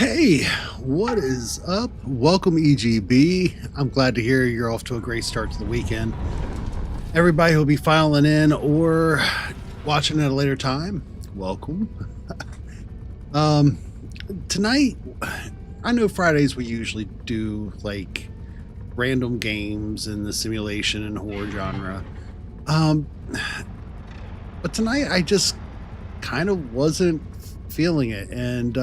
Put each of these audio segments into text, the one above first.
Hey, what is up? Welcome, EGB. I'm glad to hear you're off to a great start to the weekend. Everybody who'll be filing in or watching at a later time, welcome. um, Tonight, I know Fridays we usually do like random games in the simulation and horror genre. Um, but tonight I just kind of wasn't feeling it, and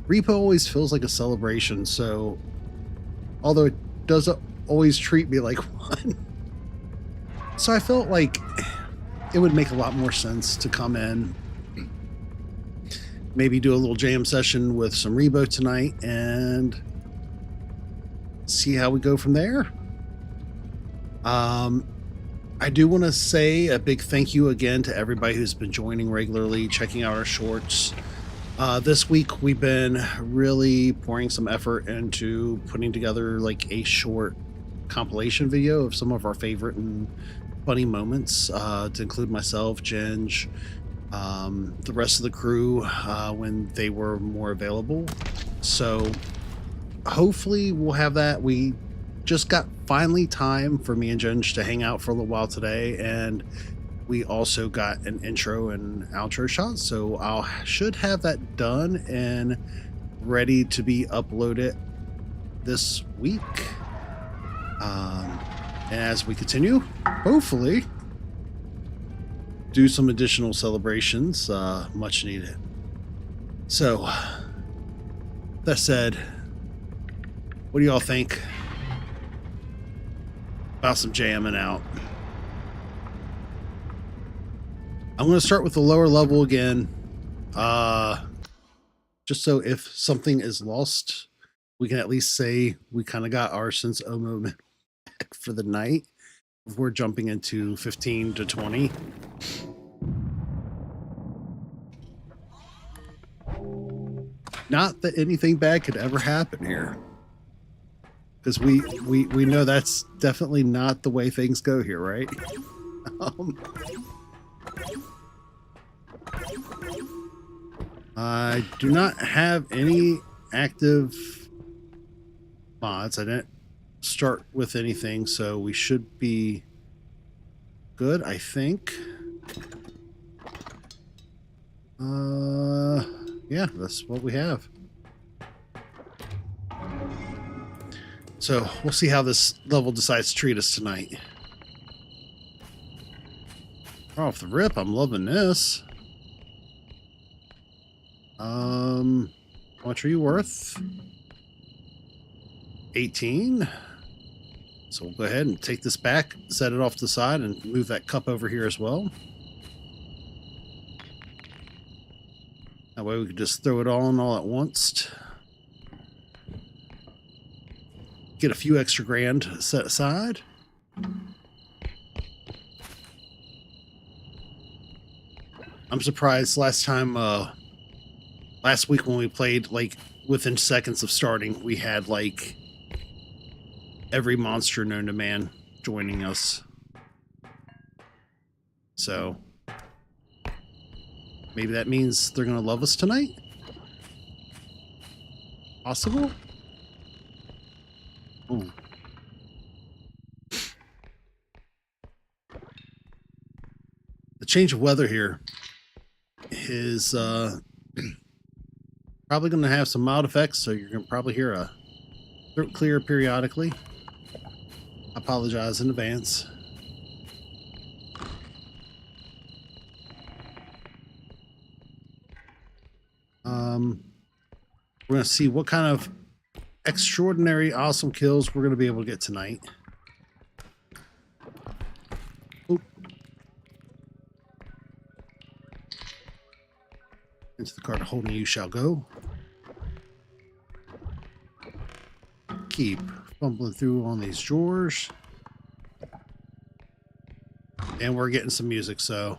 R.E.P.O always feels like a celebration. So although it doesn't always treat me like one. So I felt like it would make a lot more sense to come in, maybe do a little jam session with some R.E.P.O tonight and see how we go from there. Um, I do want to say a big thank you again to everybody who's been joining regularly, checking out our shorts. This week we've been really pouring some effort into putting together like a short compilation video of some of our favorite and funny moments to include myself, Ginge, the rest of the crew when they were more available. So hopefully we'll have that. We just got finally time for me and Ginge to hang out for a little while today, and we also got an intro and outro shot. So I should have that done and ready to be uploaded this week. And as we continue, hopefully do some additional celebrations, much needed. So that said, what do y'all think about some jamming out? I'm going to start with the lower level again, just so if something is lost, we can at least say we kind of got our sense of moment back for the night. If we're jumping into 15 to 20. Not that anything bad could ever happen here, because we know that's definitely not the way things go here, right? um, I do not have any active mods. I didn't start with anything, so we should be good, I think. Yeah, that's what we have. So we'll see how this level decides to treat us tonight. Off the rip, I'm loving this. How much are you worth? 18. So we'll go ahead and take this back, set it off to the side, and move that cup over here as well. That way we can just throw it all in all at once. Get a few extra grand set aside. I'm surprised last week when we played, like within seconds of starting, we had like every monster known to man joining us. So maybe that means they're going to love us tonight? Possible? Ooh. The change of weather here is probably going to have some mild effects, so you're going to probably hear a throat clear periodically. I apologize in advance. We're going to see what kind of extraordinary awesome kills we're going to be able to get tonight. Oop. Into the cart holding you shall go. Keep fumbling through on these drawers. And we're getting some music, so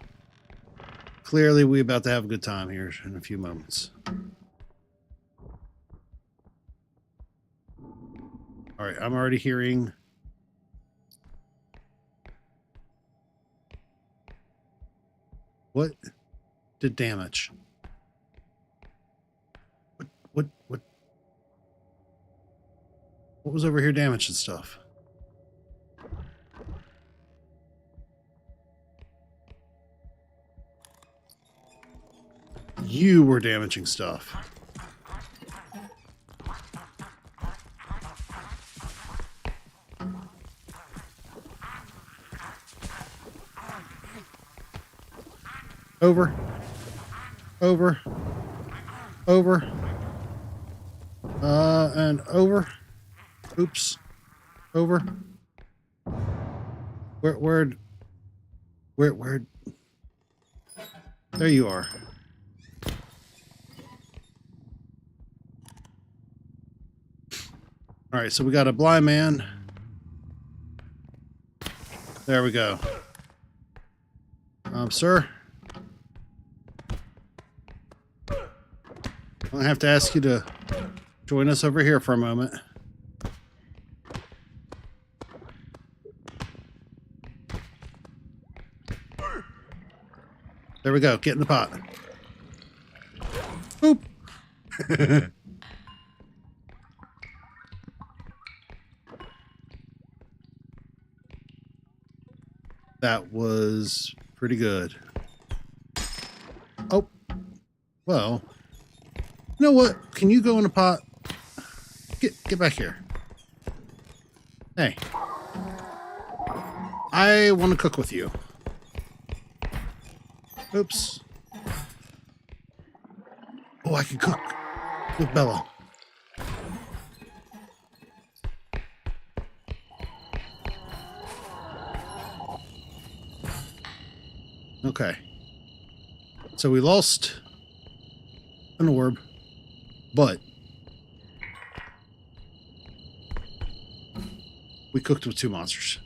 clearly we're about to have a good time here in a few moments. All right, I'm already hearing what did damage? What was over here damaging stuff? You were damaging stuff. Over. Over. Over. And over. Oops. Over. Where? There you are. All right, so we got a blind man. There we go. Sir, I'm gonna have to ask you to join us over here for a moment. There we go. Get in the pot. Boop. That was pretty good. Oh. Well. You know what? Can you go in the pot? Get back here. Hey. I want to cook with you. Oops. Oh, I can cook with Bella. Okay. So we lost an orb, but we cooked with 2 monsters.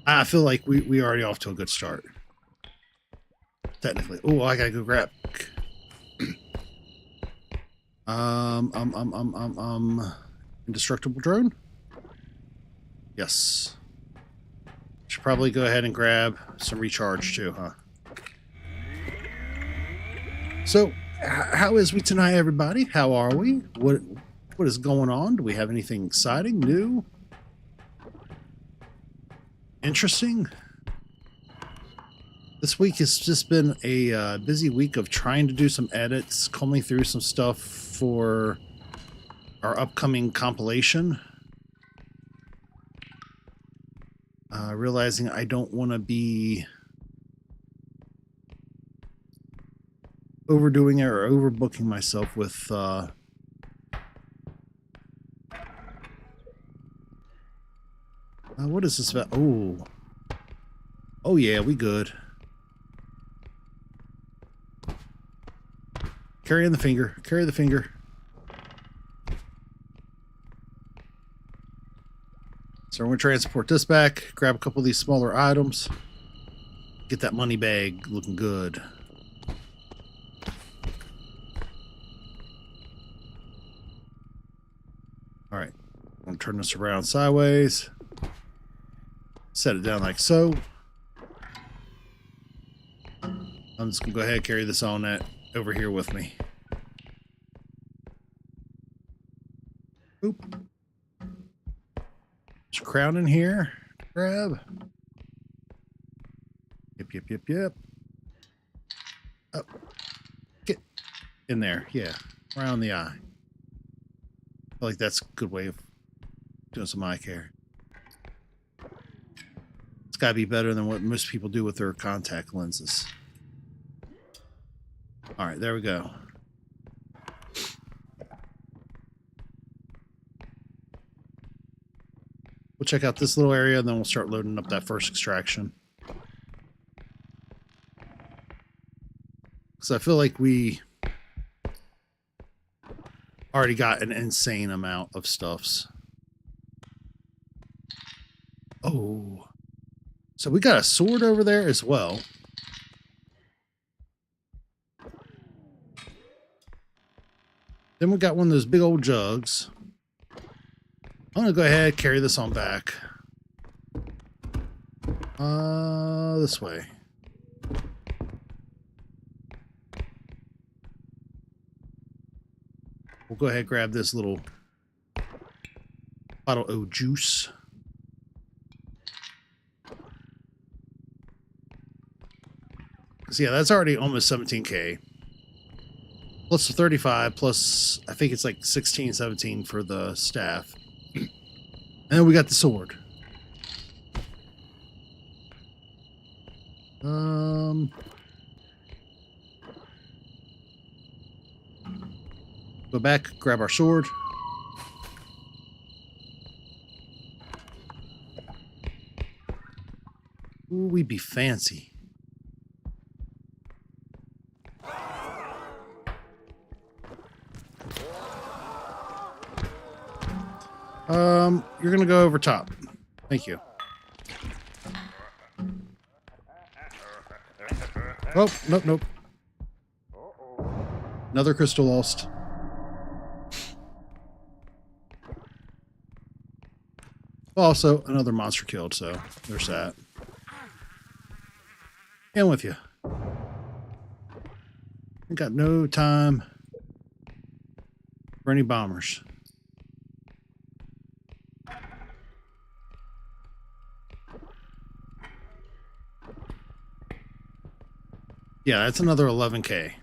I feel like we already off to a good start. Technically. Oh, I gotta go grab. Indestructible drone? Yes. Should probably go ahead and grab some recharge too, huh? So, how is we tonight, everybody? How are we? What is going on? Do we have anything exciting, new, interesting? This week has just been a busy week of trying to do some edits, combing through some stuff for our upcoming compilation. Realizing I don't want to be overdoing it or overbooking myself with what is this about? Oh yeah, we good. Carry the finger. Carry the finger. So we're going to transport this back, grab a couple of these smaller items, get that money bag looking good. All right, I'm going to turn this around sideways, set it down like so. I'm just going to go ahead and carry this on that over here with me. Oop. There's a crown in here to grab. Yep. Up. Get in there. Yeah. Around the eye. I feel like that's a good way of doing some eye care. It's got to be better than what most people do with their contact lenses. All right, there we go. We'll check out this little area, and then we'll start loading up that first extraction. Because I feel like we already got an insane amount of stuffs. Oh. So we got a sword over there as well. Then we got one of those big old jugs. I'm gonna go ahead and carry this on back. This way. go ahead and grab this little bottle of juice. So yeah, that's already almost 17K. Plus the 35, plus I think it's like 16, 17 for the staff. And then we got the sword. Go back, grab our sword. Ooh, we be fancy. You're gonna go over top. Thank you. Oh, nope, nope. Another crystal lost. Also, another monster killed, so there's that. And with you. I got no time for any bombers. Yeah, that's another 11K.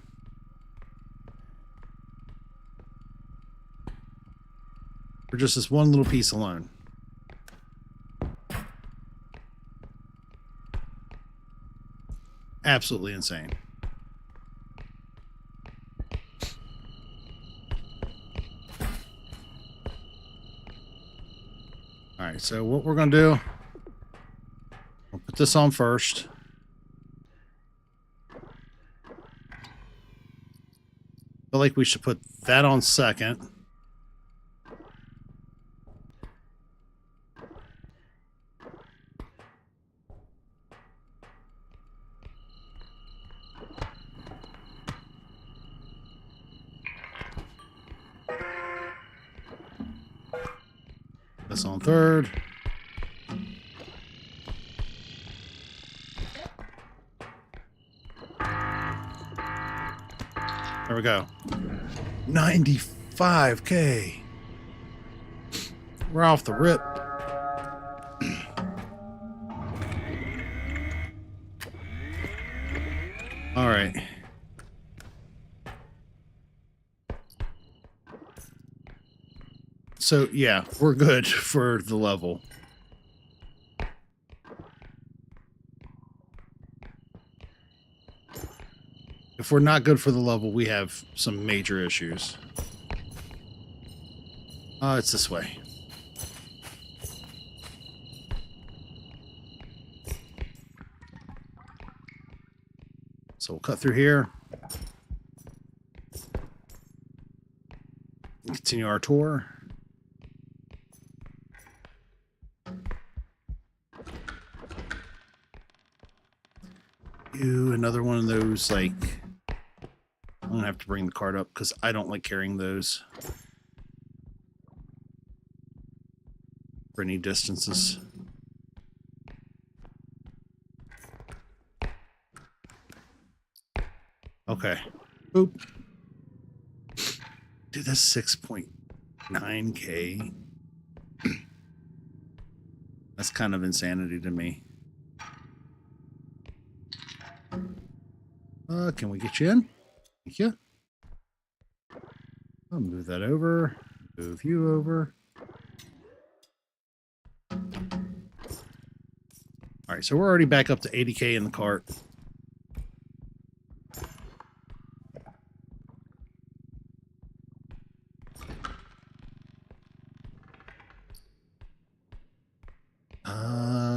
For just this one little piece alone. Absolutely insane. Alright, so what we're going to do, we'll put this on first. I feel like we should put that on second. This on third. There we go. 95K. We're off the rip. All right. So, yeah, we're good for the level. If we're not good for the level, we have some major issues. It's this way. So we'll cut through here. Continue our tour. Ew, another one of those, like... I'm going to have to bring the cart up because I don't like carrying those for any distances. Okay. Boop. Dude, that's 6.9K. That's kind of insanity to me. Can we get you in? Thank you. I'll move that over. Move you over. All right, so we're already back up to 80K in the cart.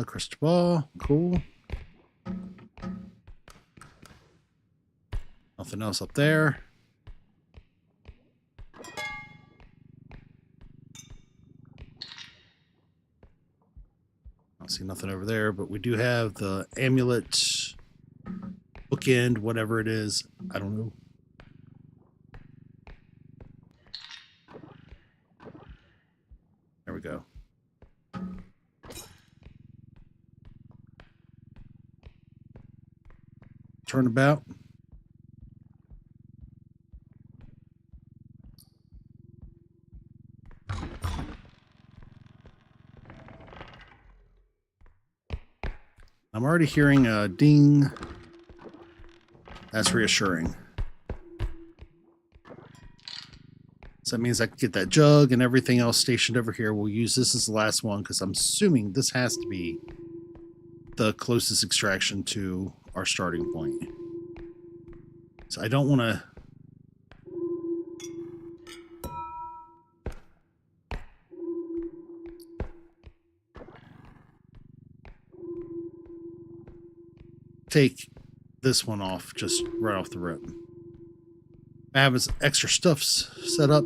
Crystal ball, cool. Nothing else up there. I don't see nothing over there, but we do have the amulet, bookend, whatever it is. I don't know. There we go. Turnabout. I'm already hearing a ding. That's reassuring. So that means I can get that jug and everything else stationed over here. We'll use this as the last one because I'm assuming this has to be the closest extraction to our starting point. So I don't want to... take this one off just right off the rip. I have some extra stuffs set up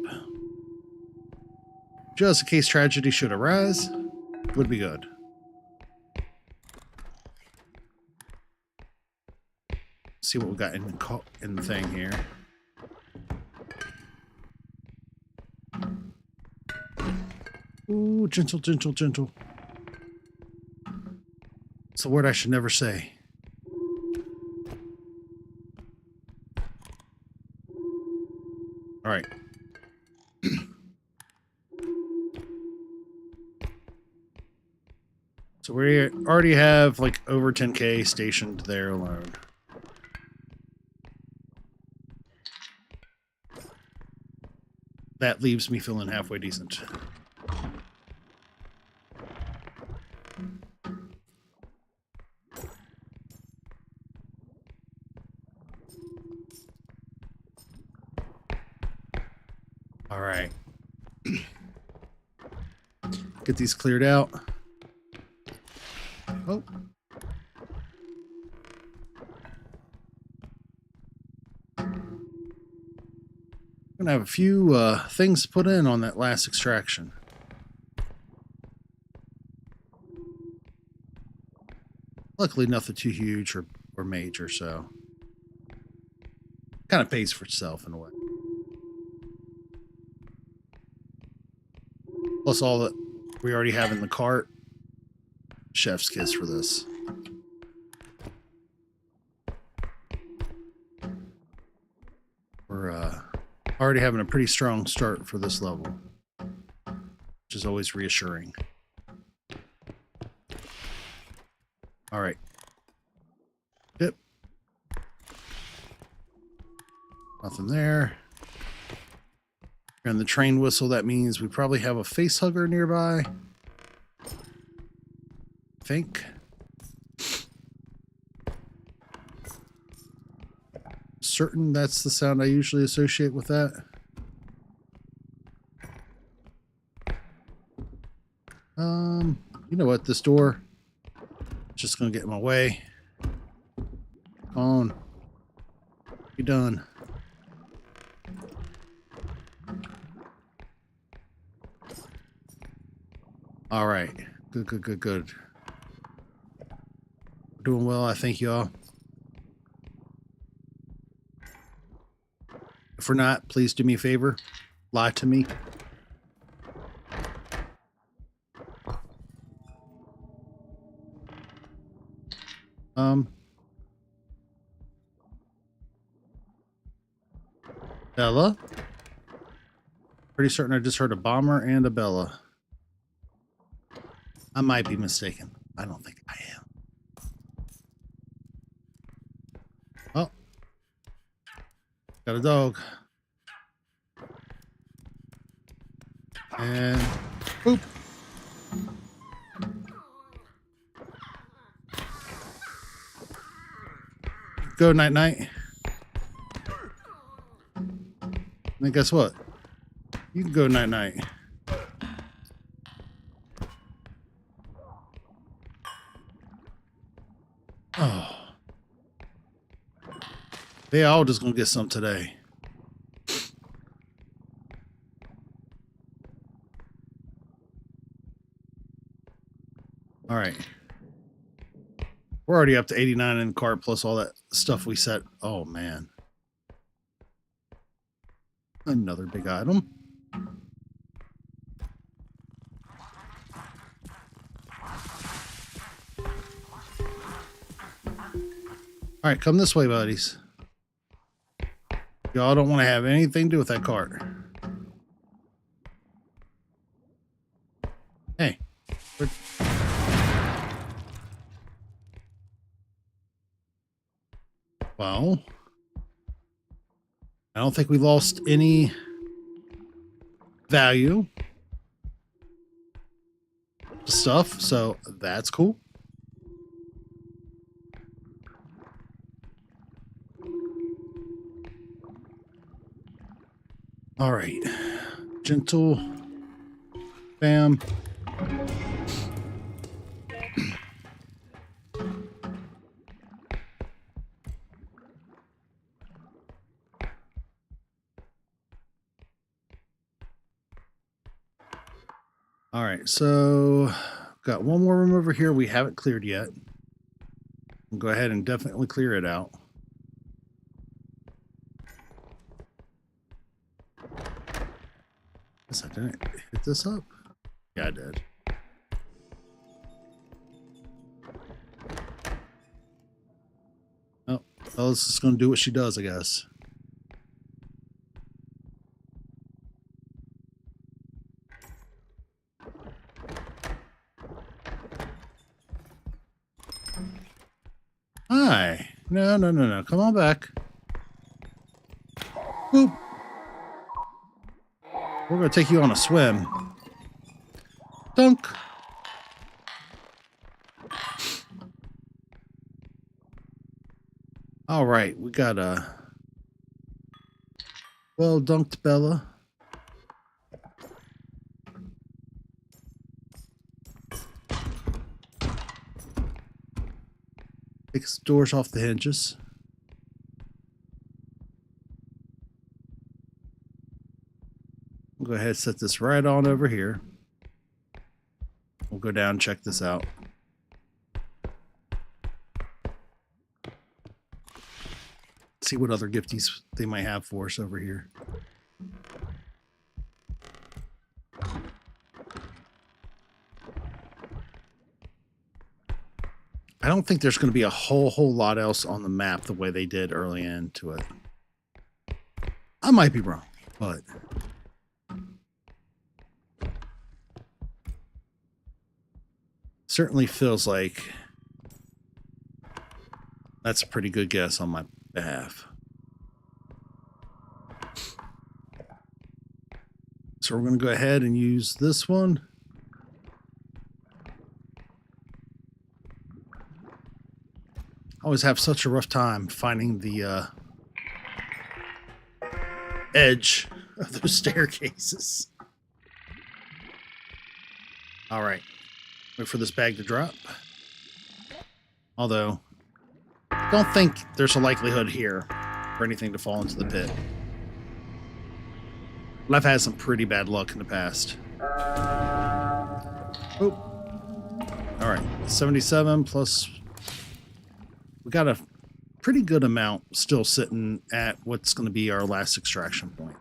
just in case tragedy should arise. Would be good. See what we got in the thing here. Ooh, gentle, gentle, gentle. It's a word I should never say. All right. So we already have like over 10K stationed there alone. That leaves me feeling halfway decent. All right. Get these cleared out. Oh. Gonna have a few things put in on that last extraction. Luckily, nothing too huge or major, so kind of pays for itself in a way. Plus, all that we already have in the cart. Chef's kiss for this. We're already having a pretty strong start for this level, which is always reassuring. All right. Yep. Nothing there. And the train whistle, that means we probably have a face hugger nearby. I think. Certain that's the sound I usually associate with that. You know what? This door is just gonna get in my way. Come on. Be done. All right. Good, good, good, good. Doing well, I think, y'all. If we're not, please do me a favor. Lie to me. Bella? Pretty certain I just heard a bomber and a Bella. I might be mistaken. I don't think I am. Oh. Got a dog. And boop. Go night night. And then guess what? You can go night night. Oh. They all just gonna get some today. All right. We're already up to 89 in the cart plus all that stuff we set. Oh, man. Another big item. All right, come this way, buddies. Y'all don't want to have anything to do with that cart. Hey. Well, I don't think we lost any value to stuff, so that's cool. All right. Gentle. Bam. All right, so got one more room over here we haven't cleared yet. We'll go ahead and definitely clear it out. Guess I didn't hit this up. Yeah, I did. Oh, Bella's just gonna do what she does, I guess. Hi. No, no, no, no. Come on back. Boop. We're gonna take you on a swim. Dunk. All right, we got a well dunked Bella. Takes the doors off the hinges. We'll go ahead and set this right on over here. We'll go down and check this out. See what other gifties they might have for us over here. I don't think there's going to be a whole lot else on the map the way they did early into it. I might be wrong, but certainly feels like that's a pretty good guess on my behalf. So we're going to go ahead and use this one. I always have such a rough time finding the edge of those staircases. All right. Wait for this bag to drop. Although, I don't think there's a likelihood here for anything to fall into the pit. But I've had some pretty bad luck in the past. Oh. All right. 77 plus... We got a pretty good amount still sitting at what's going to be our last extraction point.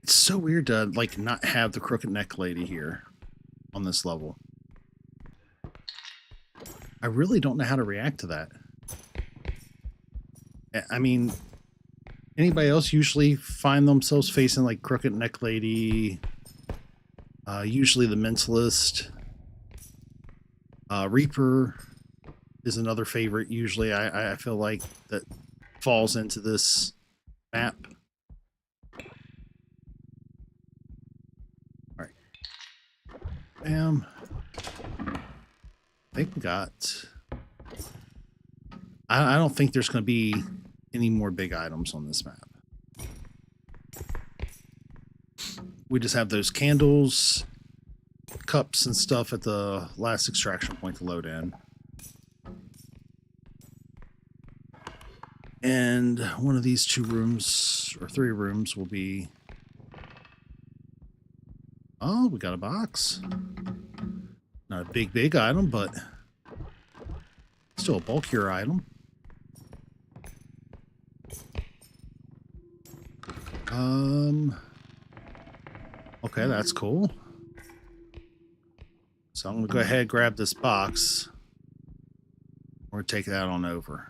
It's so weird to like not have the crooked neck lady here on this level. I really don't know how to react to that. I mean, anybody else usually find themselves facing like crooked neck lady? Usually the mentalist. Reaper is another favorite. Usually I feel like that falls into this map. All right. Bam. I think we got... I don't think there's going to be any more big items on this map. We just have those candles, cups, and stuff at the last extraction point to load in. And one of these 2 rooms, or 3 rooms, will be... Oh, we got a box. Not a big item, but still a bulkier item. Okay, that's cool. So I'm going to go ahead and grab this box. Or take that on over.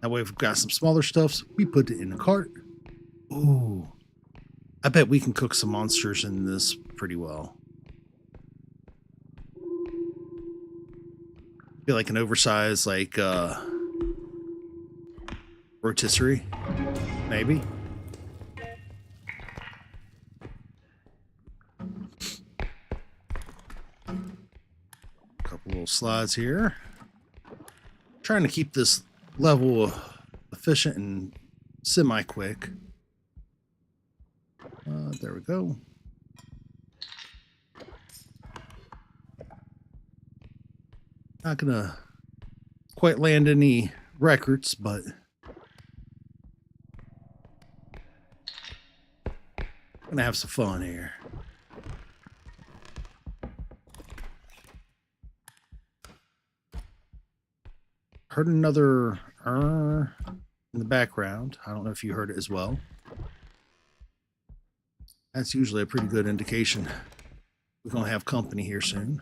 That way if we've got some smaller stuffs, we put it in the cart. Ooh. I bet we can cook some monsters in this pretty well. Be like an oversized, like, rotisserie, maybe. Couple little slides here. Trying to keep this level efficient and semi-quick. There we go. Not gonna quite land any records, but gonna have some fun here. Heard another in the background. I don't know if you heard it as well. That's usually a pretty good indication we're gonna have company here soon.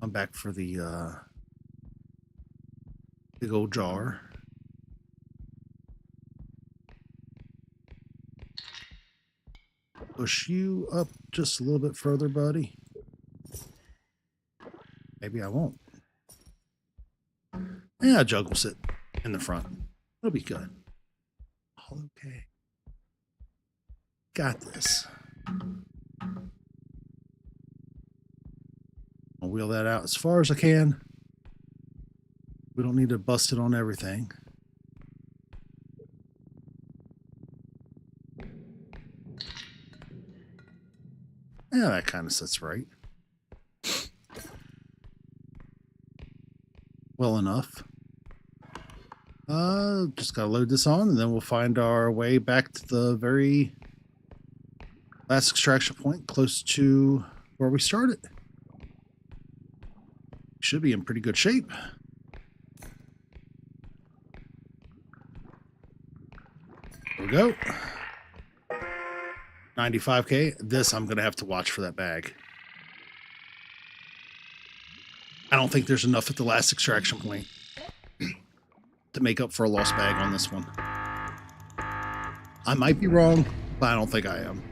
I'm back for the big old jar. Push you up just a little bit further, buddy. Maybe I won't. Yeah, Jug will sit in the front. It'll be good. All okay. Got this. I'll wheel that out as far as I can. We don't need to bust it on everything. Yeah, that kind of sits right. Well enough. Just gotta load this on and then we'll find our way back to the very last extraction point close to where we started. Should be in pretty good shape. There we go. 95K. This I'm gonna have to watch for that bag. I don't think there's enough at the last extraction point to make up for a lost bag on this one. I might be wrong, but I don't think I am.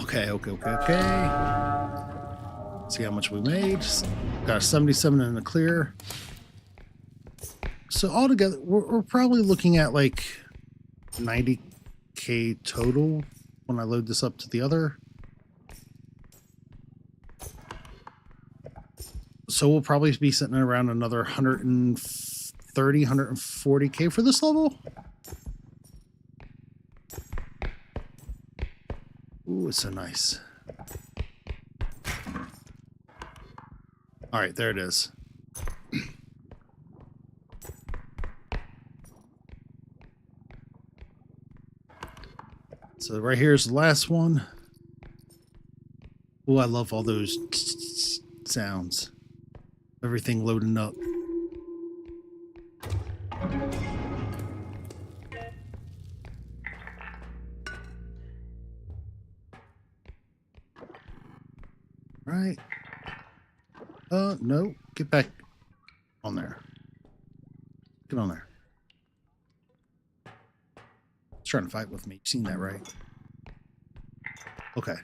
Okay. See how much we made. Got a 77 in the clear. So altogether, we're probably looking at like 90K total when I load this up to the other. So we'll probably be sitting around another 130, 140K for this level. Ooh, it's so nice. All right, there it is. So right here's the last one. Oh, I love all those sounds. Everything loading up. Right. No. Get back on there. Get on there. He's trying to fight with me. You've seen that, right? Okay.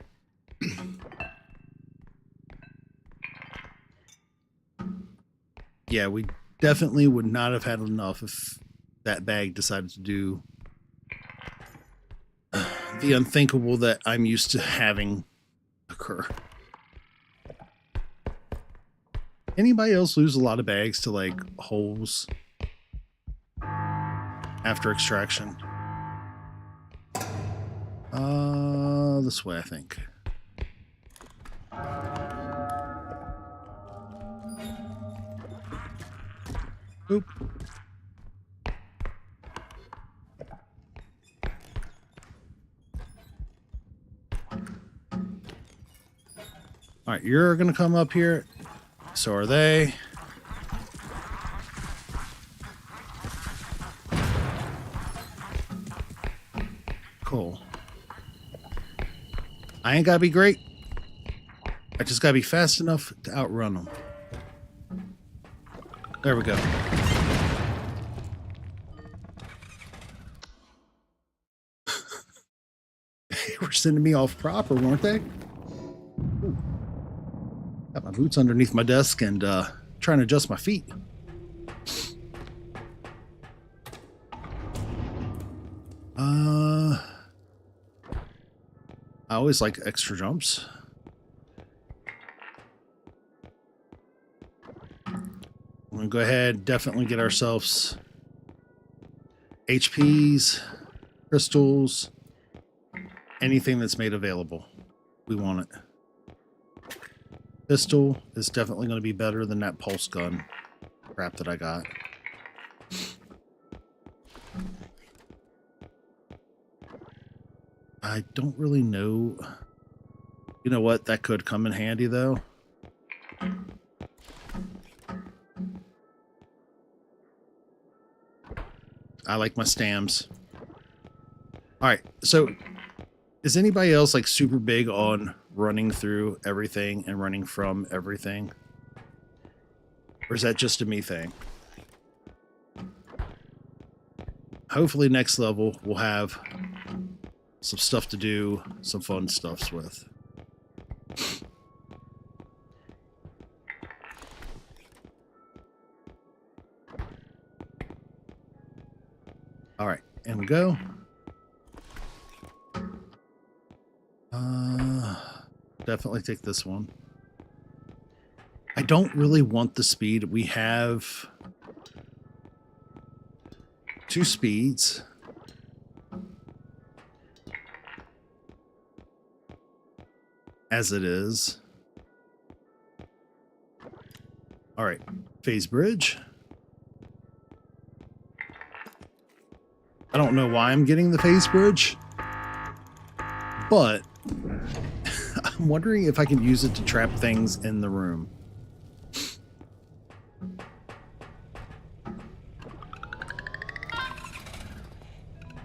Yeah, we definitely would not have had enough if that bag decided to do the unthinkable that I'm used to having occur. Anybody else lose a lot of bags to like holes after extraction? This way, I think. Oop. All right, you're gonna come up here. So are they. Cool. I ain't gotta be great. I just gotta be fast enough to outrun them. There we go. They were sending me off proper, weren't they? Ooh. Got my boots underneath my desk and trying to adjust my feet. I always like extra jumps. I'm gonna go ahead, definitely get ourselves HPs, crystals, anything that's made available. We want it. Pistol is definitely going to be better than that pulse gun crap that I got. I don't really know. You know what? That could come in handy, though. I like my stams. All right. So is anybody else like super big on running through everything and running from everything? Or is that just a me thing? Hopefully next level we'll have some stuff to do, some fun stuffs with. All right, and we go. Definitely take this one. I don't really want the speed. We have 2 speeds. As it is. All right, phase bridge. I don't know why I'm getting the phase bridge, but I'm wondering if I can use it to trap things in the room.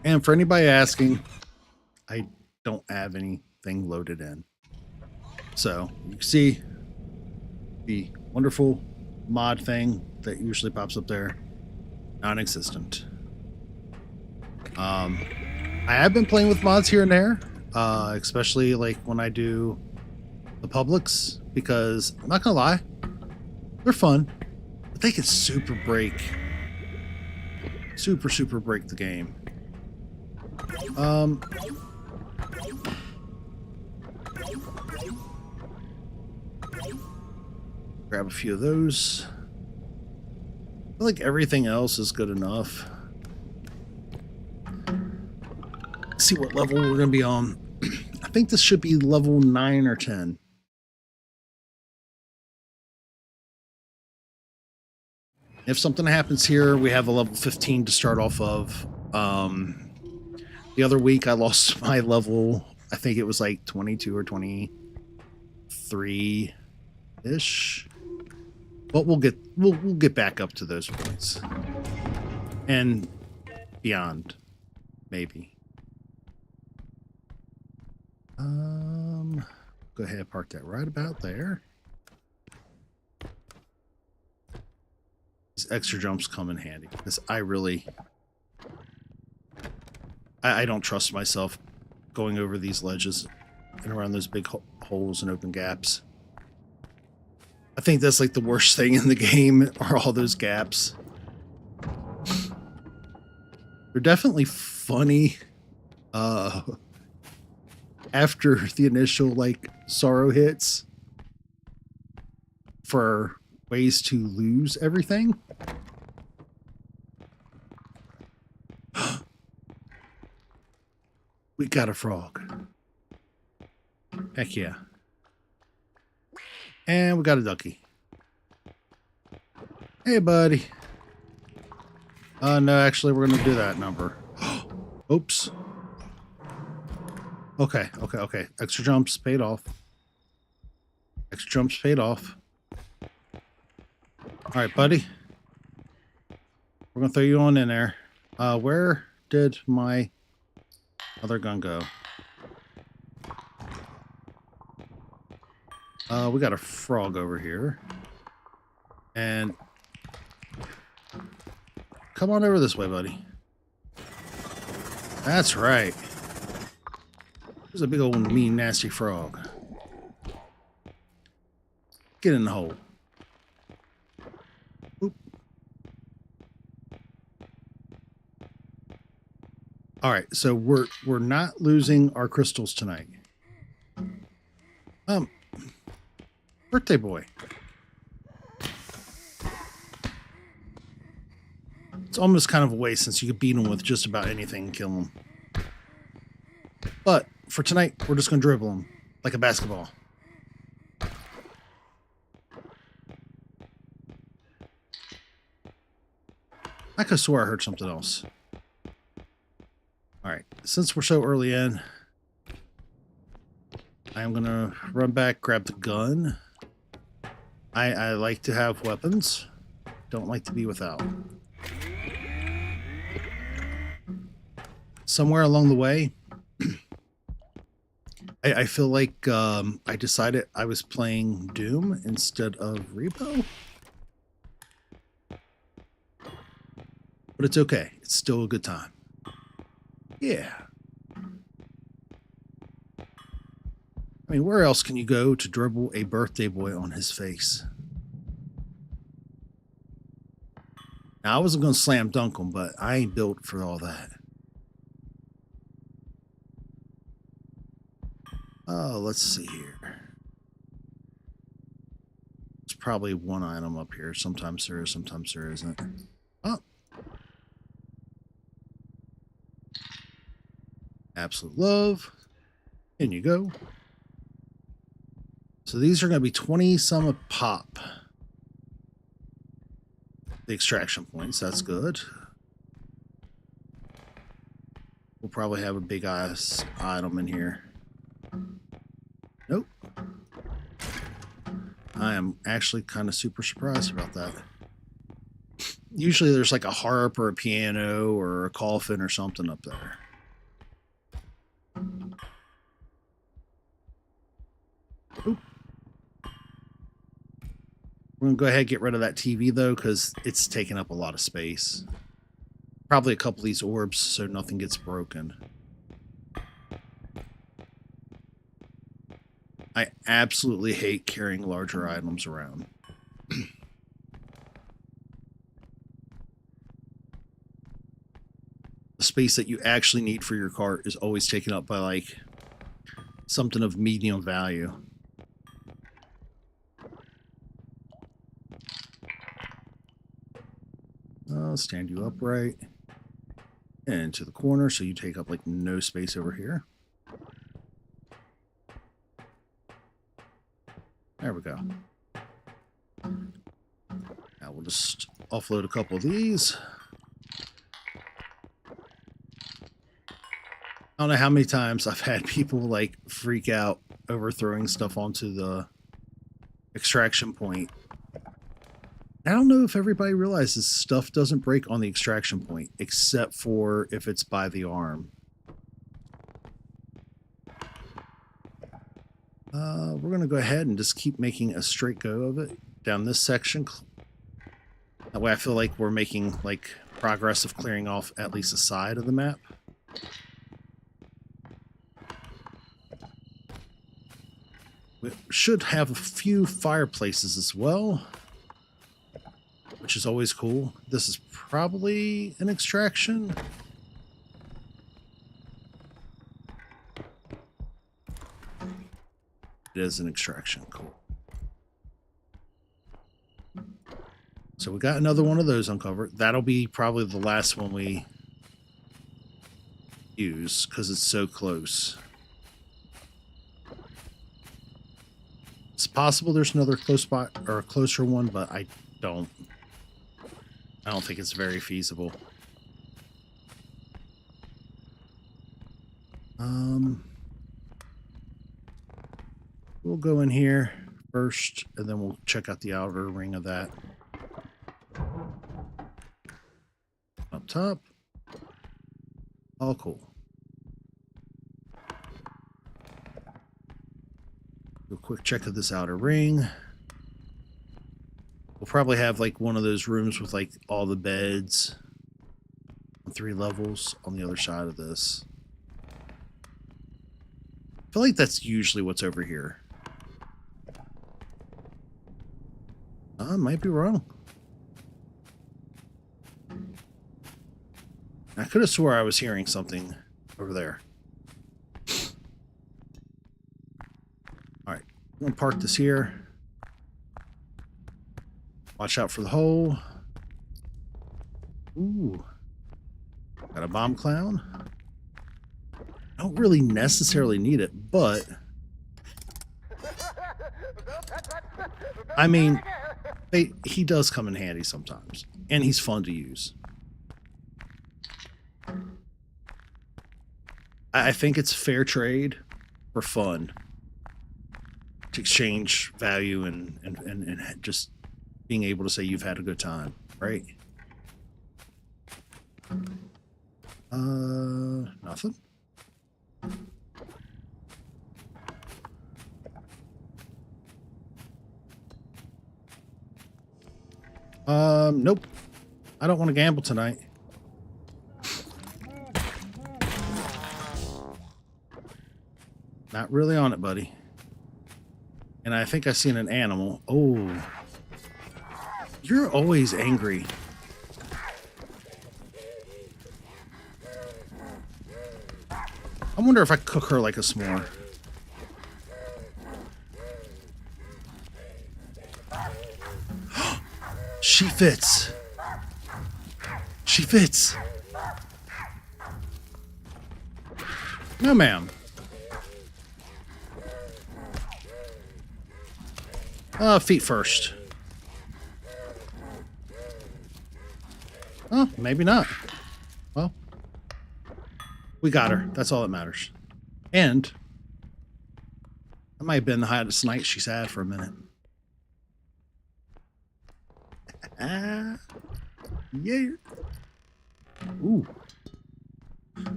And for anybody asking, I don't have anything loaded in. So you can see the wonderful mod thing that usually pops up there, non-existent. I have been playing with mods here and there, especially like when I do the publics, because I'm not gonna lie, they're fun, but they can super break the game. Grab a few of those. I feel like everything else is good enough. Let's see what level we're going to be on. I think this should be level 9 or 10. If something happens here, we have a level 15 to start off of. The other week I lost my level. I think it was like 22 or 23-ish. But we'll get back up to those points. And beyond, maybe. Go ahead and park that right about there. These extra jumps come in handy because I don't trust myself going over these ledges and around those big holes and open gaps. I think that's like the worst thing in the game are all those gaps. They're definitely funny after the initial like sorrow hits for ways to lose everything. We got a frog. Heck yeah. And we got a ducky. Hey, buddy. No, actually, we're going to do that number. Oops. Okay. Extra jumps paid off. Extra jumps paid off. All right, buddy. We're going to throw you on in there. Where did my other gun go? We got a frog over here. And come on over this way, buddy. That's right. There's a big old mean nasty frog. Get in the hole. Oop. All right, so we're not losing our crystals tonight. Birthday boy. It's almost kind of a waste since you could beat him with just about anything and kill him. But for tonight, we're just going to dribble him like a basketball. I could have swore I heard something else. All right, since we're so early in, I am going to run back, grab the gun. I like to have weapons. Don't like to be without. Somewhere along the way, I feel like I decided I was playing Doom instead of R.E.P.O. But it's okay. It's still a good time. Yeah. I mean, where else can you go to dribble a birthday boy on his face? Now, I wasn't going to slam dunk him, but I ain't built for all that. Oh, let's see here. There's probably one item up here. Sometimes there is, sometimes there isn't. Oh. Absolute love. In you go. So these are going to be 20 some a pop. The extraction points, that's good. We'll probably have a big ass item in here. Nope. I am actually kind of super surprised about that. Usually there's like a harp or a piano or a coffin or something up there. Oop. We're going to go ahead and get rid of that TV, though, because it's taking up a lot of space. Probably a couple of these orbs so nothing gets broken. I absolutely hate carrying larger items around. The space that you actually need for your cart is always taken up by, like, something of medium value. I'll stand you upright and to the corner so you take up like no space over here. There we go. Now we'll just offload a couple of these. I don't know how many times I've had people like freak out over throwing stuff onto the extraction point. I don't know if everybody realizes stuff doesn't break on the extraction point, except for if it's by the arm. We're going to go ahead and just keep making a straight go of it down this section. That way I feel like we're making like progress of clearing off at least a side of the map. We should have a few fireplaces as well, which is always cool. This is probably an extraction. It is an extraction. Cool. So we got another one of those uncovered. That'll be probably the last one we use because it's so close. It's possible there's another close spot or a closer one, but I don't think it's very feasible. We'll go in here first, and then we'll check out the outer ring of that. Up top. All cool. Do a quick check of this outer ring. We'll probably have like one of those rooms with like all the beds on 3 levels on the other side of this. I feel like that's usually what's over here. I might be wrong. I could have swore I was hearing something over there. All right, I'm gonna park this here. Watch out for the hole. Ooh, got a bomb clown. I don't really necessarily need it, but I mean, he does come in handy sometimes, and he's fun to use. I think it's fair trade for fun to exchange value and just being able to say you've had a good time, right? Nothing. Nope. I don't want to gamble tonight. Not really on it, buddy. And I think I seen an animal. Oh. You're always angry. I wonder if I cook her like a s'more. She fits. She fits. No, ma'am. Feet first. Oh, maybe not. Well, we got her. That's all that matters. And that might have been the hottest night she's had for a minute. Yeah. Ooh.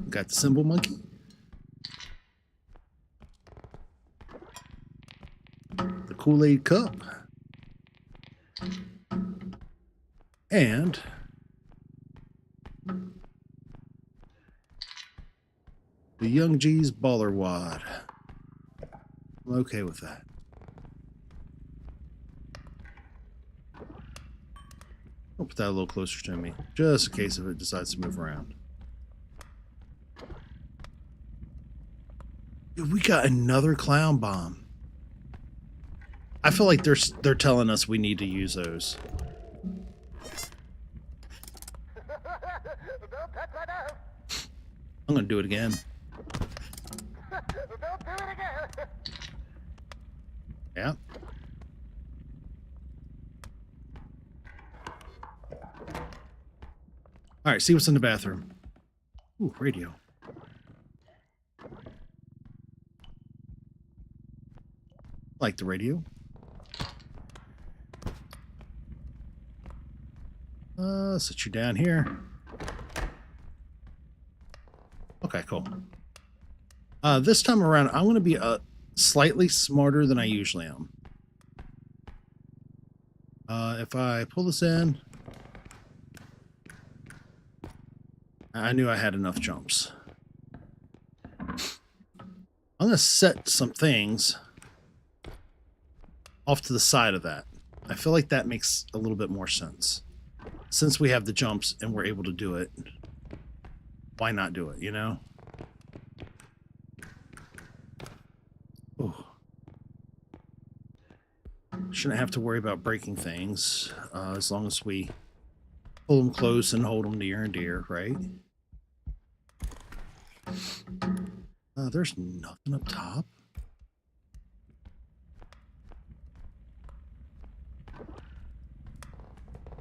Got the symbol monkey. The Kool-Aid cup. And the Young G's baller wad. I'm okay with that. I'll put that a little closer to me, just in case if it decides to move around. Dude, we got another clown bomb. I feel like they're telling us we need to use those. I'm gonna do it again. Yeah. All right, see what's in the bathroom. Ooh, radio. Like the radio. Sit you down here. Okay, cool. This time around, I'm going to be slightly smarter than I usually am. If I pull this in, I knew I had enough jumps. I'm going to set some things off to the side of that. I feel like that makes a little bit more sense. Since we have the jumps and we're able to do it, why not do it, you know? Ooh. Shouldn't have to worry about breaking things as long as we pull them close and hold them near and dear, right? There's nothing up top.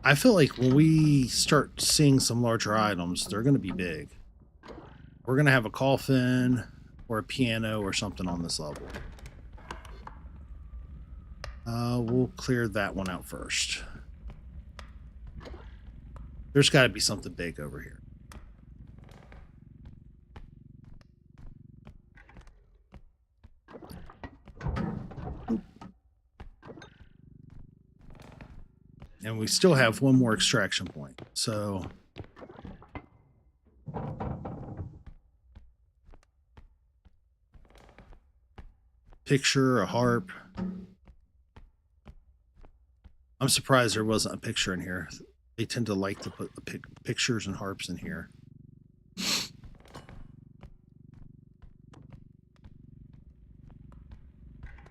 I feel like when we start seeing some larger items, they're going to be big. We're going to have a coffin or a piano or something on this level. We'll clear that one out first. There's got to be something big over here. And we still have one more extraction point. So picture, a harp. I'm surprised there wasn't a picture in here. They tend to like to put the pictures and harps in here.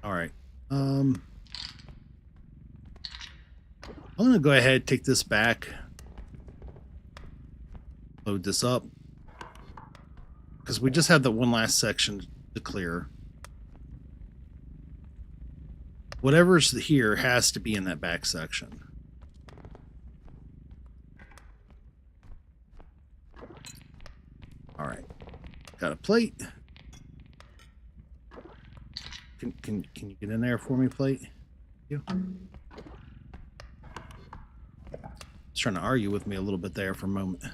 All right. I'm going to go ahead and take this back. Load this up. Because we just have the one last section to clear. Whatever's here has to be in that back section. All right. Got a plate. Can you get in there for me, plate? You. He's trying to argue with me a little bit there for a moment.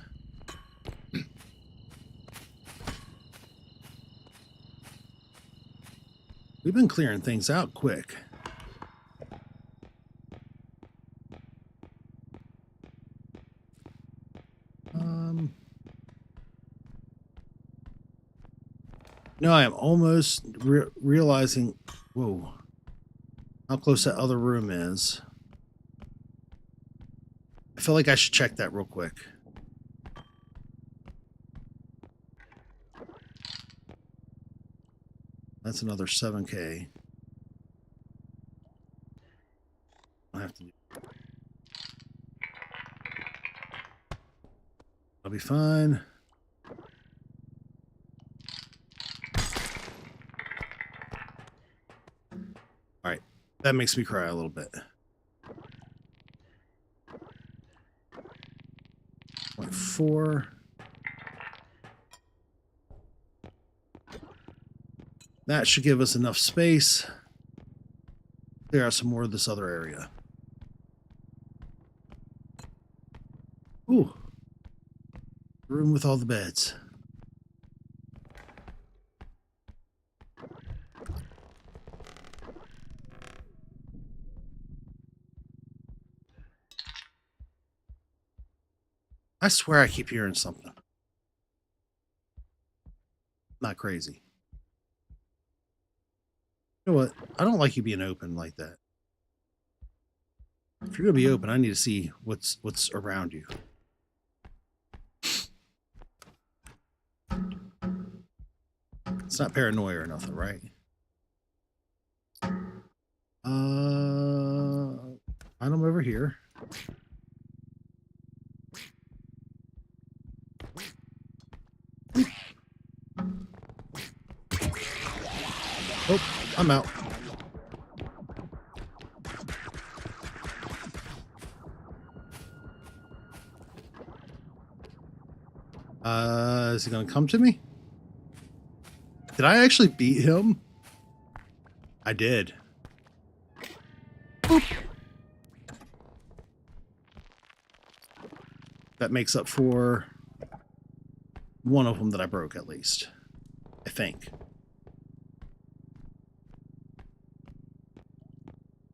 We've been clearing things out quick. No, I am almost realizing, whoa, how close that other room is. I feel like I should check that real quick. That's another 7K. I have to do. I'll be fine. All right, that makes me cry a little bit. 0.4. That should give us enough space. Clear out some more of this other area. Ooh. Room with all the beds. I swear I keep hearing something. Not crazy. You know what? I don't like you being open like that. If you're gonna be open, I need to see what's around you. It's not paranoia or nothing, right? Item over here. Oh, I'm out. Is he gonna come to me? Did I actually beat him? I did. Boop. That makes up for one of them that I broke, at least. I think.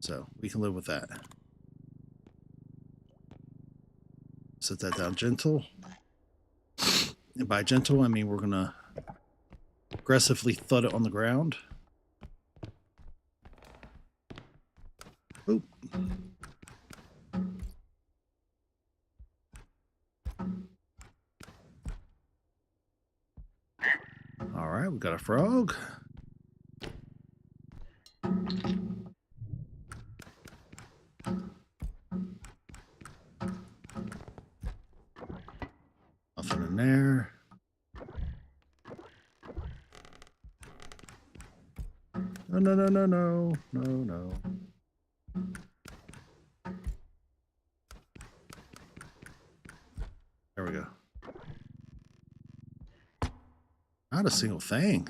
So we can live with that. Set that down gentle. And by gentle, I mean we're going to aggressively thud it on the ground. Oop. All right, we got a frog. Nothing in there. No. There we go. Not a single thing.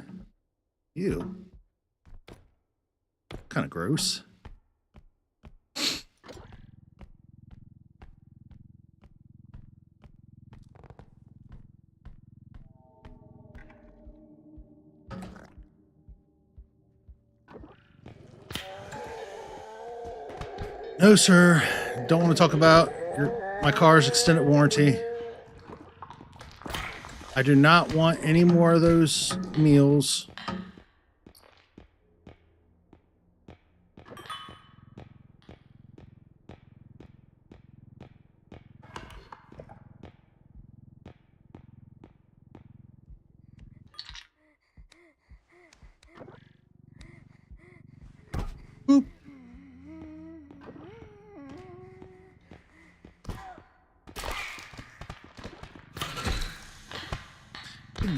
Ew. Kind of gross. No, sir. Don't want to talk about my car's extended warranty. I do not want any more of those meals.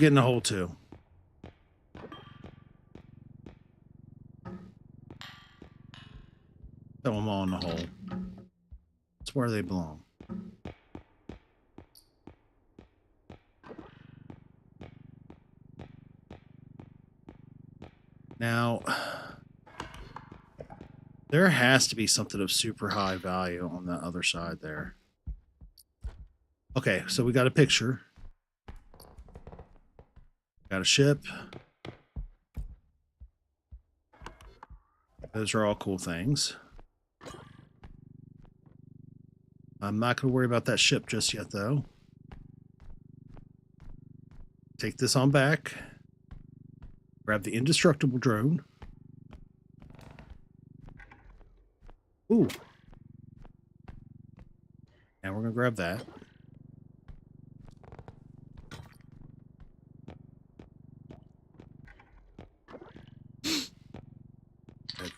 get in the hole too. Throw them all in the hole. It's where they belong. Now, there has to be something of super high value on the other side there. Okay, so we got a picture. Got a ship. Those are all cool things. I'm not going to worry about that ship just yet, though. Take this on back. Grab the indestructible drone. Ooh. And we're going to grab that.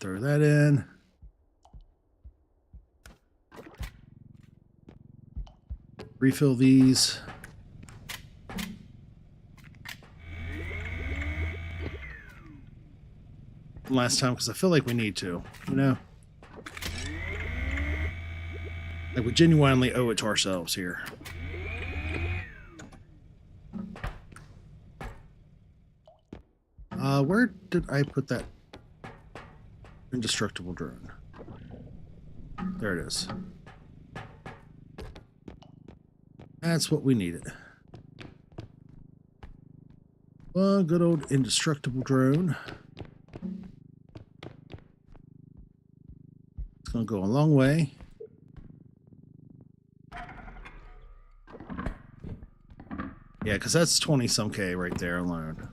Throw that in. Refill these. Last time, because I feel like we need to, you know? Like we genuinely owe it to ourselves here. Where did I put that indestructible drone? There it is. That's what we needed. Well, good old indestructible drone. It's going to go a long way. Yeah, because that's 20-some K right there alone.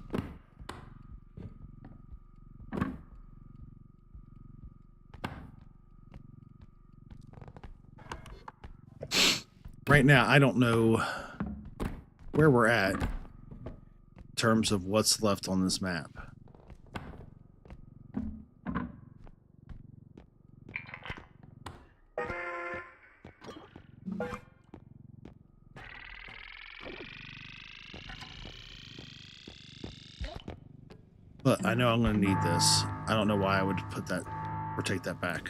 Right now, I don't know where we're at in terms of what's left on this map. But I know I'm going to need this. I don't know why I would put that or take that back.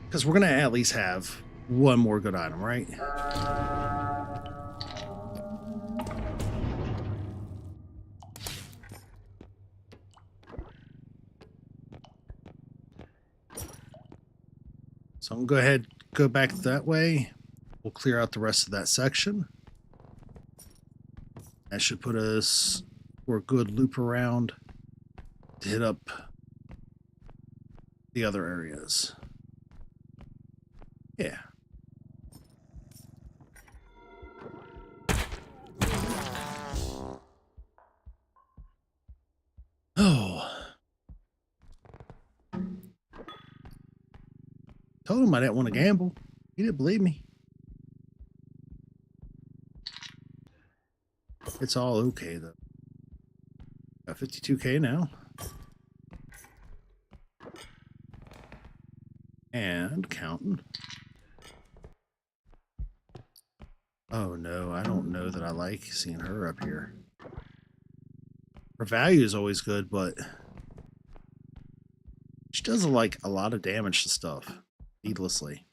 Because we're going to at least have one more good item, right? So I'm going to go ahead, go back that way. We'll clear out the rest of that section. That should put us for a good loop around to hit up the other areas. Yeah. Oh. Told him I didn't want to gamble. He didn't believe me. It's all okay, though. Got 52K now. And counting. Oh, no. I don't know that I like seeing her up here. Her value is always good, but she does like a lot of damage to stuff needlessly.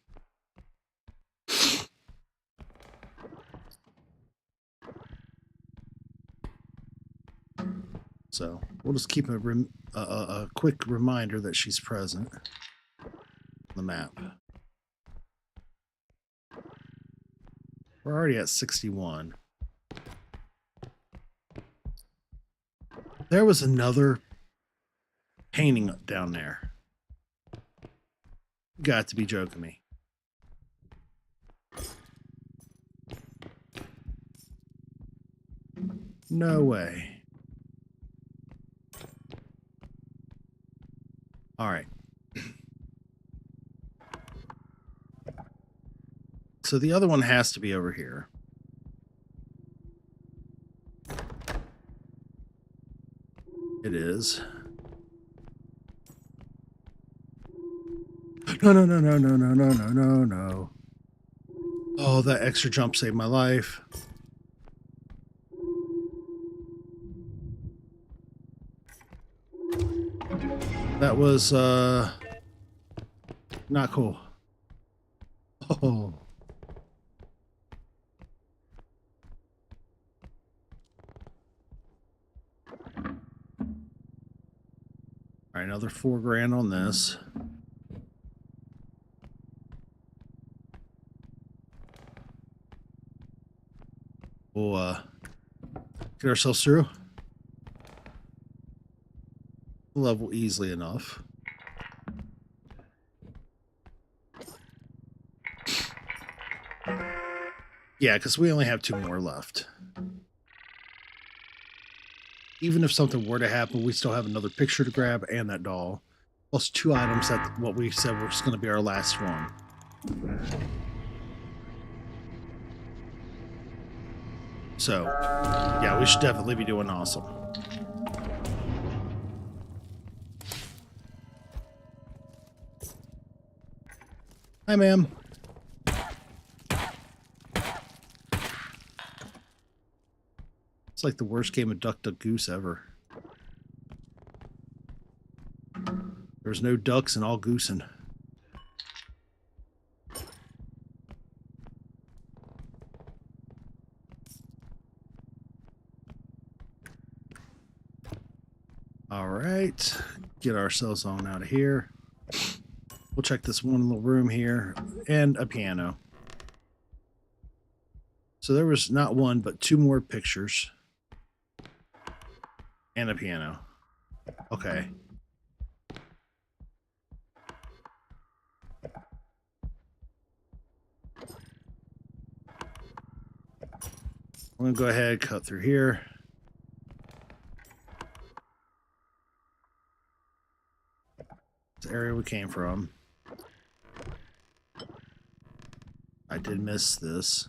So we'll just keep a quick reminder that she's present on the map. We're already at 61. There was another painting down there. You got to be joking me. No way. All right. So the other one has to be over here. It is. No, no, no, no, no, no, no, no, no, no. Oh, that extra jump saved my life. That was not cool. Oh. All right, another $4,000 on this. We'll get ourselves through the level easily enough. Yeah, because we only have 2 more left. Even if something were to happen, we still have another picture to grab and that doll. Plus 2 items that what we said was going to be our last one. So, yeah, we should definitely be doing awesome. Hi, ma'am. It's like the worst game of Duck Duck Goose ever. There's no ducks and all goosing. All right, get ourselves on out of here. We'll check this one little room here and a piano. So there was not 1, but 2 more pictures and a piano. Okay. I'm going to go ahead, cut through here. It's the area we came from. I did miss this.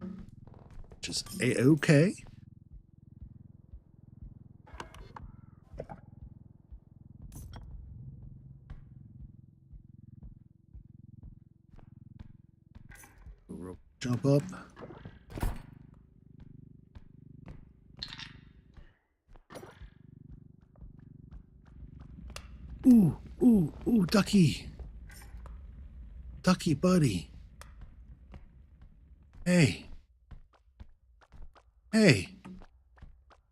Which is A-okay. Jump up. Ooh, ooh, ooh, ducky. Ducky, buddy. Hey. Hey.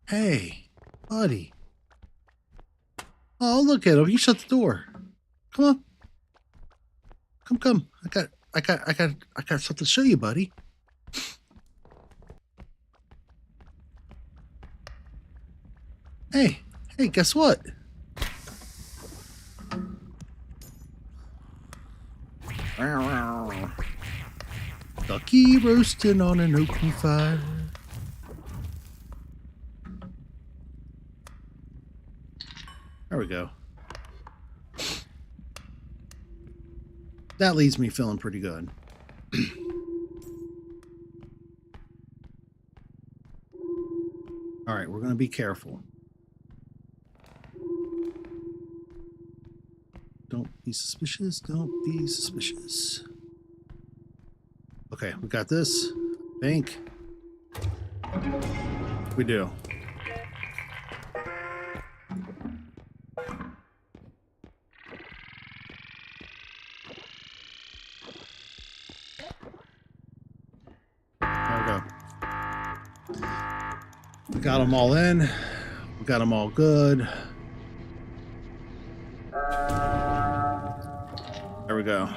Hey, buddy. Oh, look at him. He shut the door. Come on. Come. I got something to show you, buddy. Hey, guess what? Ducky roasting on an open fire. There we go. That leaves me feeling pretty good. All right, we're going to be careful. Don't be suspicious. Don't be suspicious. Okay, we got this. I think. We do. There we go. We got them all in. We got them all good. There we go.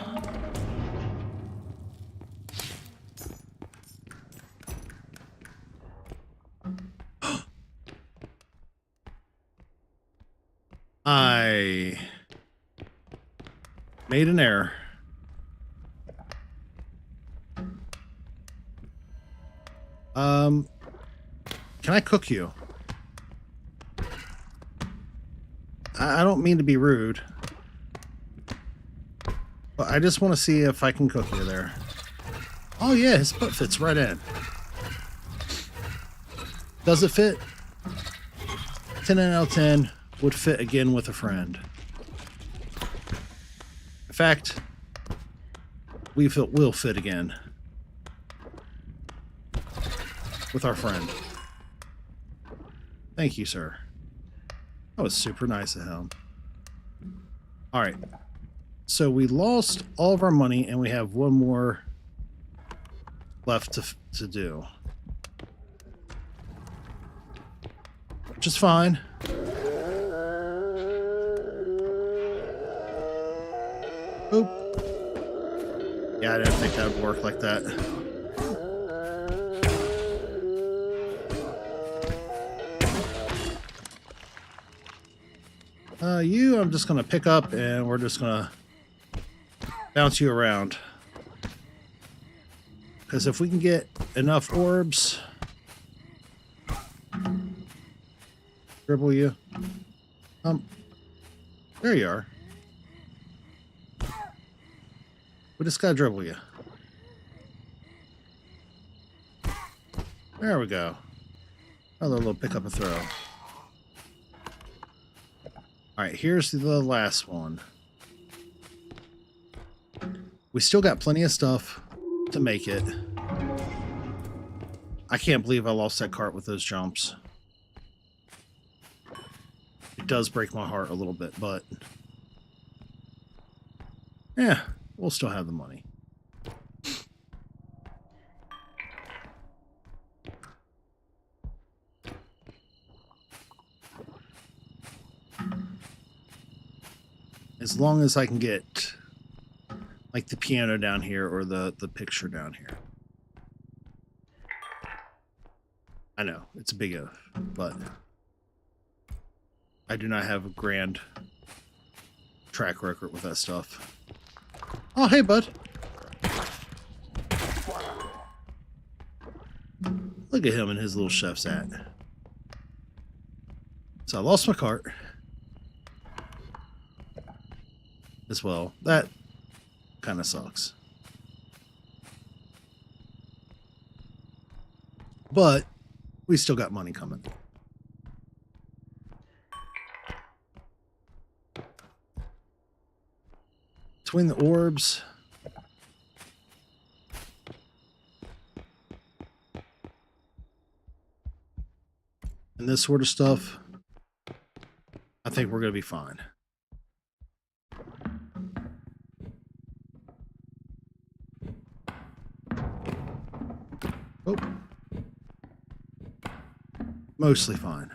I made an error. Can I cook you? I don't mean to be rude, but I just want to see if I can cook you there. Oh yeah, his butt fits right in. Does it fit? 10 out of 10 would fit again with a friend. In fact, will fit again with our friend. Thank you, sir. That was super nice of him. All right. So we lost all of our money, and we have one more left to do. Which is fine. Oop. Yeah, I didn't think that would work like that. I'm just going to pick up, and we're just going to bounce you around. Because if we can get enough orbs, dribble you. There you are. We just gotta dribble you. There we go. Another little pick up and throw. Alright, here's the last one. We still got plenty of stuff to make it. I can't believe I lost that cart with those jumps. It does break my heart a little bit, but yeah, we'll still have the money. As long as I can get like the piano down here or the picture down here. I know, it's a big if, but I do not have a grand track record with that stuff. Oh, hey, bud. Look at him and his little chef's hat. So I lost my cart. As well. That kind of sucks. But we still got money coming. Between the orbs and this sort of stuff, I think we're going to be fine. Oh. Mostly fine.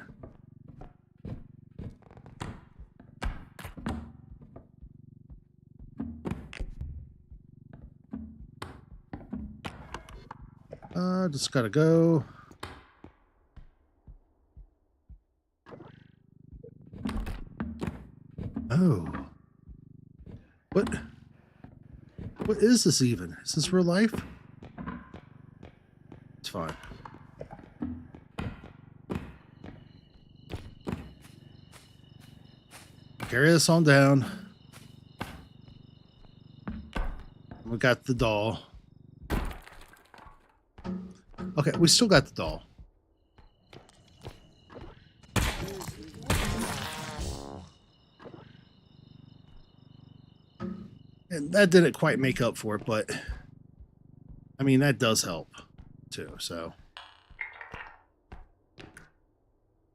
Just gotta go. Oh. What is this even? Is this real life? It's fine. Carry this on down. We got the doll. Okay, we still got the doll. And that didn't quite make up for it, but I mean, that does help too, so.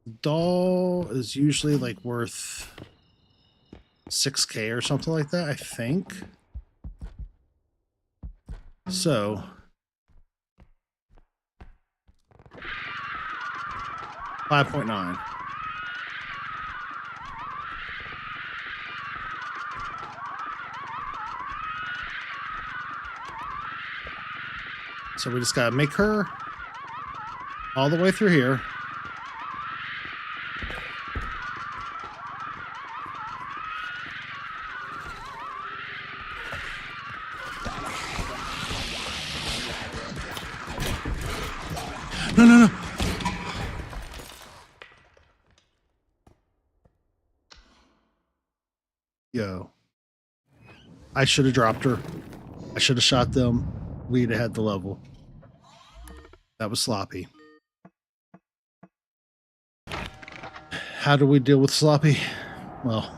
The doll is usually like worth 6K or something like that, I think. So 5.9. So we just gotta make her all the way through here. No. Yo. I should have dropped her. I should have shot them. We'd have had the level. That was sloppy. How do we deal with sloppy? Well,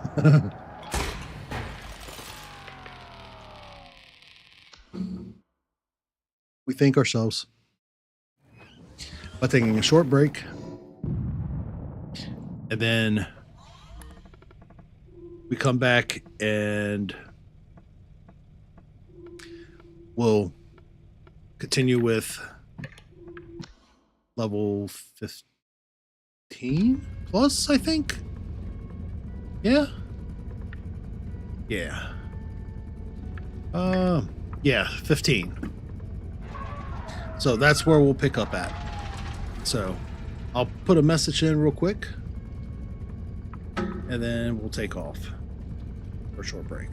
we thank ourselves by taking a short break and then we come back and we'll continue with level 15 plus, I think. Yeah. Yeah. Yeah, 15. So that's where we'll pick up at. So I'll put a message in real quick and then we'll take off for a short break.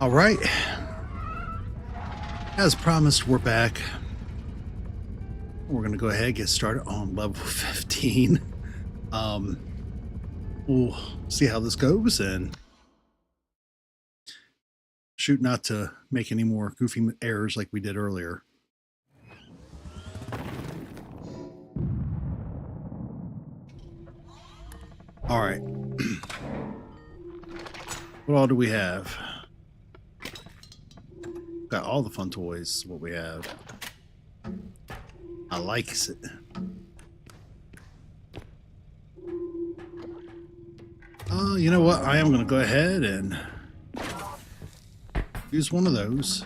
All right. As promised, we're back. We're going to go ahead and get started on level 15. Um, we'll see how this goes and shoot not to make any more goofy errors like we did earlier. All right. What all do we have? Got all the fun toys, what we have. I likes it. You know what? I am going to go ahead and use one of those.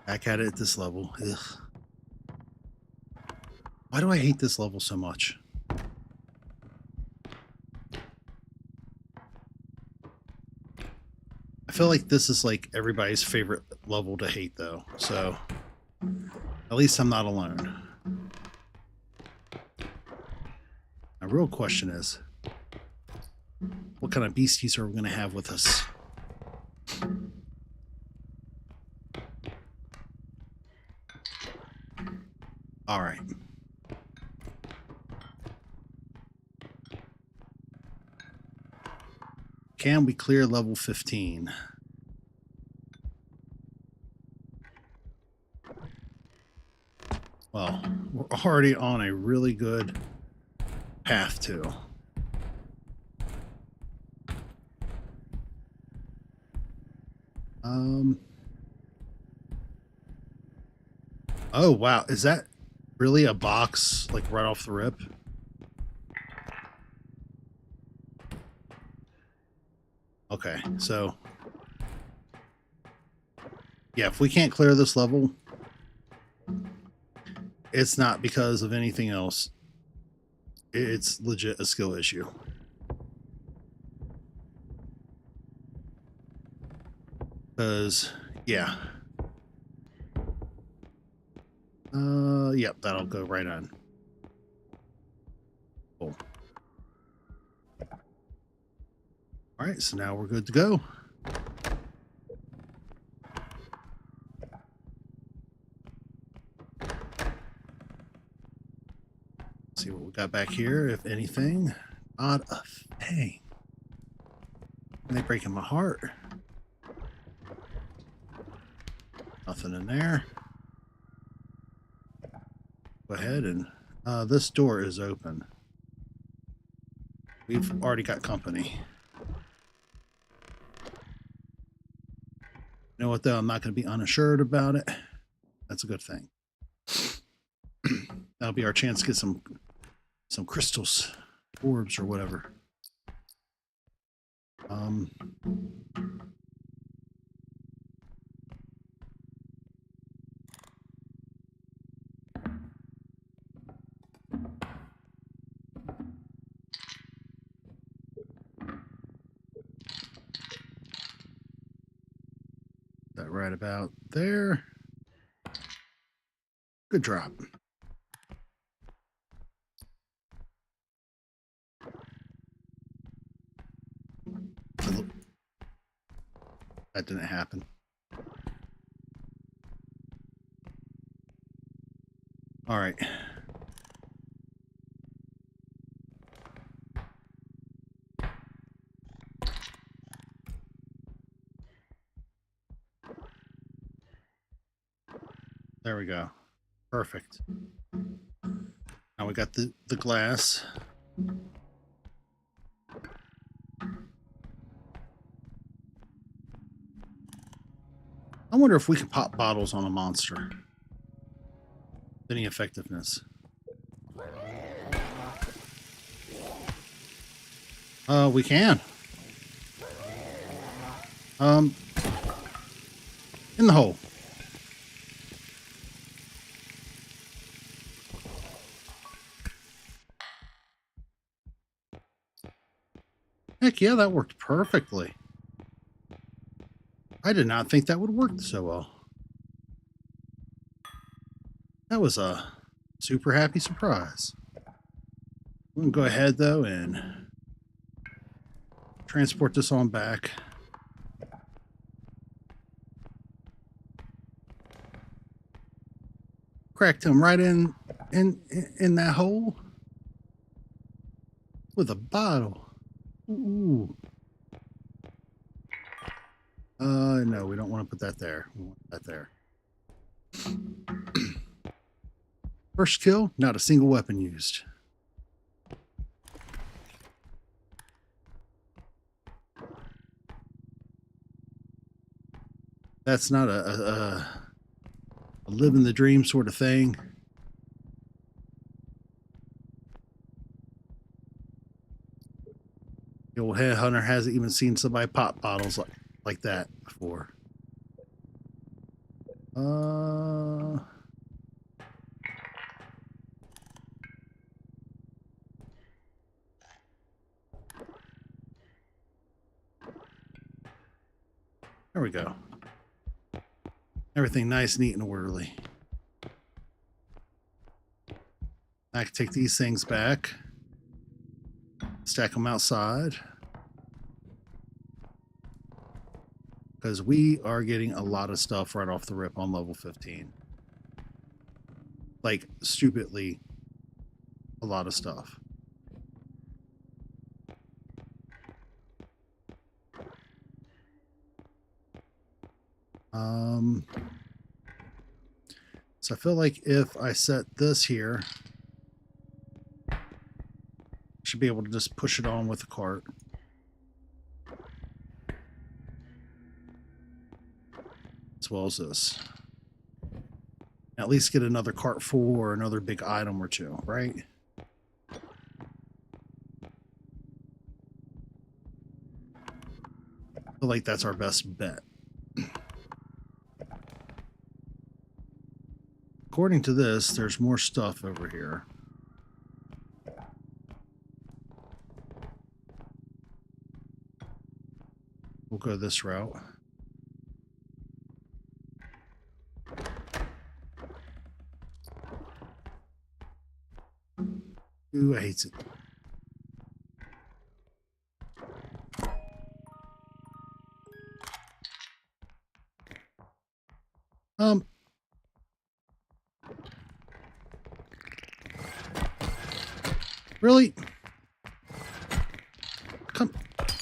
Back at it at this level. Ugh. Why do I hate this level so much? I feel like this is like everybody's favorite level to hate though, so at least I'm not alone. My real question is, what kind of beasties are we going to have with us? All right. Can we clear level 15? Well, we're already on a really good path to. Oh, wow. Is that really a box, like, right off the rip? Okay, so... yeah, if we can't clear this level, it's not because of anything else. It's legit a skill issue. Because, yeah. Yep, that'll go right on. Cool. All right, so now we're good to go. See what we got back here, if anything. Not a thing. And they breaking my heart. Nothing in there. Go ahead and this door is open. We've already got company. You know what though? I'm not going to be unassured about it. That's a good thing. That'll be our chance to get some crystals, orbs, or whatever. That right about there. Good drop. That didn't happen. All right. There we go. Perfect. Now we got the glass. I wonder if we can pop bottles on a monster. Any effectiveness? We can. In the hole. Heck yeah, that worked perfectly. I did not think that would work so well. That was a super happy surprise. I'm going to go ahead, though, and transport this on back. Cracked him right in that hole with a bottle. Ooh. No, we don't want to put that there. We want that there. First kill, not a single weapon used. That's not a living the dream sort of thing. The old headhunter hasn't even seen somebody pop bottles like that before. There we go. Everything nice, neat, and orderly. I can take these things back, stack them outside, because we are getting a lot of stuff right off the rip on level 15. Like, stupidly, a lot of stuff. So I feel like if I set this here, I should be able to just push it on with the cart. As well as this. At least get another cart full or another big item or two, right? I feel like that's our best bet. According to this, there's more stuff over here. We'll go this route. Ooh, I hate it. Really? Come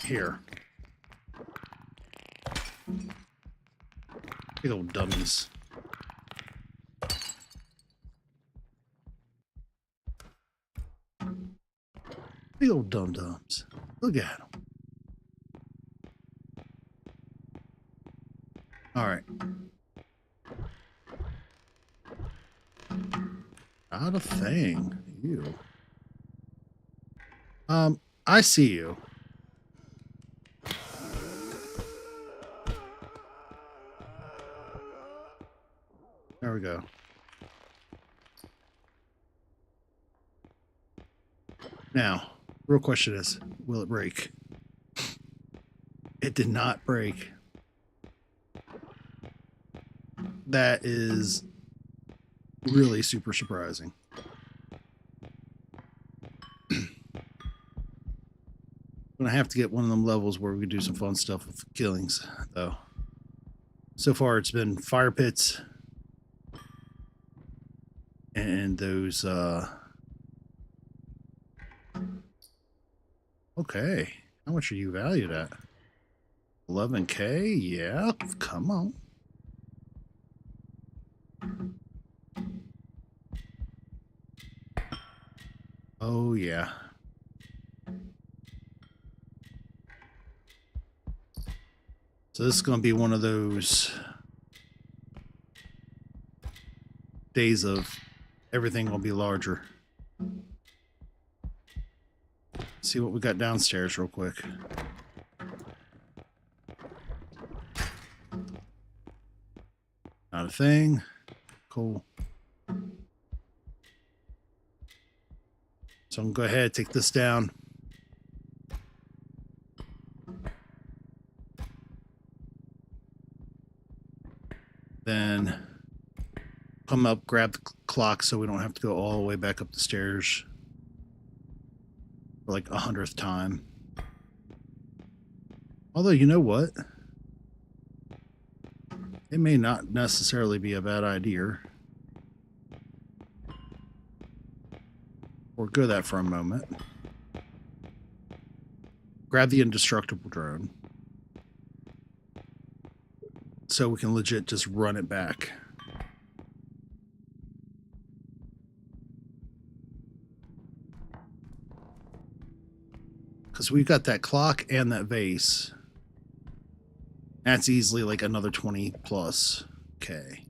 here. Big old dummies. Big old dum-dums. Look at them. All right. Not a thing. You. I see you. There we go. Now, real question is, will it break? It did not break. That is really super surprising. I'm gonna have to get one of them levels where we can do some fun stuff with killings, though. So far, it's been fire pits and those. Okay, how much are you valued at? 11K? Yeah, come on. Oh yeah. So this is going to be one of those days of everything will be larger. See what we got downstairs real quick. Not a thing. Cool. So I'm going to go ahead, take this down. Then come up, grab the clock so we don't have to go all the way back up the stairs for like 100th time. Although, you know what? It may not necessarily be a bad idea. We'll go that for a moment. Grab the indestructible drone. So we can legit just run it back. Because we've got that clock and that vase. That's easily like another 20 plus K.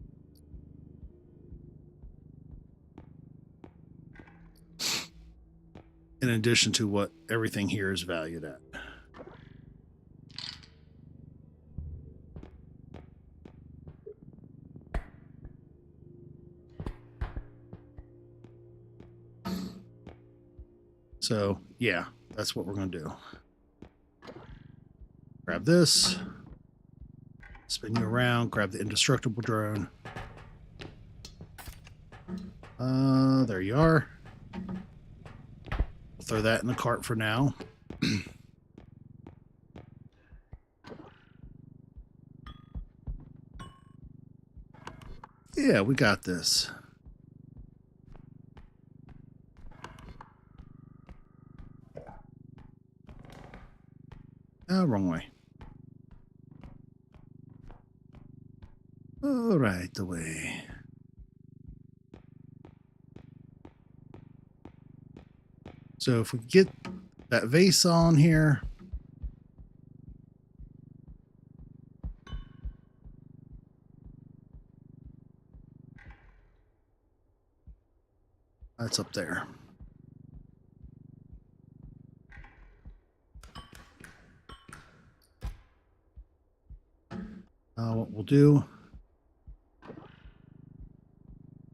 In addition to what everything here is valued at. So, yeah, that's what we're going to do. Grab this. Spin you around. Grab the indestructible drone. There you are. We'll throw that in the cart for now. Yeah, we got this. Oh, wrong way. All right, the way. So if we get that vase on here. That's up there. What we'll do,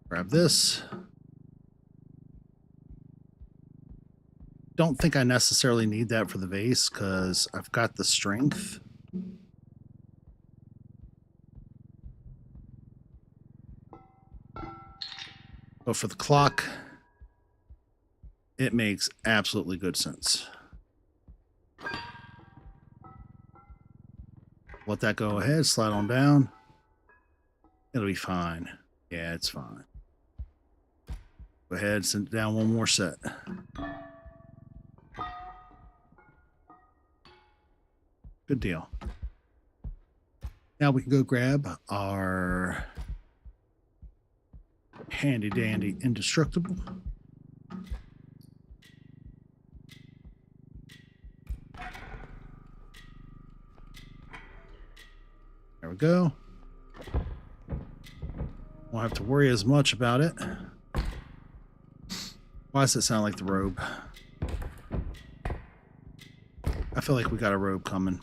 grab this. Don't think I necessarily need that for the vase because I've got the strength. But for the clock, it makes absolutely good sense. Let that go ahead, slide on down. It'll be fine. Yeah, it's fine. Go ahead, send it down one more set. Good deal. Now we can go grab our handy dandy indestructible. There we go. Won't have to worry as much about it. Why does it sound like the robe? I feel like we got a robe coming.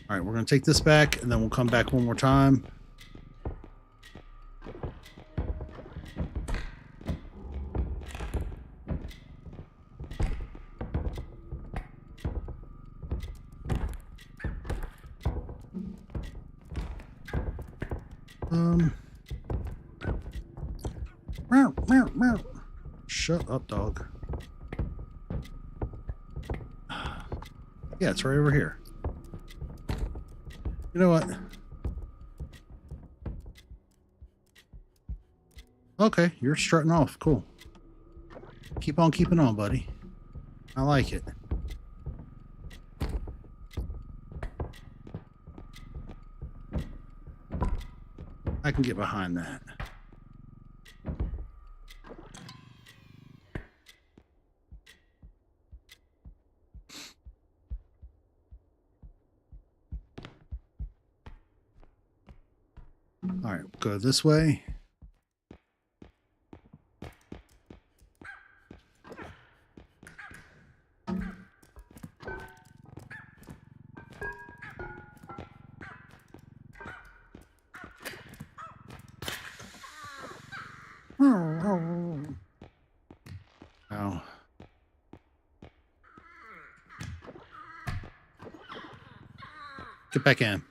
All right, we're going to take this back, and then we'll come back one more time. Meow, meow, meow. Shut up, dog. Yeah, it's right over here. You know what? Okay, you're strutting off. Cool. Keep on keeping on, buddy. I like it. I can get behind that. All right, go this way. Oh. Get back in.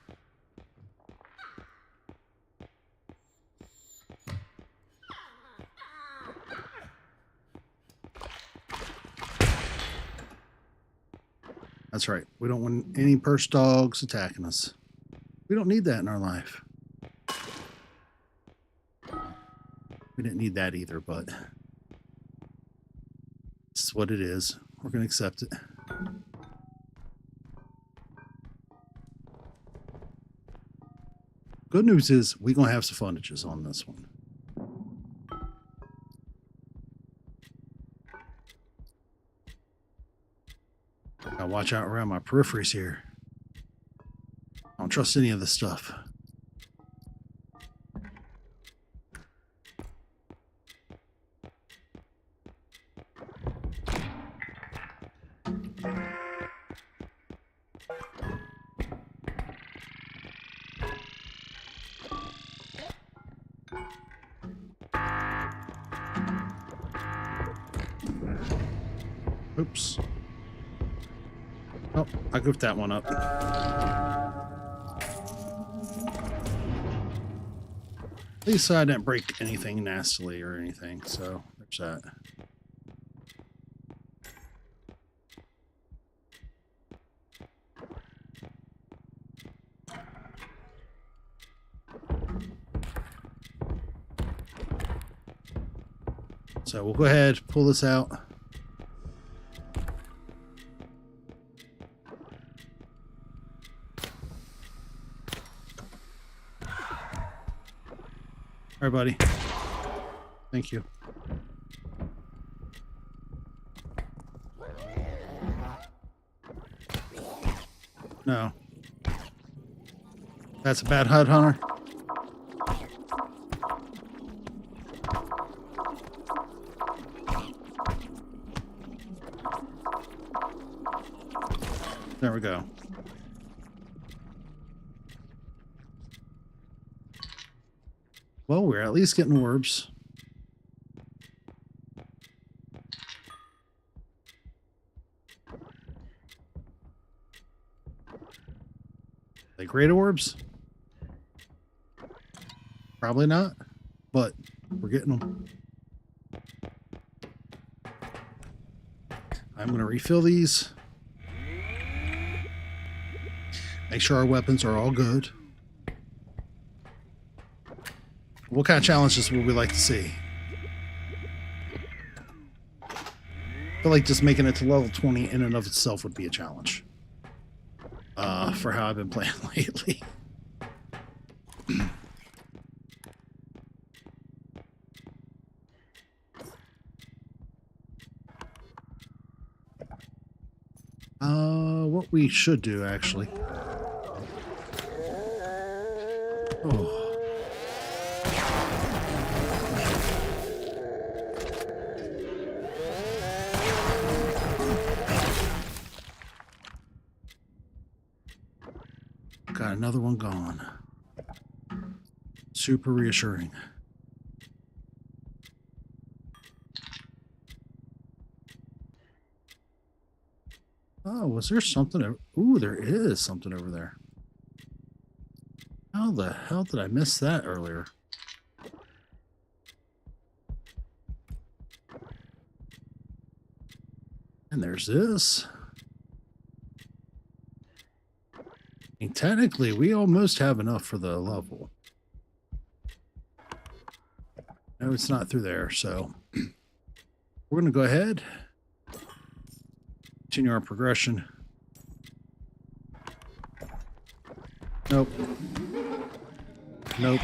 That's right. We don't want any purse dogs attacking us. We don't need that in our life. We didn't need that either, but it's what it is. We're going to accept it. Good news is we're going to have some fundages on this one. Gotta watch out around my peripheries here. I don't trust any of this stuff. Oops. Oh, I goofed that one up. At least I didn't break anything nastily or anything, so there's that. So we'll go ahead, pull this out. All right, buddy. Thank you. No. That's a bad HUD, Hunter. There we go. Well, we're at least getting orbs. They great orbs? Probably not, but we're getting them. I'm going to refill these. Make sure our weapons are all good. What kind of challenges would we like to see? I feel like just making it to level 20 in and of itself would be a challenge. For how I've been playing lately. What we should do, actually. Oh. Got another one gone. Super reassuring. Oh, was there something? Ooh, there is something over there. How the hell did I miss that earlier? And there's this. I mean, technically, we almost have enough for the level. No, it's not through there, so we're going to go ahead. Continue our progression. Nope. Nope.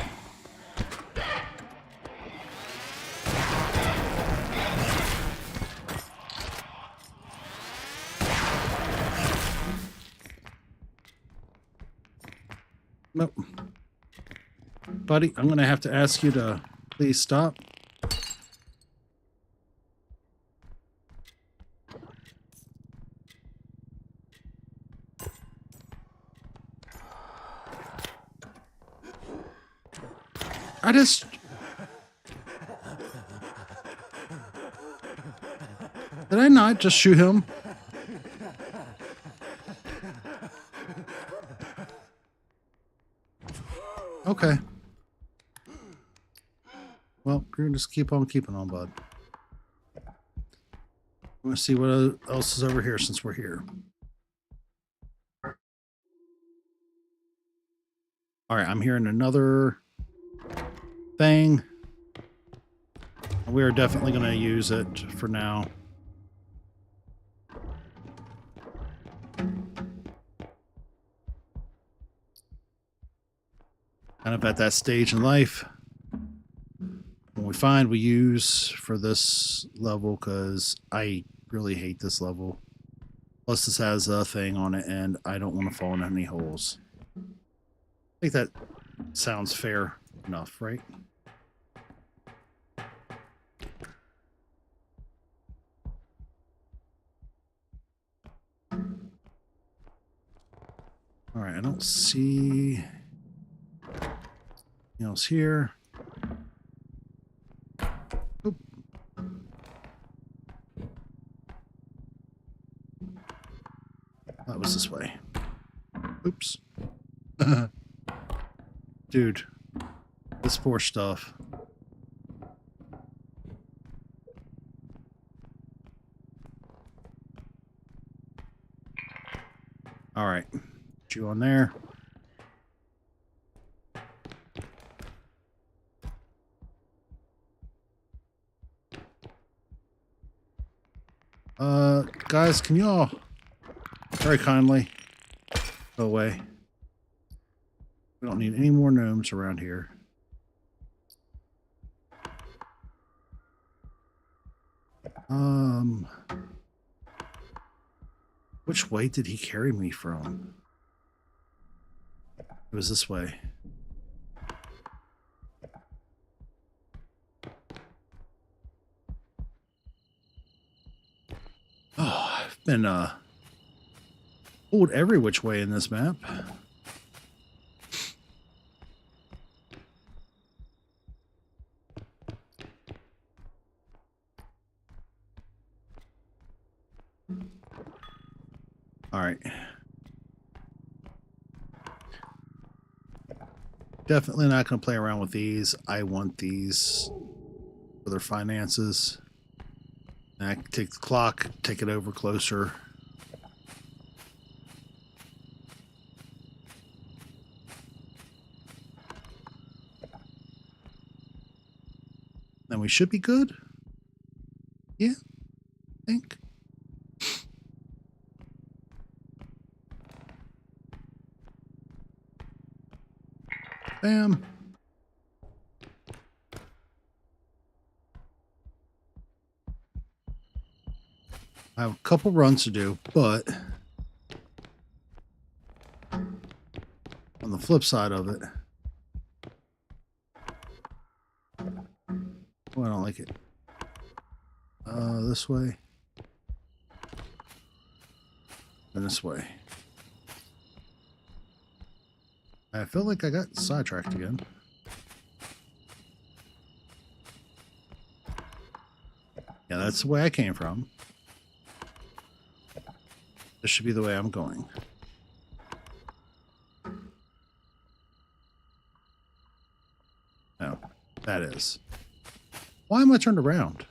Nope. Buddy, I'm going to have to ask you to please stop. Did I not just shoot him? Okay. Well, you're gonna just keep on keeping on, bud. I'm gonna see what else is over here since we're here. All right, I'm hearing another thing. We are definitely going to use it for now. Kind of at that stage in life when we find we use for this level, because I really hate this level. Plus, this has a thing on it, and I don't want to fall in any holes. I think that sounds fair enough, right? All right, I don't see anything else here. Oop. That was this way. Oops. Dude, this poor stuff. All right, put you on there. Guys, can you all very kindly go away? We don't need any more gnomes around here. Which way did he carry me from? It was this way. Oh, I've been pulled every which way in this map. All right. Definitely not going to play around with these. I want these for their finances. And I can take the clock, take it over closer. Then we should be good. Yeah, I think. Bam. I have a couple runs to do, but on the flip side of it, oh, I don't like it. This way. And this way. I feel like I got sidetracked again. Yeah, that's the way I came from. This should be the way I'm going. No, that is. Why am I turned around?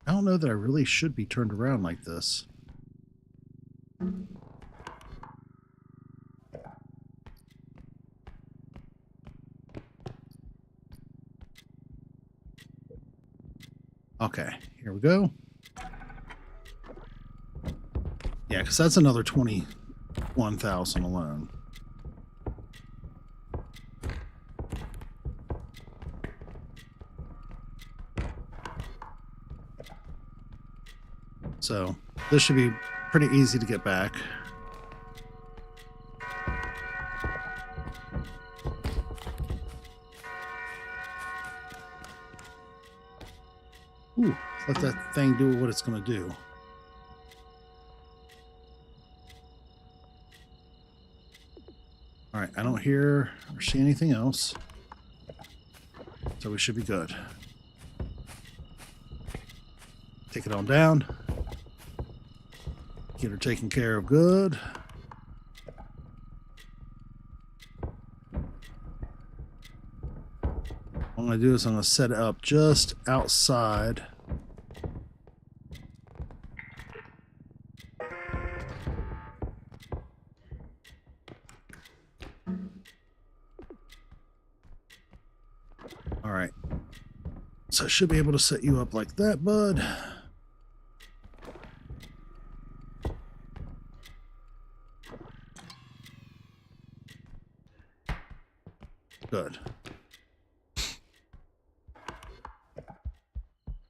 I don't know that I really should be turned around like this. Okay, here we go. Yeah, because that's another 21,000 alone. So this should be pretty easy to get back. Ooh, let that thing do what it's going to do. All right, I don't hear or see anything else. So we should be good. Take it on down. Get her taken care of good. What I'm going to do is I'm going to set it up just outside So I should be able to set you up like that, bud. Good.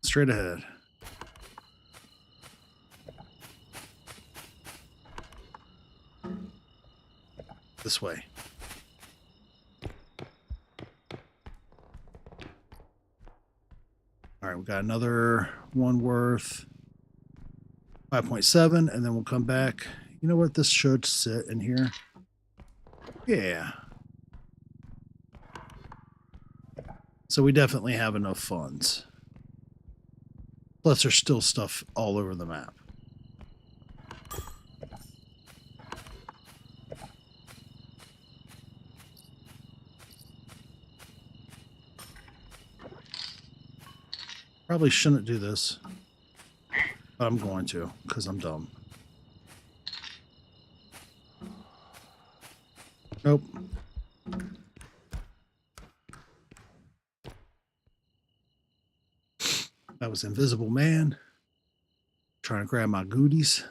Straight ahead. This way. All right, we got another one worth 5.7, and then we'll come back. You know what? This should sit in here. Yeah. So we definitely have enough funds. Plus, there's still stuff all over the map. Probably shouldn't do this, but I'm going to because I'm dumb. Nope. That was Invisible Man trying to grab my goodies.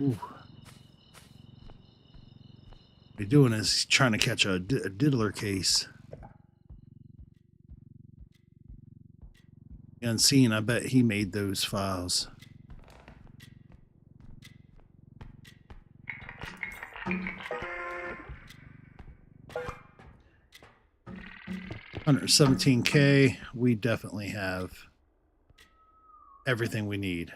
Ooh. What he's doing is he's trying to catch a diddler case. Unseen, I bet he made those files. $117K. We definitely have everything we need.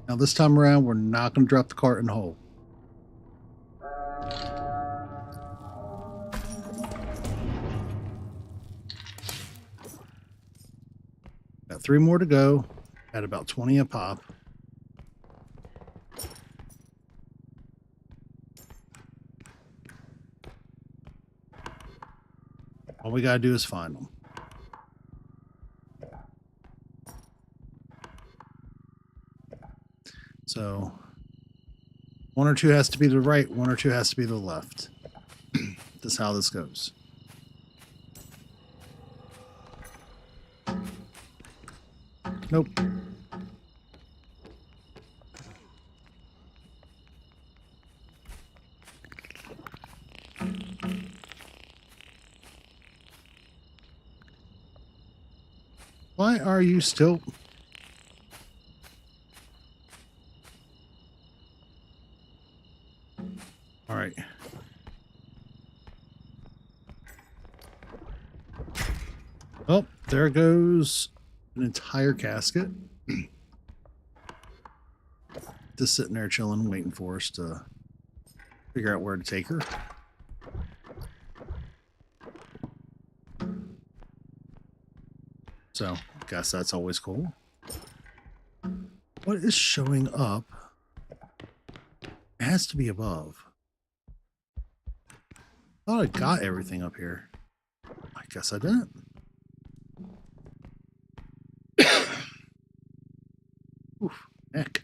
Now this time around, we're not going to drop the cart in the hole. Got 3 more to go at about 20 a pop. All we got to do is find them. So 1 or 2 has to be to the right, 1 or 2 has to be to the left. That's how this goes. Nope. Why are you still... All right. Oh, there goes an entire casket. Just sitting there chilling, waiting for us to figure out where to take her. So, guess that's always cool. What is showing up? It has to be above. I thought I got everything up here. I guess I didn't. Oof, heck.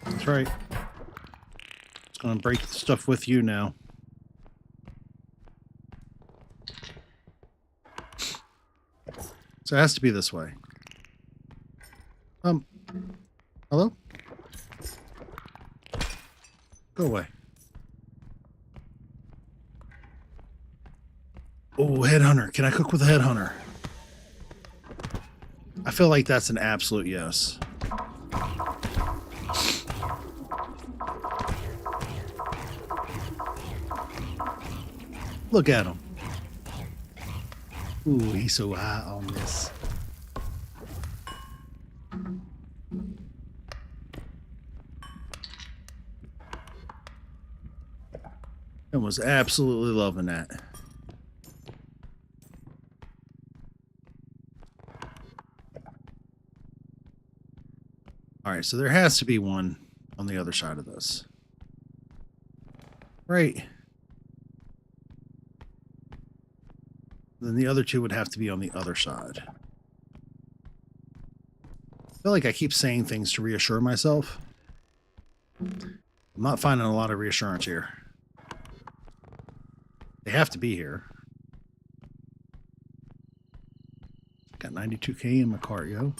That's right. It's going to break stuff with you now. So it has to be this way. Hello? Go away. Oh, headhunter. Can I cook with a headhunter? I feel like that's an absolute yes. Look at him. Ooh, he's so high on this. I was absolutely loving that. All right, so there has to be one on the other side of this. Right. Then the other two would have to be on the other side. I feel like I keep saying things to reassure myself. I'm not finding a lot of reassurance here. They have to be here. Got 92K in my cart, yo.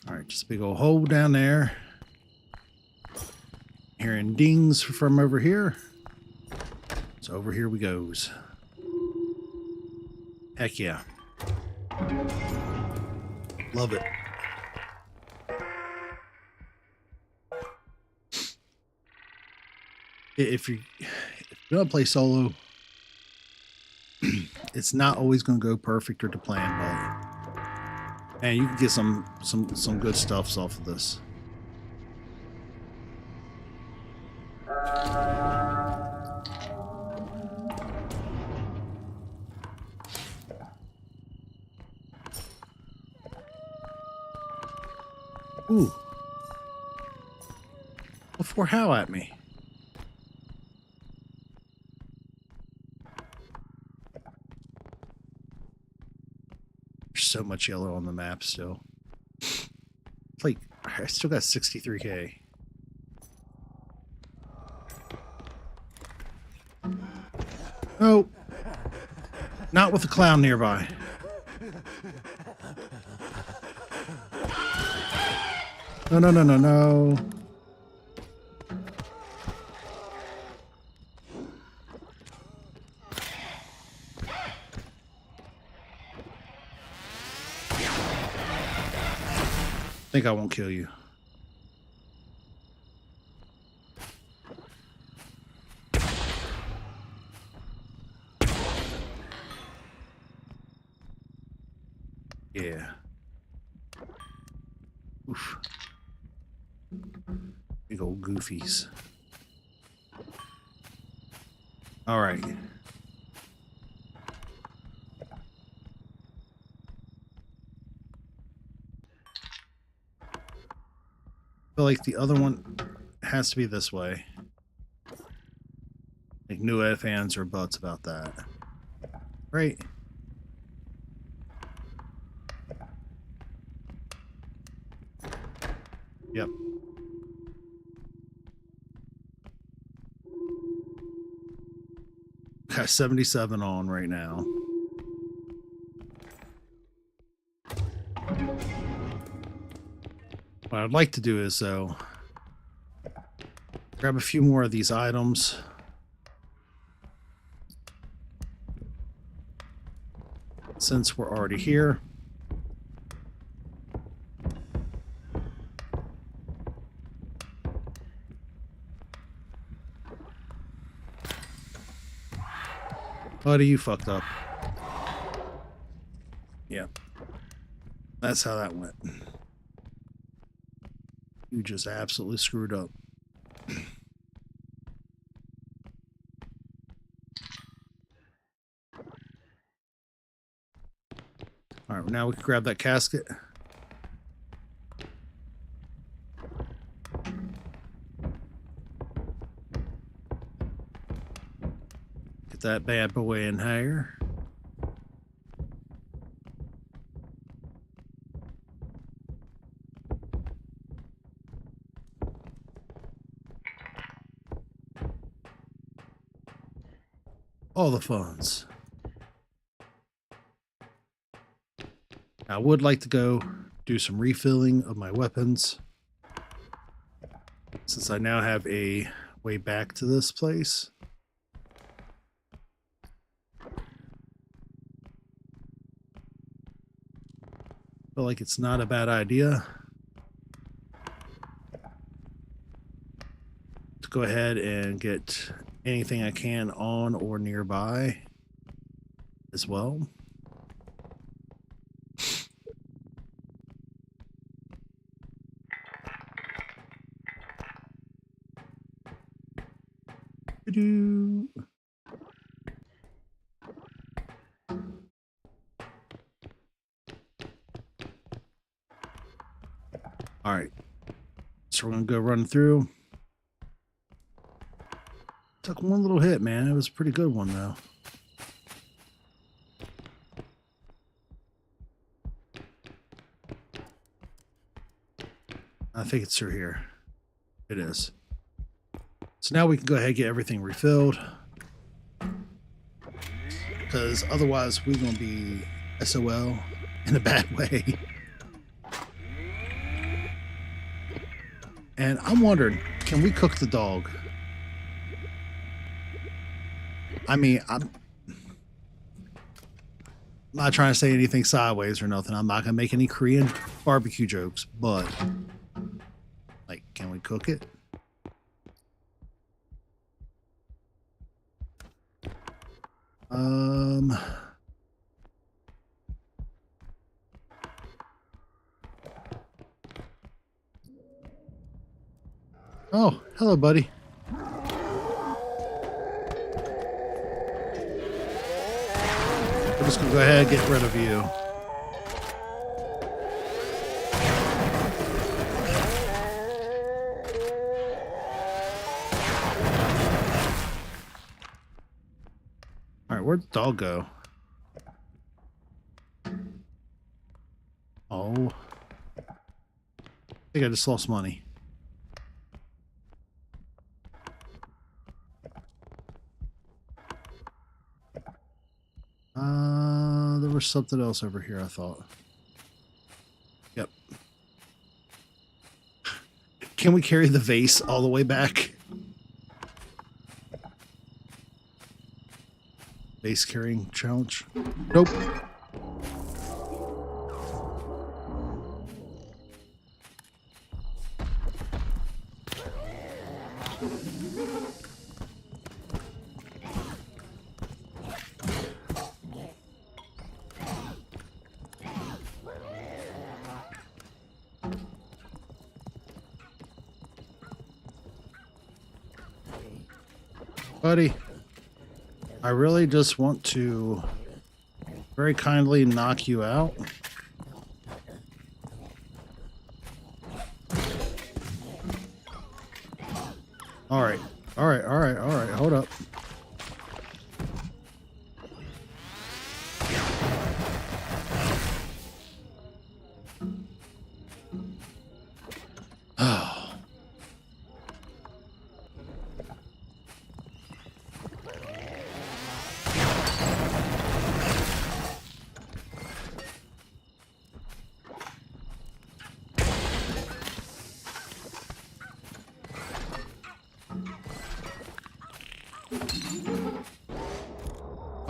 All right, just a big old hole down there. Hearing dings from over here. So over here we goes. Heck yeah. Love it. If you're gonna play solo, it's not always gonna go perfect or to plan, but man, you can get some good stuffs off of this. Ooh. Before how at me? There's so much yellow on the map still. Like, I still got 63K. Oh. Not with the clown nearby. No, no, no, no, no. Think I won't kill you. Yeah. Oof. Big old goofies. All right. Feel like the other one has to be this way. Like no ifs, ands, or buts about that. Right. Yep. Got 77 on right now. What I'd like to do is, though, grab a few more of these items. Since we're already here. Buddy, you fucked up. Yep. That's how that went. You just absolutely screwed up. All right, now we can grab that casket. Get that bad boy in here. All the funds. I would like to go do some refilling of my weapons, since I now have a way back to this place. Feel like it's not a bad idea to go ahead and get anything I can on or nearby as well. All right. So we're going to go run through. Took one little hit, man. It was a pretty good one, though. I think it's through here. It is. So now we can go ahead and get everything refilled. Because otherwise we're going to be SOL in a bad way. And I'm wondering, can we cook the dog? I mean, I'm not trying to say anything sideways or nothing. I'm not going to make any Korean barbecue jokes, but like, can we cook it? Oh, hello, buddy. We're just gonna go ahead and get rid of you. All right, where'd the dog go? Oh, I think I just lost money. There was something else over here, I thought. Yep. Can we carry the vase all the way back? Vase carrying challenge? Nope. Buddy, I really just want to very kindly knock you out. All right, all right, all right, all right, hold up.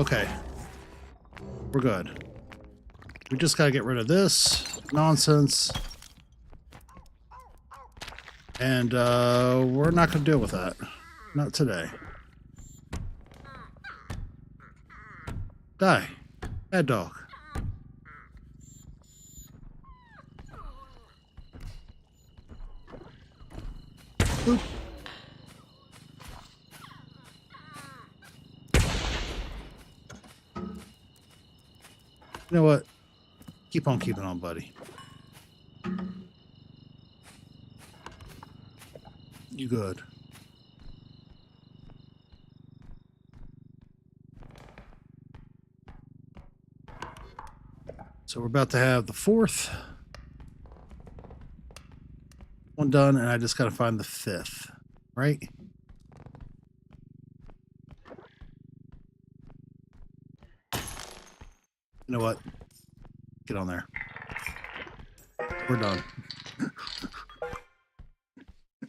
Okay, we're good. We just gotta get rid of this nonsense. And we're not gonna deal with that. Not today. Die. Bad dog. Boop. You know what? Keep on keeping on, buddy. You good. So we're about to have the fourth one done, and I just got to find the fifth, right? You know what? Get on there. We're done.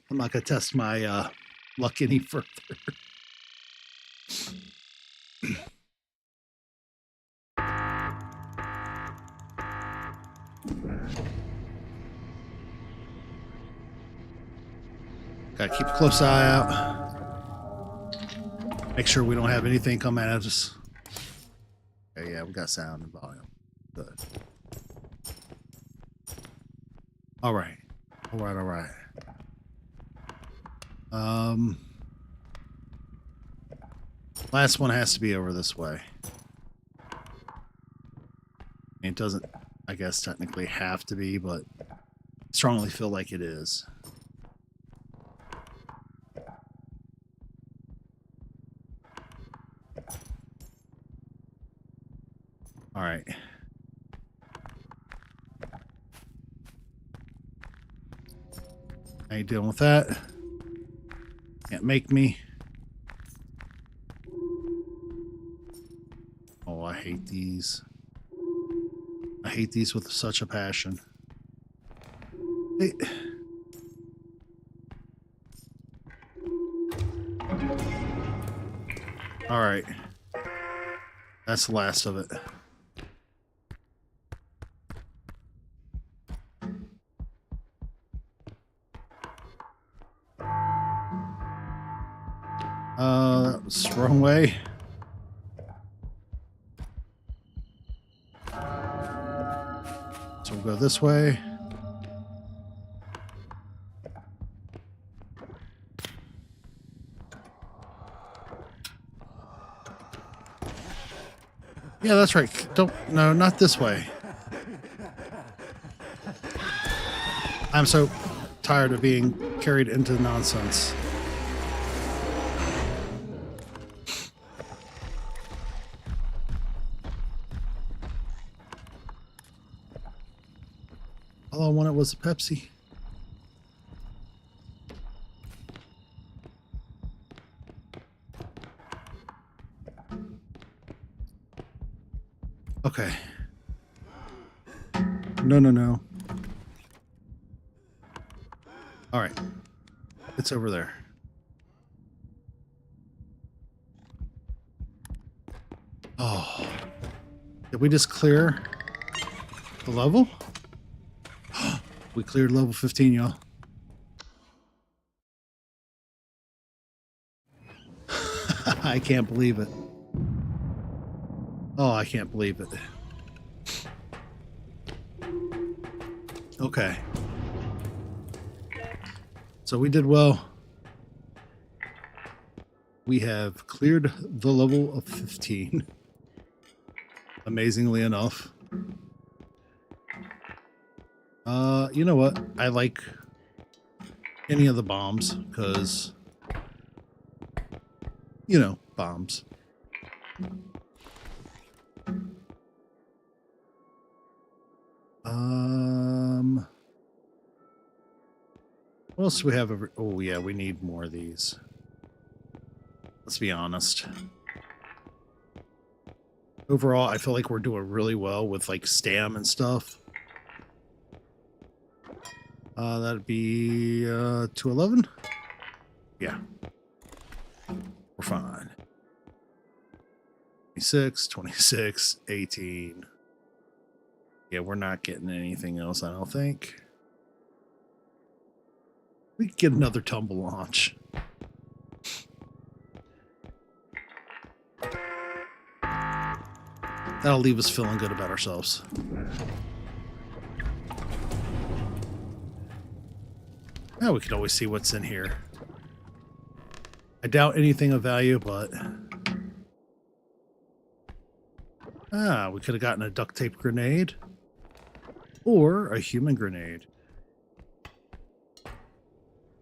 I'm not going to test my luck any further. Gotta keep a close eye out. Make sure we don't have anything come at us. Okay, yeah, we got sound and volume. Good. All right. All right, all right. Last one has to be over this way. It doesn't, I guess, technically have to be, but Strongly feel like it is. All right. I ain't dealing with that. Can't make me. Oh, I hate these. I hate these with such a passion. Hey. All right. That's the last of it. That was the wrong way. So we'll go this way. Yeah, that's right. No, not this way. I'm so tired of being carried into nonsense. All I wanted was a Pepsi. Okay. No. All right. It's over there. Oh. Did we just clear the level? We cleared level 15, y'all. I can't believe it. Oh, I can't believe it. Okay. So we did well. We have cleared the level of 15. Amazingly enough. You know what? I like any of the bombs because, you know, bombs. What else do we have? Oh yeah, we need more of these. Let's be honest. Overall, I feel like we're doing really well with like stam and stuff. That'd be 211. Yeah, we're fine. 26, 26, 18. Yeah, we're not getting anything else, I don't think. We could get another tumble launch. That'll leave us feeling good about ourselves. Now we can always see what's in here. I doubt anything of value, but... we could have gotten a duct tape grenade. Or a human grenade.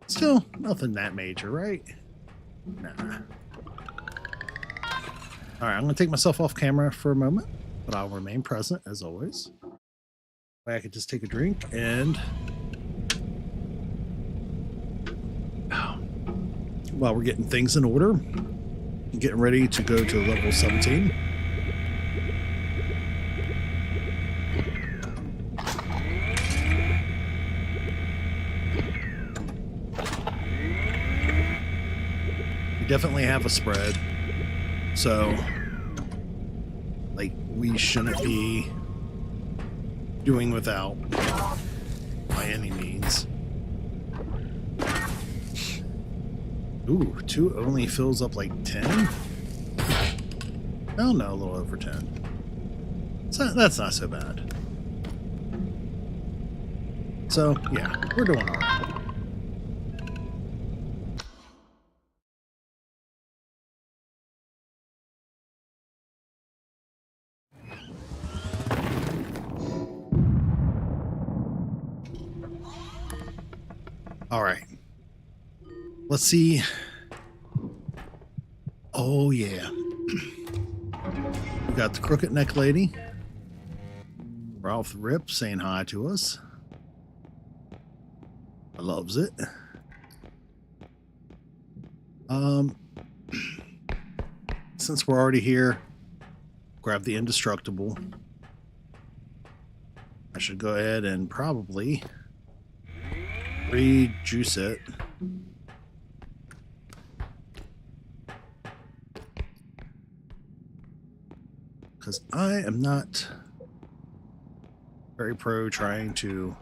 Still, nothing that major, right? Nah. Alright, I'm going to take myself off camera for a moment, but I'll remain present as always. I could just take a drink and... while we're getting things in order, getting ready to go to level 17. We definitely have a spread, so like we shouldn't be doing without by any means. Ooh, 2 only fills up like 10? Oh no, a little over 10. So that's not so bad. So, yeah, we're doing all right. All right. Let's see. Oh, yeah. We got the crooked neck lady. Ralph Rip saying hi to us. I loves it. Since we're already here, grab the indestructible. I should go ahead and probably rejuice it. Because I am not very pro trying to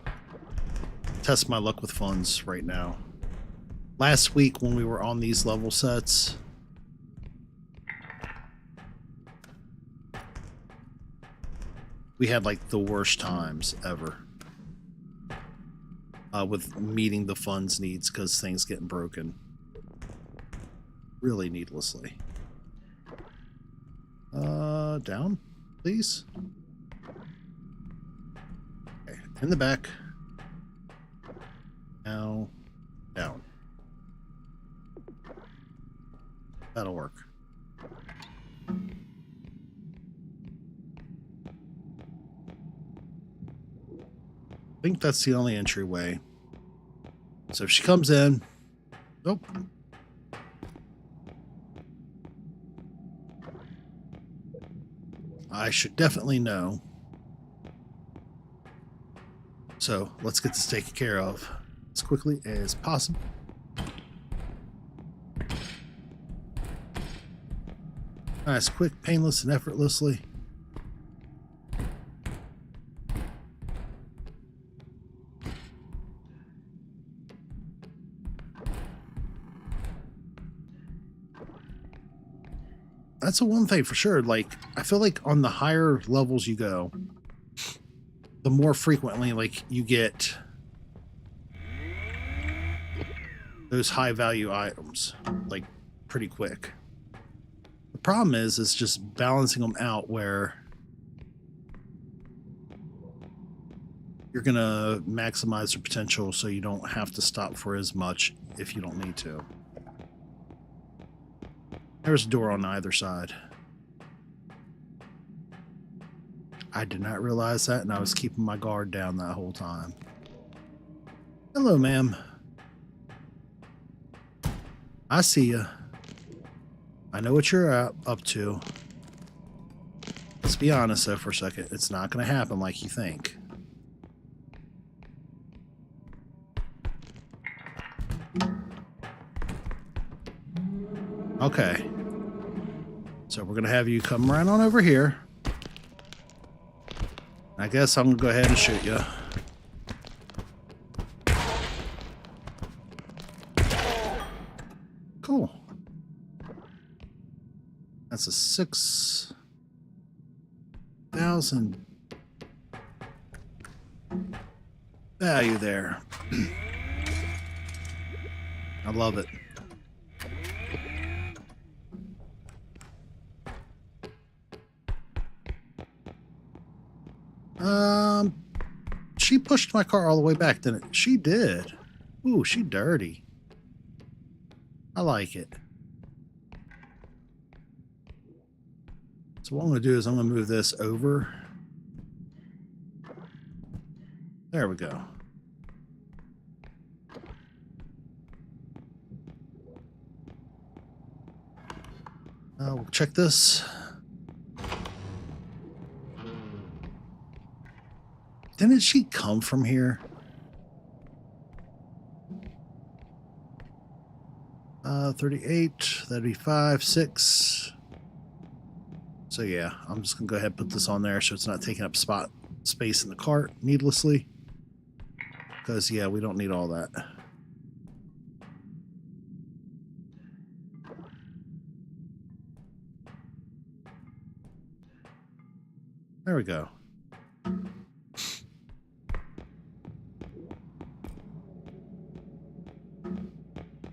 test my luck with funds right now. Last week when we were on these level sets, we had like the worst times ever with meeting the funds needs because things getting broken really needlessly. Down, please. Okay, in the back. Now, down. That'll work. I think that's the only entryway. So if she comes in, nope. I should definitely know. So let's get this taken care of as quickly as possible. Nice, quick, painless, and effortlessly. That's the one thing for sure. Like, I feel like on the higher levels you go, the more frequently, like, you get those high value items, like, pretty quick. The problem is just balancing them out where you're going to maximize your potential so you don't have to stop for as much if you don't need to. There's a door on either side. I did not realize that, and I was keeping my guard down that whole time. Hello, ma'am. I see ya. I know what you're up to. Let's be honest, though, for a second. It's not going to happen like you think. Okay. So we're going to have you come right on over here. I guess I'm going to go ahead and shoot you. Cool. That's a 6,000 value there. I love it. She pushed my car all the way back, didn't it? She did. Ooh, she dirty. I like it. So what I'm going to do is I'm going to move this over. There we go. We'll check this. Didn't she come from here? 38, that'd be 5, 6. So yeah, I'm just gonna go ahead and put this on there so it's not taking up space in the cart needlessly. Because yeah, we don't need all that. There we go.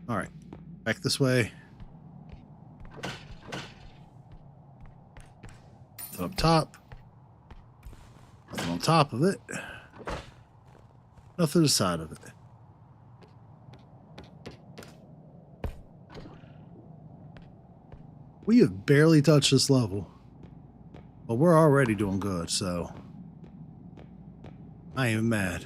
All right, back this way. Nothing up top. Nothing on top of it. Nothing to the side of it. We have barely touched this level, but we're already doing good, so I ain't even mad.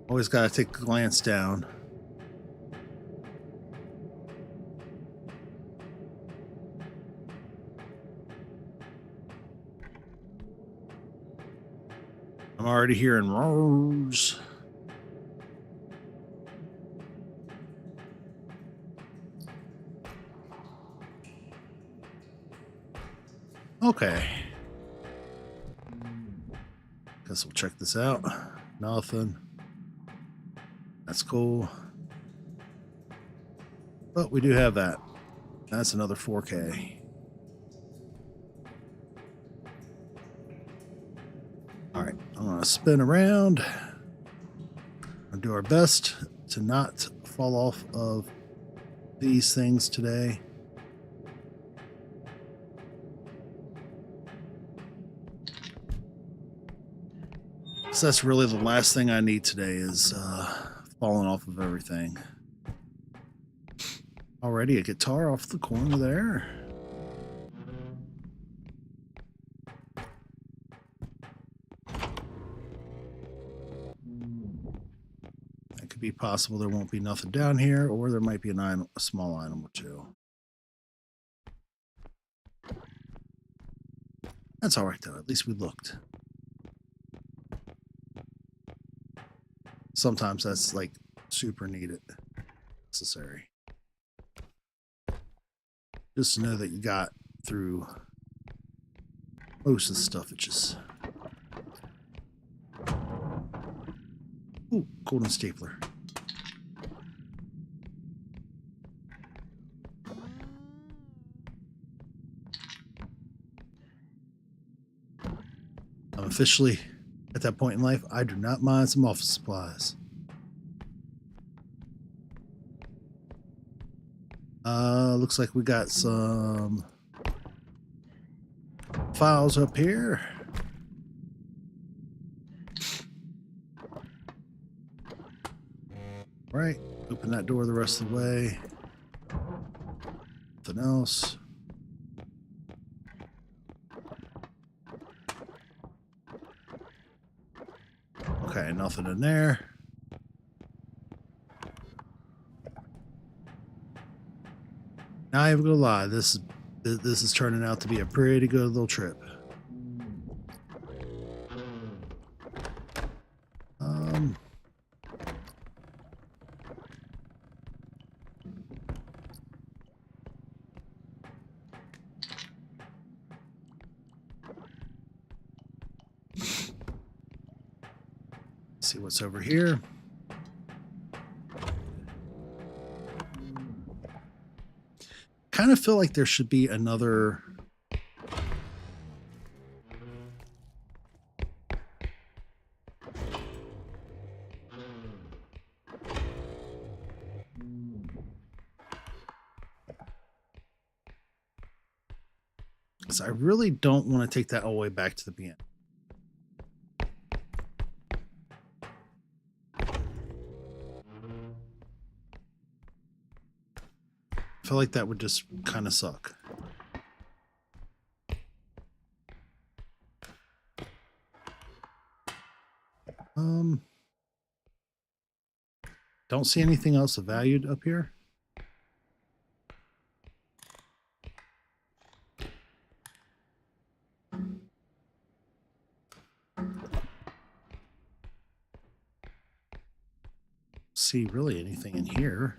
Always got to take a glance down. I'm already hearing roars. Okay. Guess we'll check this out. Nothing. That's cool. But we do have that. That's another 4K. All right, I'm gonna spin around. I'll do our best to not fall off of these things today. So that's really the last thing I need today is falling off of everything. Already a guitar off the corner there. It could be possible there won't be nothing down here, or there might be an item, a small item or two. That's all right though. At least we looked. Sometimes that's like super needed, necessary. Just to know that you got through most of the stuff. It just ooh, golden stapler. I'm officially at that point in life. I do not mind some office supplies. Looks like we got some files up here. Right, open that door the rest of the way. Nothing else. Okay, nothing in there. Not even gonna lie, this is turning out to be a pretty good little trip. See what's over here. Kind of feel like there should be another because I really don't want to take that all the way back to the beginning. I feel like that would just kind of suck. Don't see anything else of value up here. See really anything in here.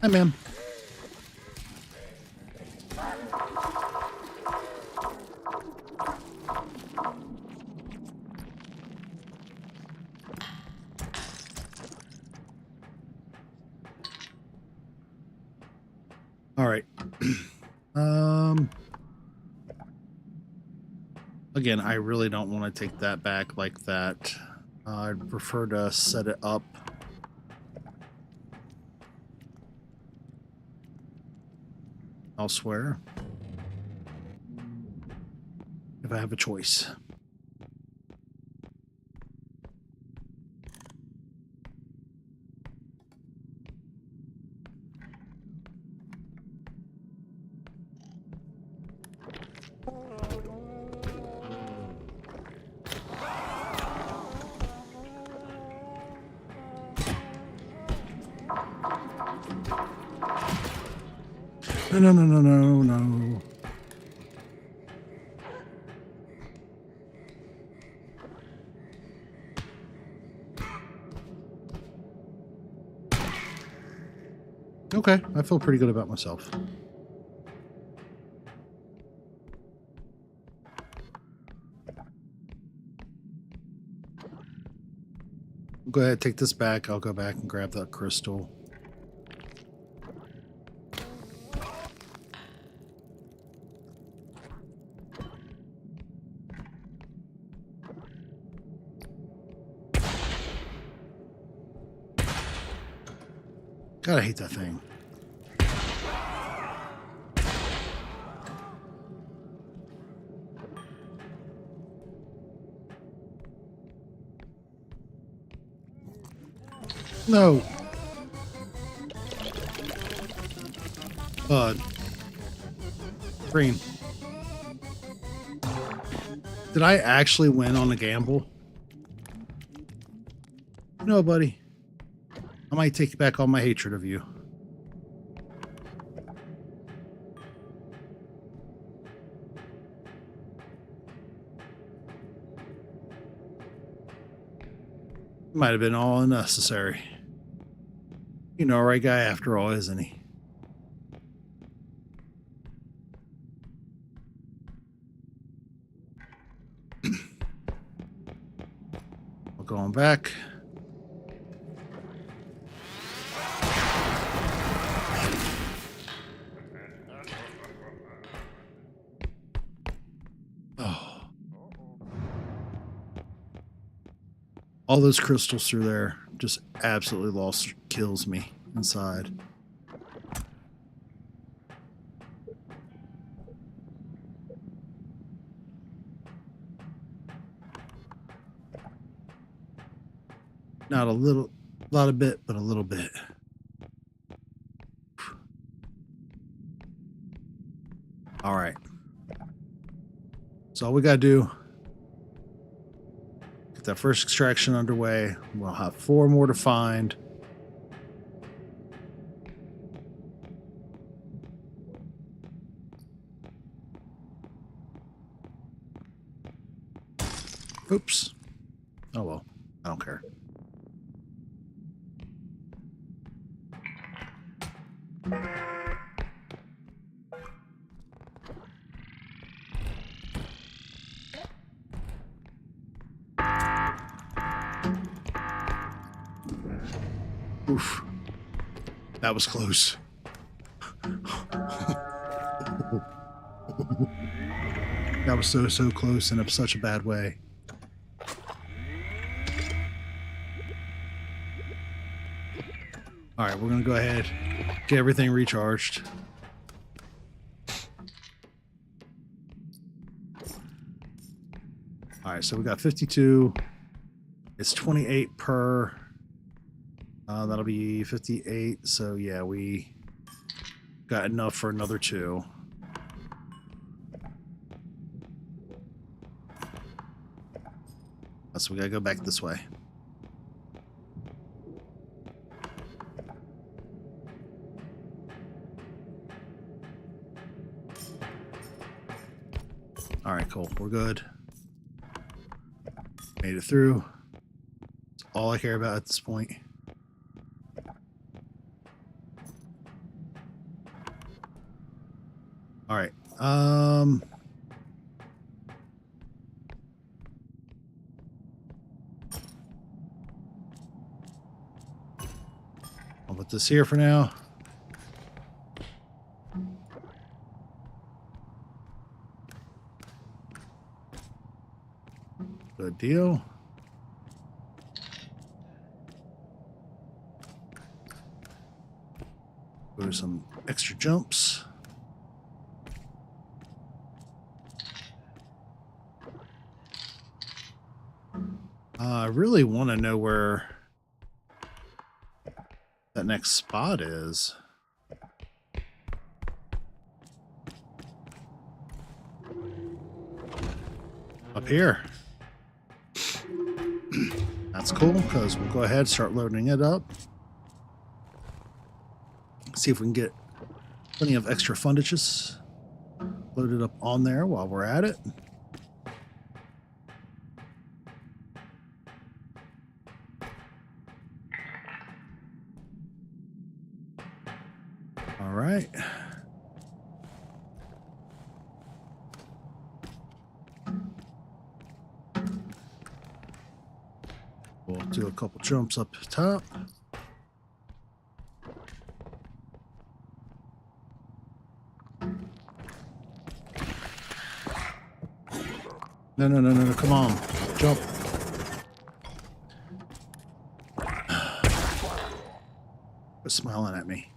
Hi, ma'am. All right. Again, I really don't want to take that back like that. I'd prefer to set it up elsewhere if I have a choice. No, no, no, no, no, no. Okay, I feel pretty good about myself. Go ahead, take this back. I'll go back and grab that crystal. God, I hate that thing. No. Green. Did I actually win on the gamble? No, buddy. I might take back all my hatred of you. Might have been all unnecessary. You know, right guy after all, isn't he? We're going back. Oh. All those crystals through there just absolutely kills me inside. Not a lot of bit, but a little bit. All right. So all we got to do, get that first extraction underway. We'll have 4 more to find. Oops. Oh well, I don't care. Oof. That was close. That was so close in such a bad way. All right, we're going to go ahead, get everything recharged. All right, so we got 52. It's 28 per. That'll be 58. So yeah, we got enough for another 2. So we gotta go back this way. All right, cool. We're good. Made it through. That's all I care about at this point. All right. I'll put this here for now. Good deal. Go to some extra jumps. I really want to know where that next spot is. Up here. That's cool, because we'll go ahead and start loading it up. See if we can get Plenty of extra fundages loaded up on there while we're at it. All right. We'll do a couple jumps up top. No, come on. Jump. Quit smiling at me.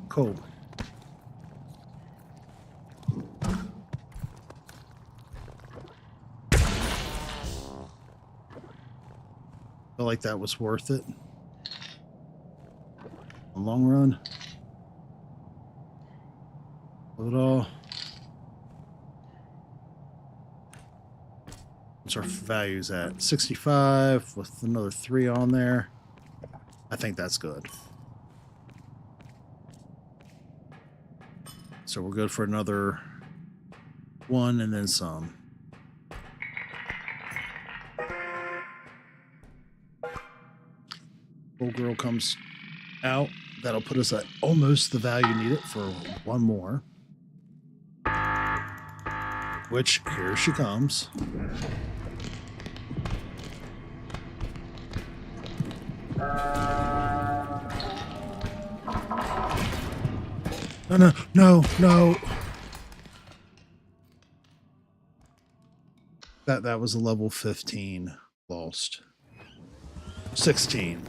Cool. Feel like that was worth it. In the long run. Load it all. What's our values at? 65 with another 3 on there. I think that's good. So we're good for another 1 and then some. Old girl comes out. That'll put us at almost the value needed for 1 more. Which, here she comes. No. That was a level 15 lost. 16.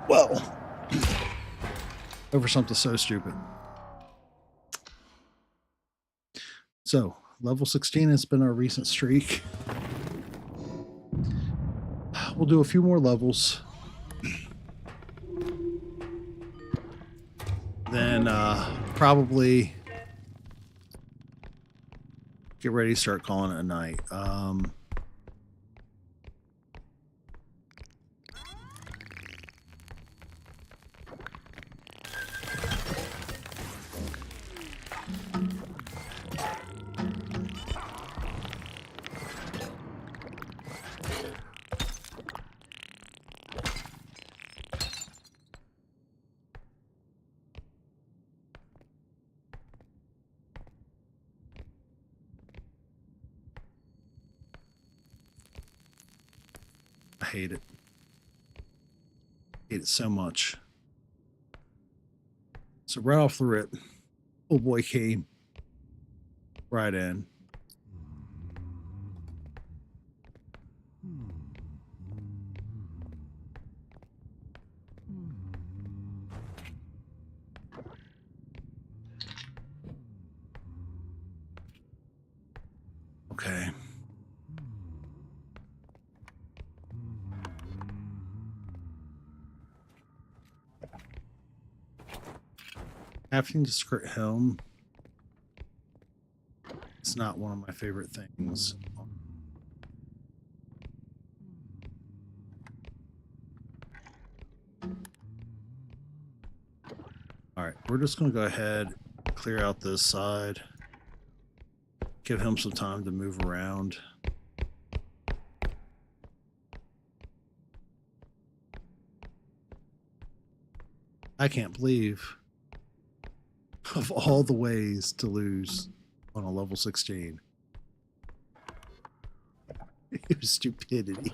Well, over something so stupid. So, level 16 has been our recent streak. We'll do a few more levels. Then probably get ready to start calling it a night. I hate it. Hate it so much. So right off the rip, old boy came right in. Okay. Having to skirt helm is not one of my favorite things. All right, we're just going to go ahead, clear out this side, give him some time to move around. I can't believe of all the ways to lose on a level 16. It was stupidity.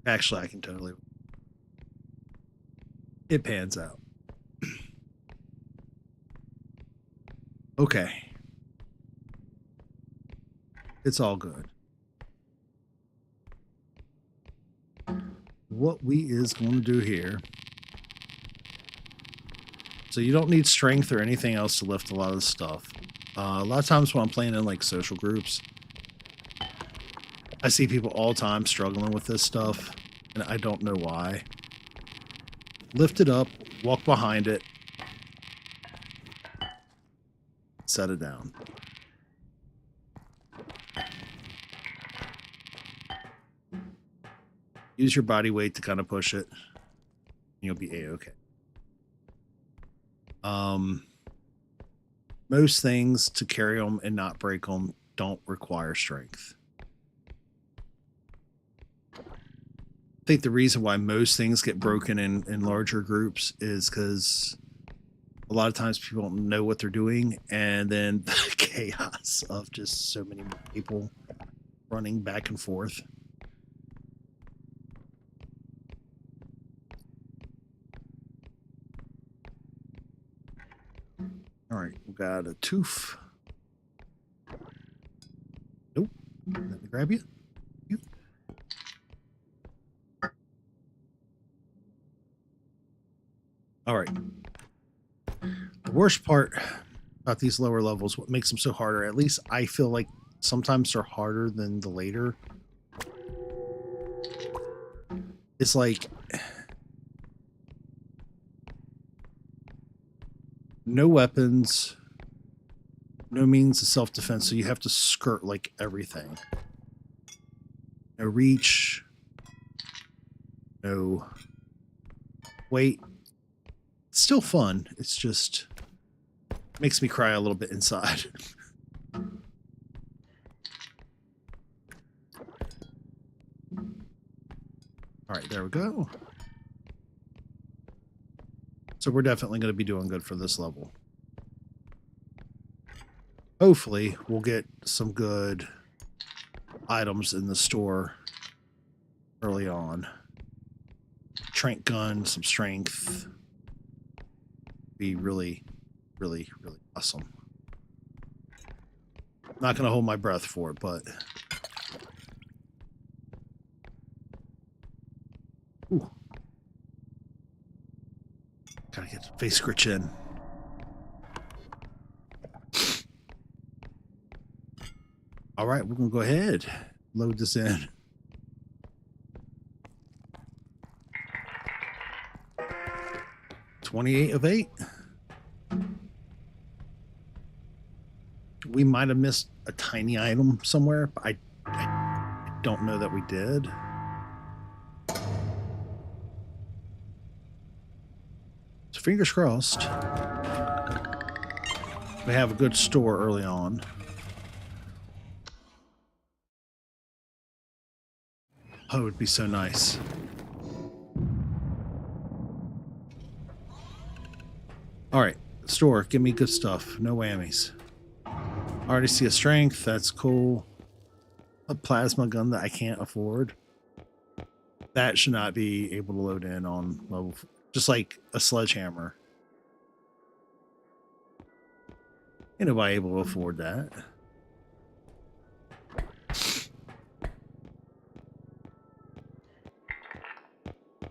Actually, I can totally. It pans out. Okay. It's all good. What we is going to do here. So you don't need strength or anything else to lift a lot of the stuff. A lot of times when I'm playing in like social groups, I see people all the time struggling with this stuff, and I don't know why. Lift it up, walk behind it, set it down. Use your body weight to kind of push it, and you'll be a-okay. Most things to carry them and not break them don't require strength. I think the reason why most things get broken in larger groups is because a lot of times people don't know what they're doing, and then the chaos of just so many people running back and forth. All right, we got a tooth. Nope. Let me grab you. All right. The worst part about these lower levels, what makes them so harder, at least I feel like sometimes they're harder than the later. It's like no weapons, no means of self-defense, so you have to skirt like everything. No reach, no weight. It's still fun. It's just makes me cry a little bit inside. All right, there we go. So we're definitely going to be doing good for this level. Hopefully, we'll get some good items in the store early on. Trank gun, some strength. Be really, really, really awesome. Not going to hold my breath for it, but... Ooh. Gotta get face scritch in. All right, we're going to go ahead. Load this in. $28 of 8. We might have missed a tiny item somewhere, but I don't know that we did. So fingers crossed. We have a good store early on. Oh, it would be so nice. All right, store, give me good stuff. No whammies. I already see a strength. That's cool. A plasma gun that I can't afford. That should not be able to load in on level. Just like a sledgehammer. Ain't nobody able to afford that.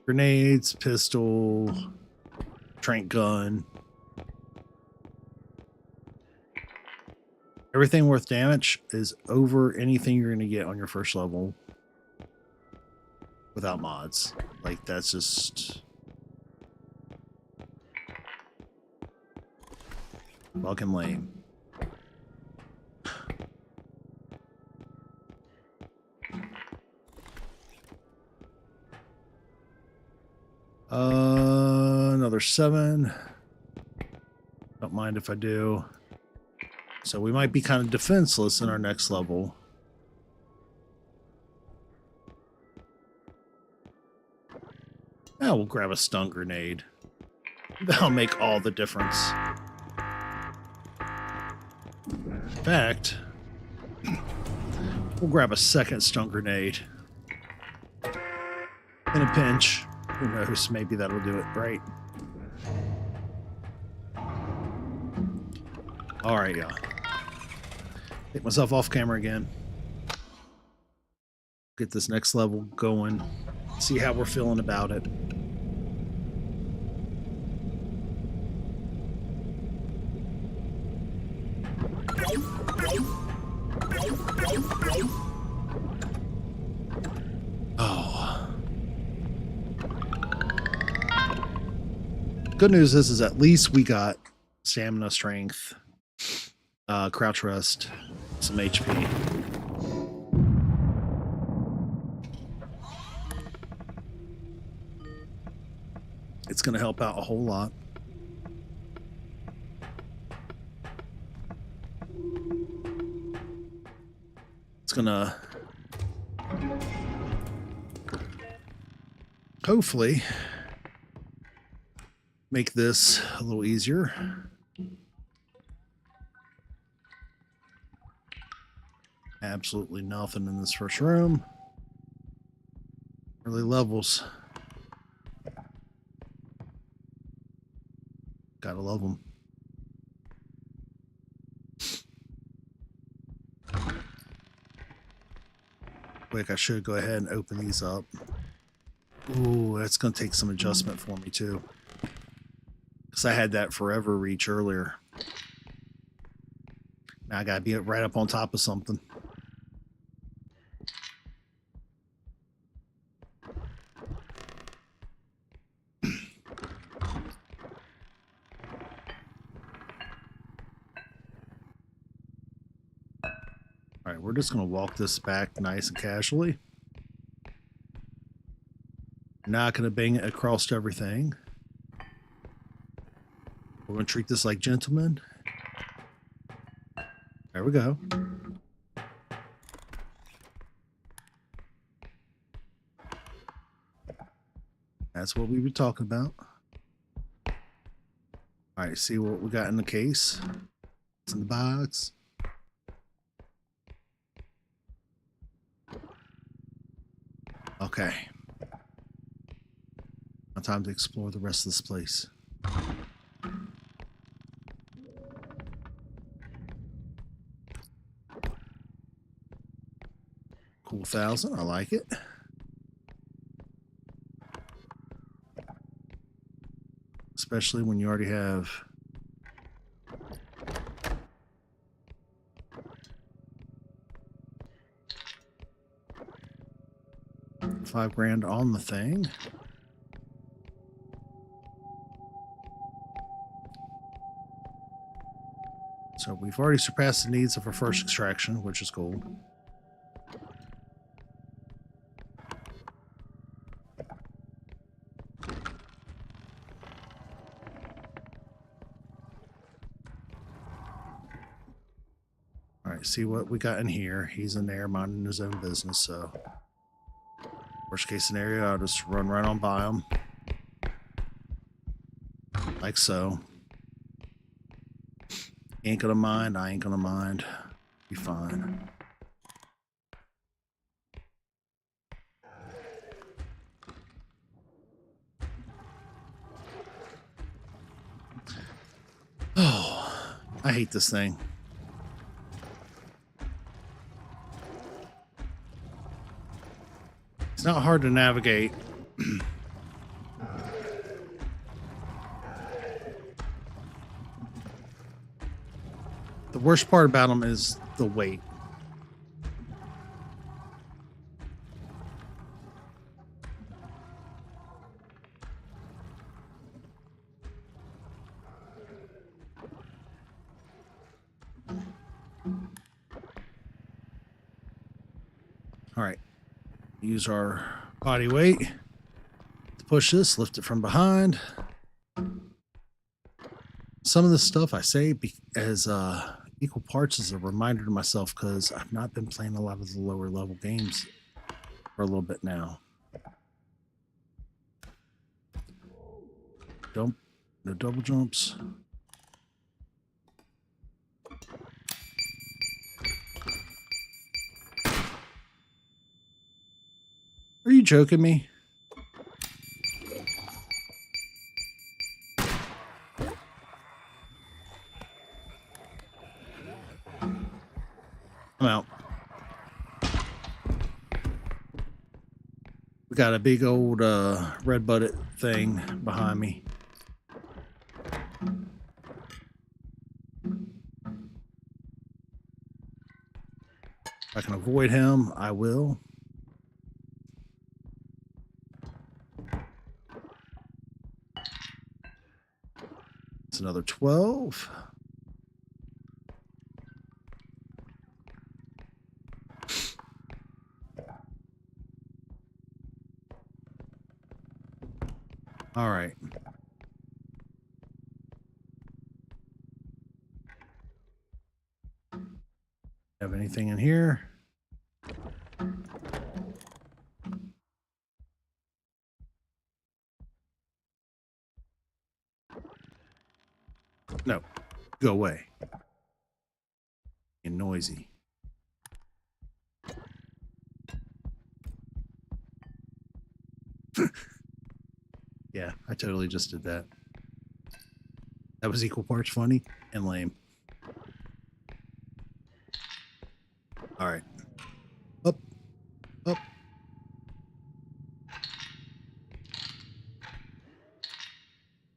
Grenades, pistol, trank gun. Everything worth damage is over anything you're going to get on your first level without mods. Like, that's just fucking lame. Another 7. Don't mind if I do. So we might be kind of defenseless in our next level. Now we'll grab a stun grenade. That'll make all the difference. In fact, we'll grab a second stun grenade. In a pinch. Who knows? Maybe that'll do it, right? Alright, y'all. Take myself off camera again. Get this next level going. See how we're feeling about it. good news is at least we got stamina, strength, crouch rest, some HP. It's going to help out a whole lot. It's going to hopefully make this a little easier. Absolutely nothing in this first room. Early levels. Gotta love them. Quick, I should go ahead and open these up. Ooh, that's going to take some adjustment for me too. Because I had that forever reach earlier. Now I got to be right up on top of something. All right, we're just going to walk this back nice and casually. Not going to bang it across everything. We're going to treat this like gentlemen. There we go. That's what we were talking about. All right, see what we got in the case. It's in the box. Okay. Now time to explore the rest of this place. Cool 1,000. I like it. Especially when you already have $5,000 on the thing. So we've already surpassed the needs of our first extraction, which is cool. All right, see what we got in here. He's in there minding his own business, so worst case scenario, I'll just run right on by him. Like so. Ain't gonna mind, I ain't gonna mind. Be fine. Oh, I hate this thing. It's not hard to navigate. The worst part about them is the weight. All right. Use our body weight to push this, lift it from behind. Some of this stuff I say as equal parts as a reminder to myself because I've not been playing a lot of the lower level games for a little bit now. Jump, no double jumps. Are you joking me? I'm out. We got a big old red butted thing behind me. If I can avoid him, I will. another 12. All right. Have anything in here? No. Go away. You're noisy. Yeah, I totally just did that. That was equal parts funny and lame. All right. Up. Up.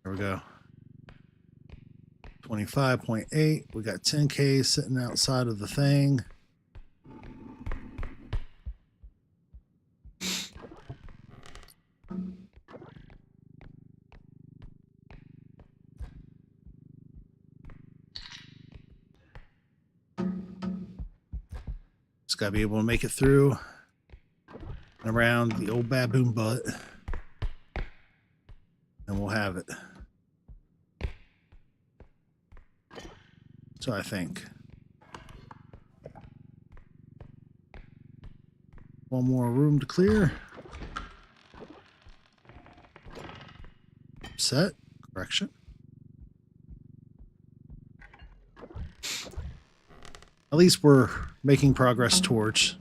There we go. 25.8. We got 10K sitting outside of the thing. Just got to be able to make it through and around the old baboon butt. And we'll have it. So I think. One more room to clear. Set. Correction. At least we're making progress towards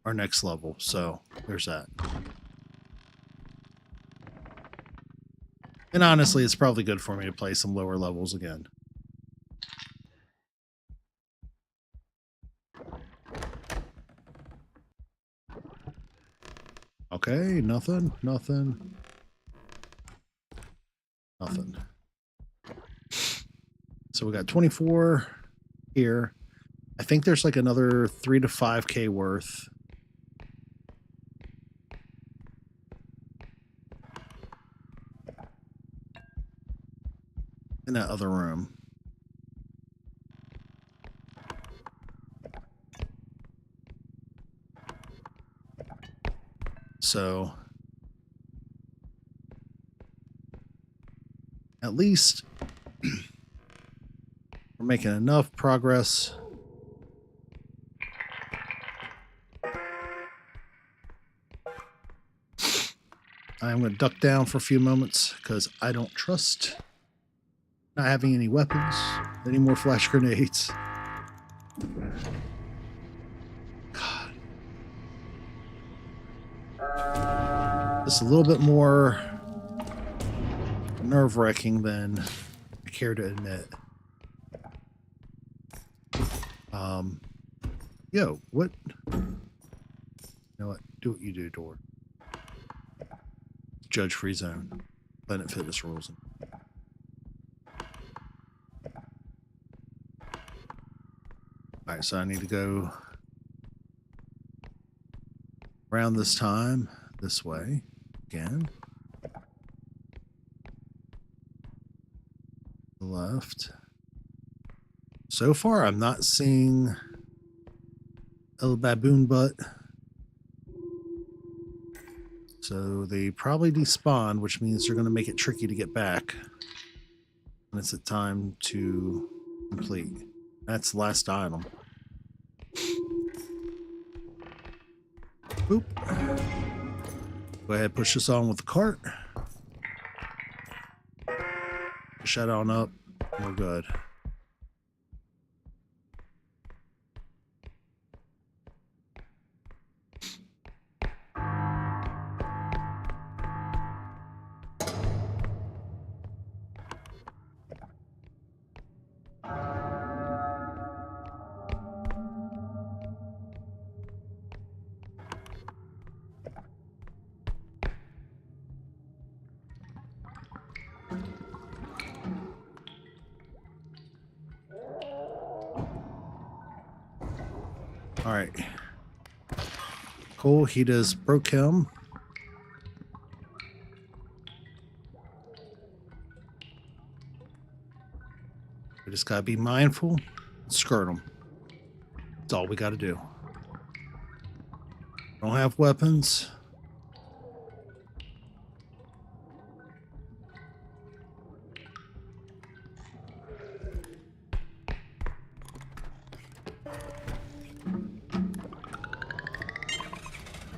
our next level. So there's that. And honestly, it's probably good for me to play some lower levels again. Okay, nothing. So we got 24 here. I think there's like another 3 to 5K worth. In that other room. So at least we're making enough progress. I'm going to duck down for a few moments because I don't trust not having any weapons, any more flash grenades. God. This is a little bit more nerve-wracking than I care to admit. Yo, what? You know what? Do what you do, door. Judge-free zone. Planet Fitness rules. Alright, so I need to go around this time, this way, again. Left. So far, I'm not seeing a baboon butt. So they probably despawn, which means they're going to make it tricky to get back. And it's a time to complete. That's the last item. Boop. Go ahead, push this on with the cart. Push that on up. We're good. All right. Cool. He does broke him. just gotta be mindful and skirt them. That's all we gotta do. Don't have weapons.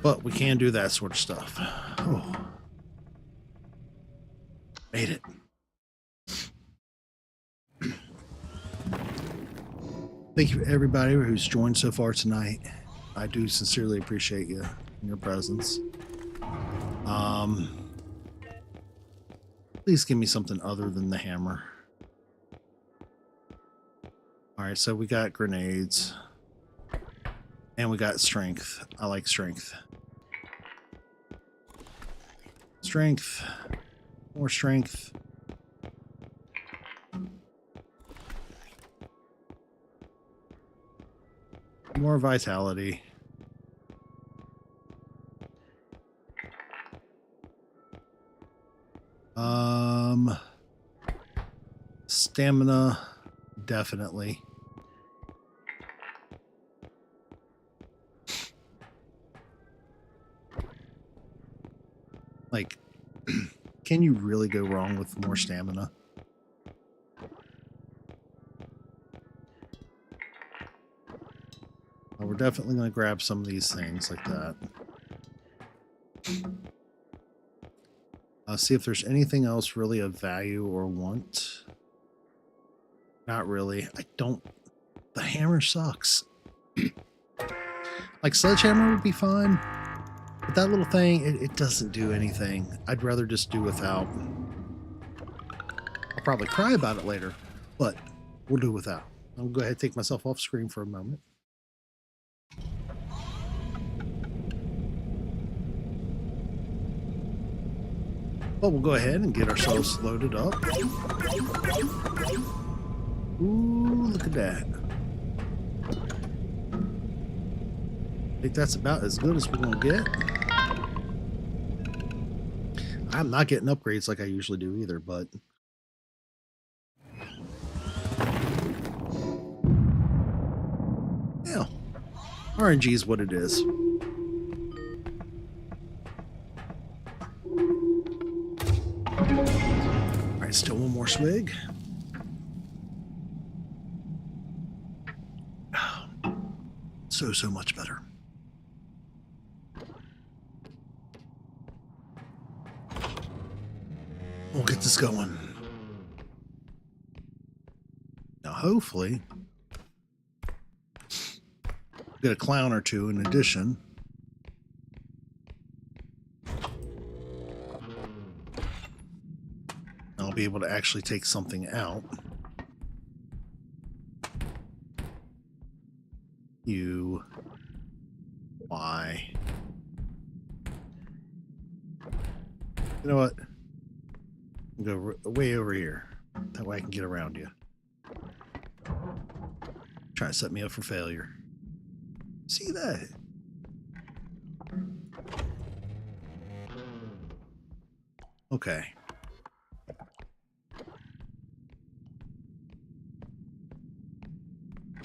But we can do that sort of stuff. Oh. Made it. Thank you, everybody who's joined so far tonight. I do sincerely appreciate you and your presence. Please give me something other than the hammer. All right, so we got grenades. And we got strength. I like strength. Strength. More strength. More vitality. Stamina, definitely. Like, can you really go wrong with more stamina? Well, we're definitely going to grab some of these things like that. See if there's anything else really of value or want. Not really. I don't... The hammer sucks. Like, sledgehammer would be fine. But that little thing, it doesn't do anything. I'd rather just do without. I'll probably cry about it later, but we'll do without. I'll go ahead and take myself off screen for a moment. But we'll go ahead and get ourselves loaded up. Ooh, look at that. I think that's about as good as we're going to get. I'm not getting upgrades like I usually do either, but... Yeah. RNG is what it is. Alright, still one more swig. So much better. We'll get this going. Now, hopefully, get a clown or two in addition. I'll be able to actually take something out. You. Why? You know what? Go way over here. That way I can get around you. Try to set me up for failure. See that? Okay.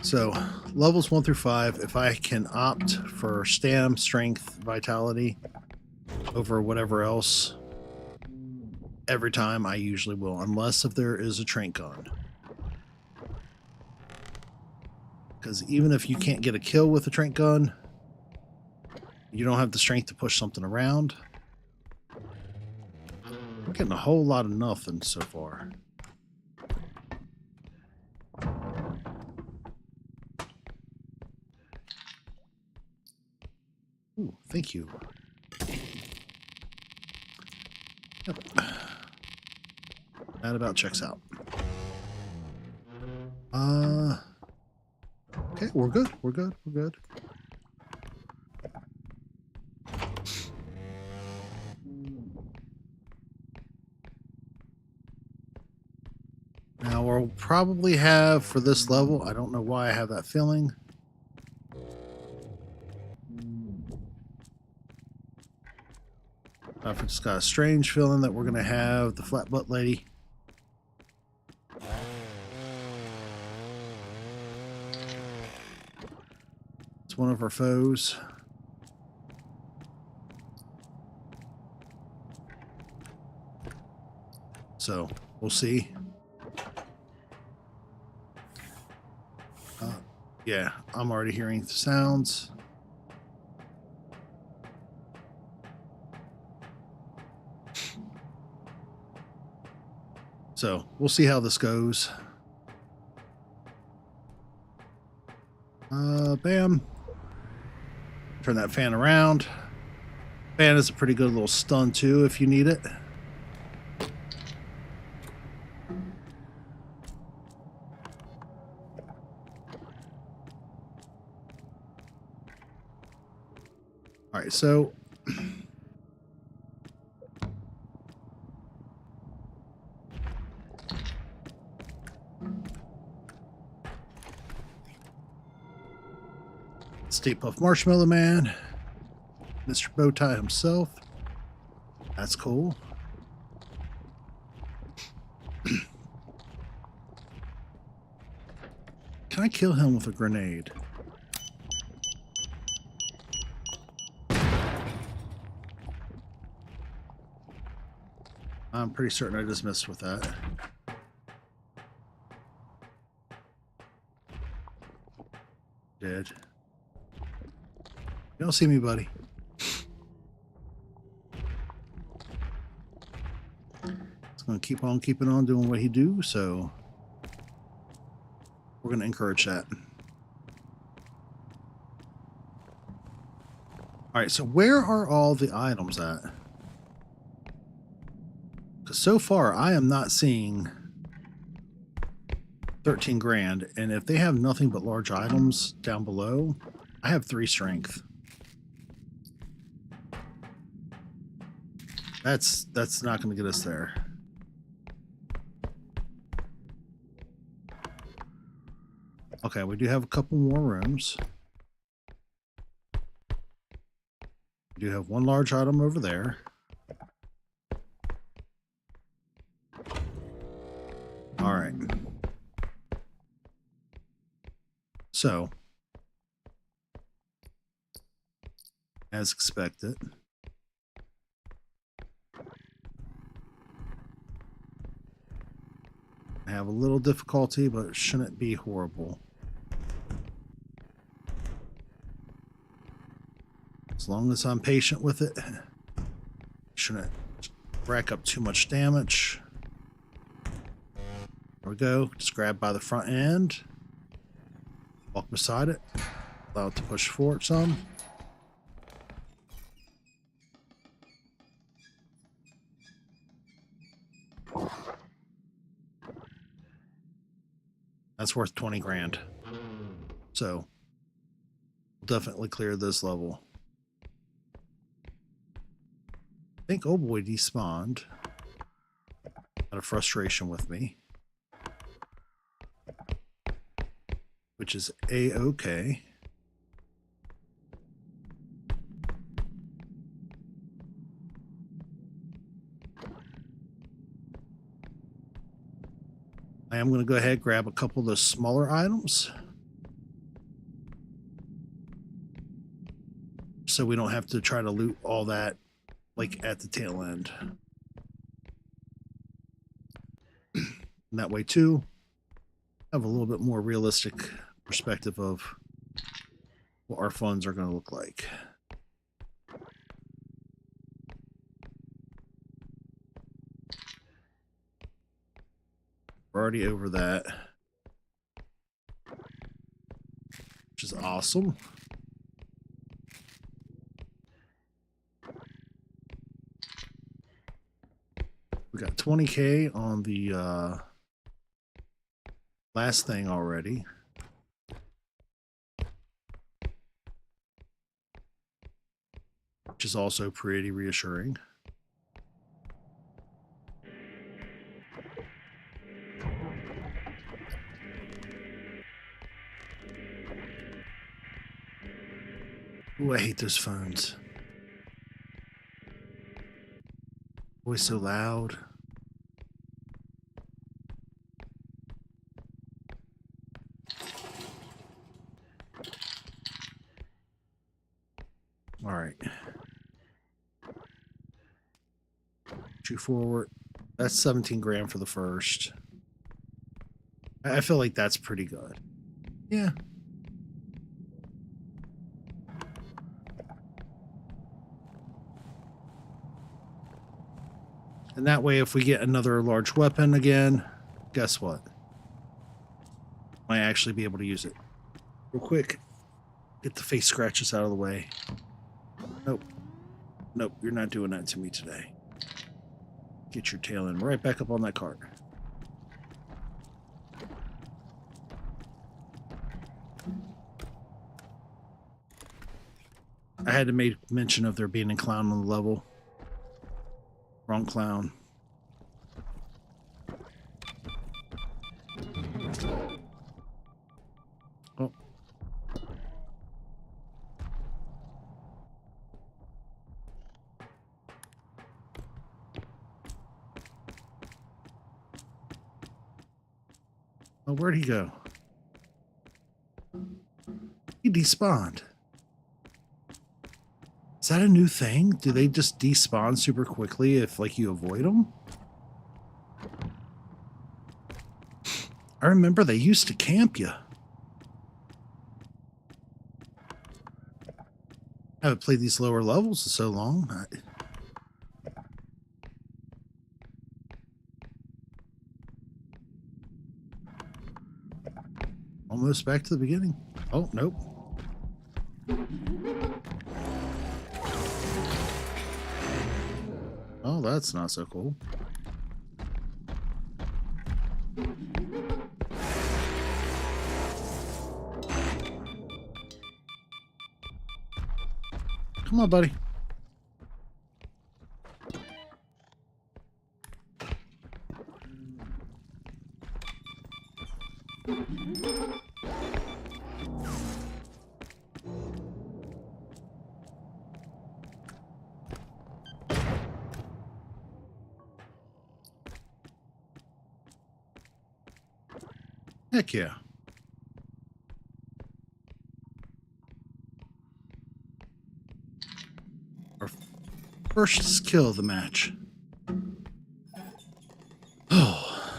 So, levels 1 through 5, if I can opt for stam, strength, vitality over whatever else, every time I usually will, unless if there is a trank gun. Because even if you can't get a kill with a trank gun, you don't have the strength to push something around. We're getting a whole lot of nothing so far. Ooh, thank you. Yep. That about checks out. Okay, we're good. We're good. We're good. Now we'll probably have for this level, I don't know why I have that feeling. I've just got a strange feeling that we're going to have the flat butt lady. one of our foes. So we'll see. Yeah, I'm already hearing the sounds. So we'll see how this goes. Bam. Turn that fan around. Fan is a pretty good little stun too if you need it. All right, so Stay Puft Marshmallow Man, Mr. Bowtie himself. That's cool. Can I kill him with a grenade? I'm pretty certain I just missed with that. Dead. You don't see me, buddy. It's going to keep on keeping on doing what he do, so we're going to encourage that. All right, so where are all the items at? Because so far, I am not seeing 13 grand, and if they have nothing but large items down below, I have 3 strength. That's not going to get us there. Okay, we do have a couple more rooms. We do have one large item over there. All right. So, as expected, I have a little difficulty, but it shouldn't be horrible. As long as I'm patient with it, shouldn't rack up too much damage. There we go. Just grab by the front end. Walk beside it. Allow it to push forward some. That's worth 20 grand. So, we'll definitely clear this level. I think oh boy despawned out of frustration with me, which is a-okay. I am going to go ahead and grab a couple of those smaller items so we don't have to try to loot all that like at the tail end. And that way too, have a little bit more realistic perspective of what our funds are going to look like. We're already over that, which is awesome. We got 20K on the last thing already. Which is also pretty reassuring. Ooh, I hate those phones. Always so loud. All right. Shoot forward. That's 17 grand for the first. I feel like that's pretty good. Yeah. And that way, if we get another large weapon again, guess what? Might actually be able to use it. Real quick. Get the face scratches out of the way. Nope. Nope, you're not doing that to me today. Get your tail in right back up on that cart. I had to make mention of there being a clown on the level. Wrong clown. Oh. Oh, where'd he go? He despawned. Is that a new thing? Do they just despawn super quickly if, like, you avoid them? I remember they used to camp you. I haven't played these lower levels in so long. Almost back to the beginning. Oh, nope. Oh, that's not so cool. Come on, buddy. Heck yeah. Our first kill of the match. Oh.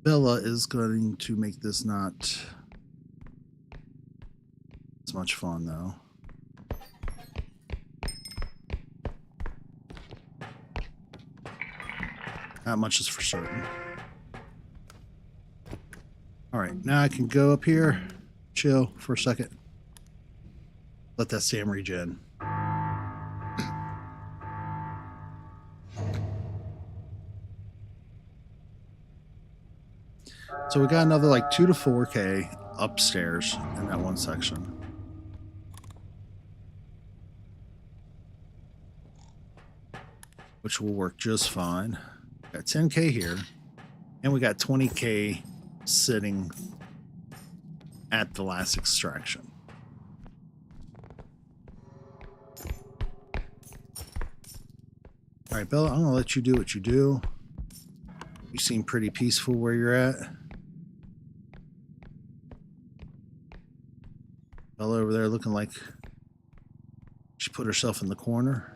Bella is going to make this not as much fun, though. That much is for certain. All right, now I can go up here, chill for a second. Let that Sam regen. So we got another like 2 to 4K upstairs in that one section. Which will work just fine. Got 10K here, and we got 20K sitting at the last extraction. All right, Bella, I'm gonna let you do what you do. You seem pretty peaceful where you're at. Bella over there looking like she put herself in the corner.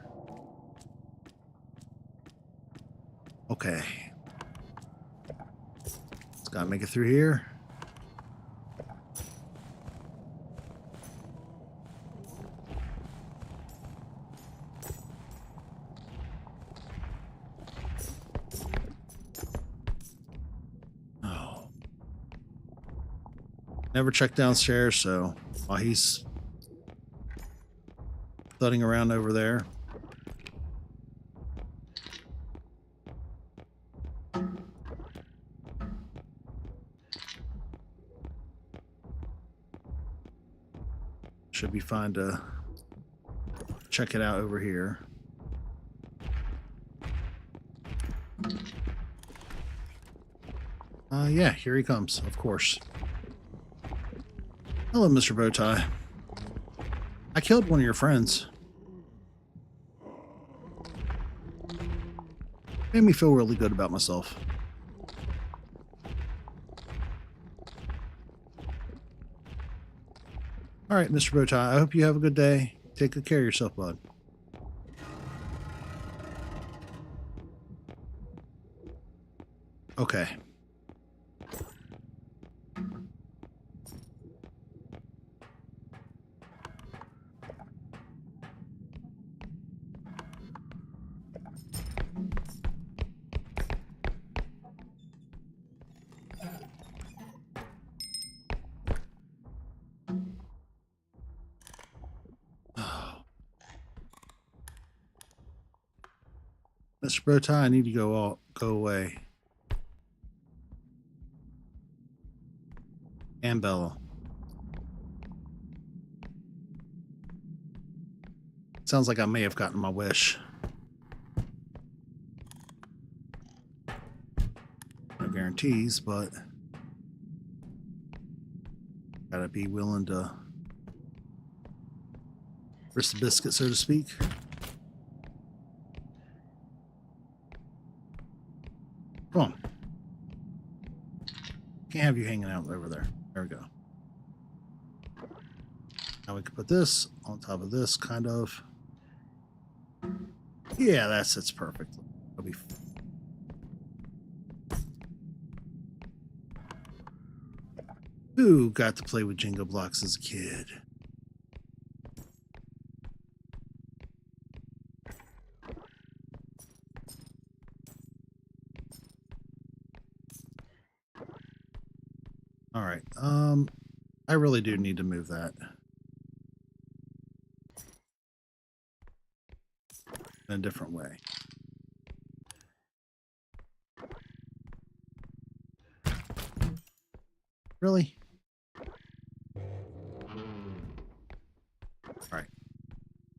Okay. Let's gotta make it through here. Oh. Never checked downstairs, so while he's thudding around over there. Should be fine to check it out over here. Yeah, here he comes, of course. Hello, Mr. Bowtie. I killed one of your friends. Made me feel really good about myself. All right, Mr. Bowtie, I hope you have a good day. Take good care of yourself, bud. Okay. Mr. Bowtie, I need to go away. And Bella. Sounds like I may have gotten my wish. No guarantees, but gotta be willing to risk the biscuit, so to speak. Come on. Can't have you hanging out over there. There we go. Now we can put this on top of this, kind of. Yeah, that sits perfectly. That'll be. Who got to play with Jenga blocks as a kid? All right. I really do need to move that in a different way. Really? All right.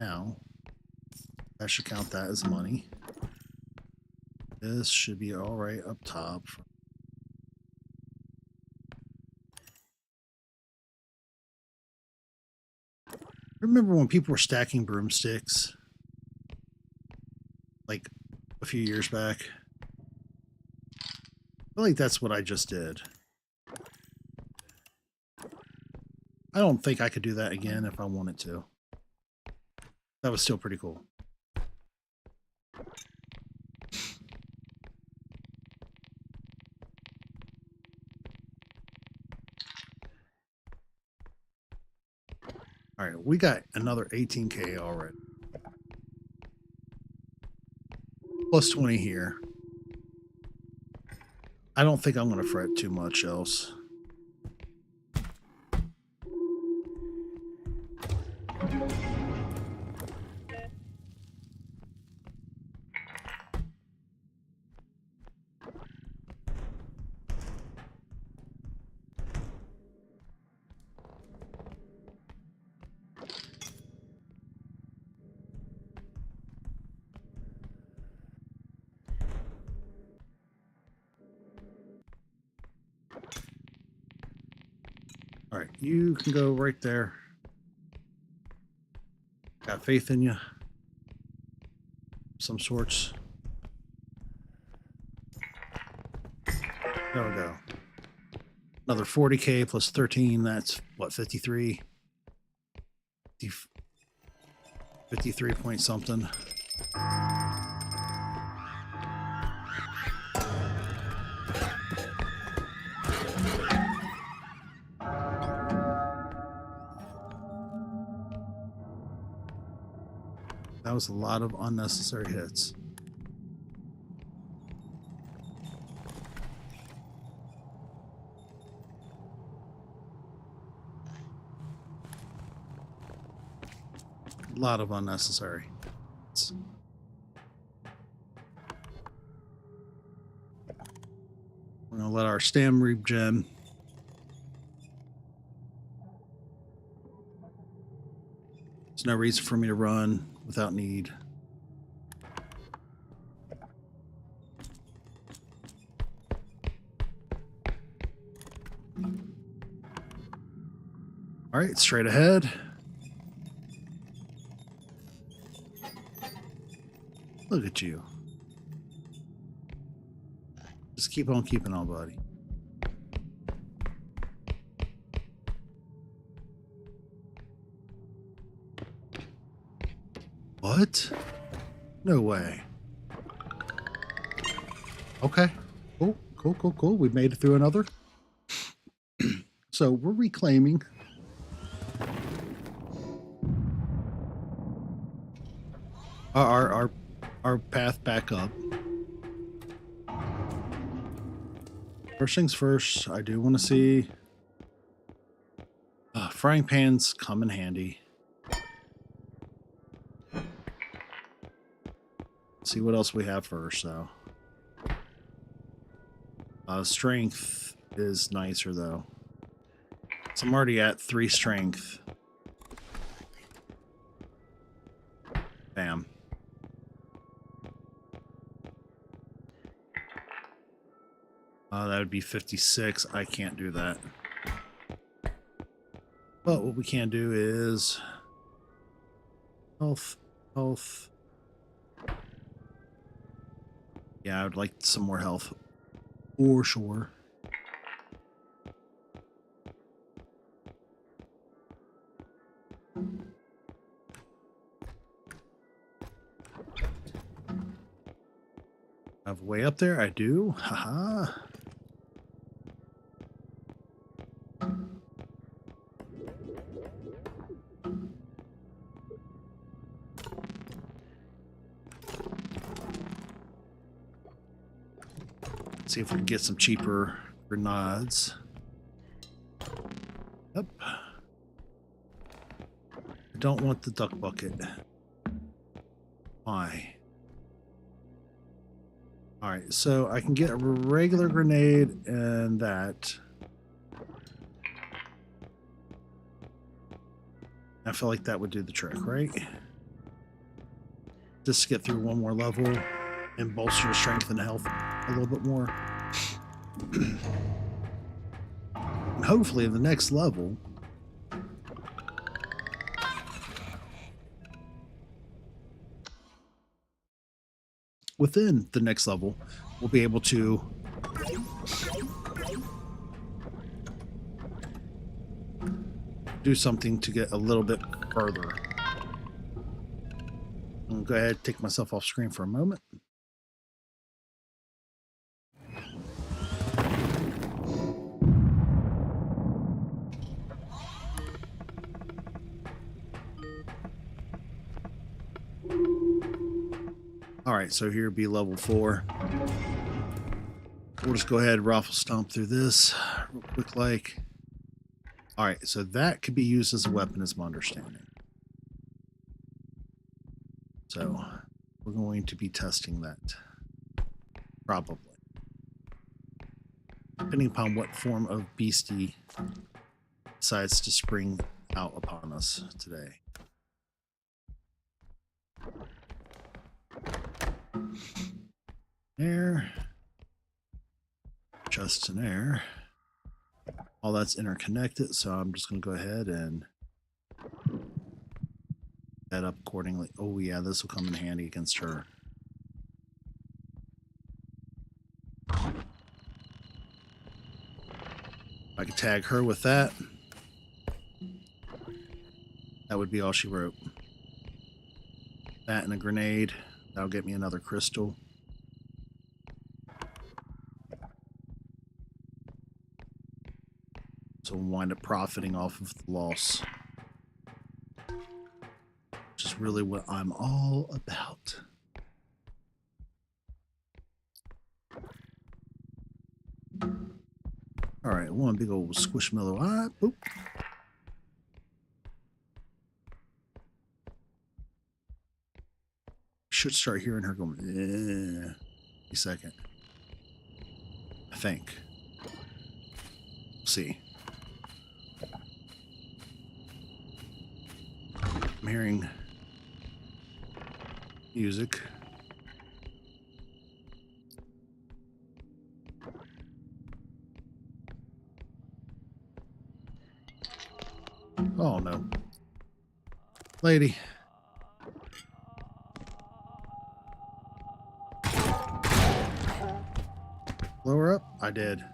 Now, I should count that as money. This should be all right up top. Remember when people were stacking broomsticks? Like a few years back? I feel like that's what I just did. I don't think I could do that again if I wanted to. That was still pretty cool. All right, we got another 18K already. Plus 20 here. I don't think I'm going to fret too much else. All right, you can go right there. Got faith in you. Some sorts. There we go. Another 40K plus 13. That's what, 53? 53 point something. That was a lot of unnecessary hits. A lot of unnecessary hits. We're going to let our stem regen. There's no reason for me to run without need. All right, straight ahead. Look at you. Just keep on keeping on, buddy. What? No way. Okay. Cool, cool, cool, cool. We made it through another. So we're reclaiming our path back up. First things first, I do want to see frying pans come in handy. See what else we have first, though. Strength is nicer, though. So I'm already at 3 strength. Bam. That would be 56. I can't do that. But what we can do is health, health. Yeah, I would like some more health, for sure. I have way up there. I do. Haha. See if we can get some cheaper grenades. Yep. I don't want the duck bucket. Why? Alright, so I can get a regular grenade and that. I feel like that would do the trick, right? Just to get through one more level and bolster your strength and health a little bit more. And hopefully the next level within the next level we'll be able to do something to get a little bit further. I'll go ahead and take myself off screen for a moment. Alright, so here be level 4. We'll just go ahead and raffle stomp through this real quick like. Alright, so that could be used as a weapon is my understanding. So we're going to be testing that. Probably. Depending upon what form of beastie decides to spring out upon us today. Air. Just an air. All that's interconnected, so I'm just going to go ahead and that up accordingly. Oh yeah, this will come in handy against her. I could tag her with that. That would be all she wrote. That and a grenade. That'll get me another crystal. So we'll wind up profiting off of the loss. Which is really what I'm all about. Alright, one big old squishmallow eye. Boop. Should start hearing her going, eh. A second. I think. We'll see. I'm hearing music. Oh no. Lady. Blow her up? I did.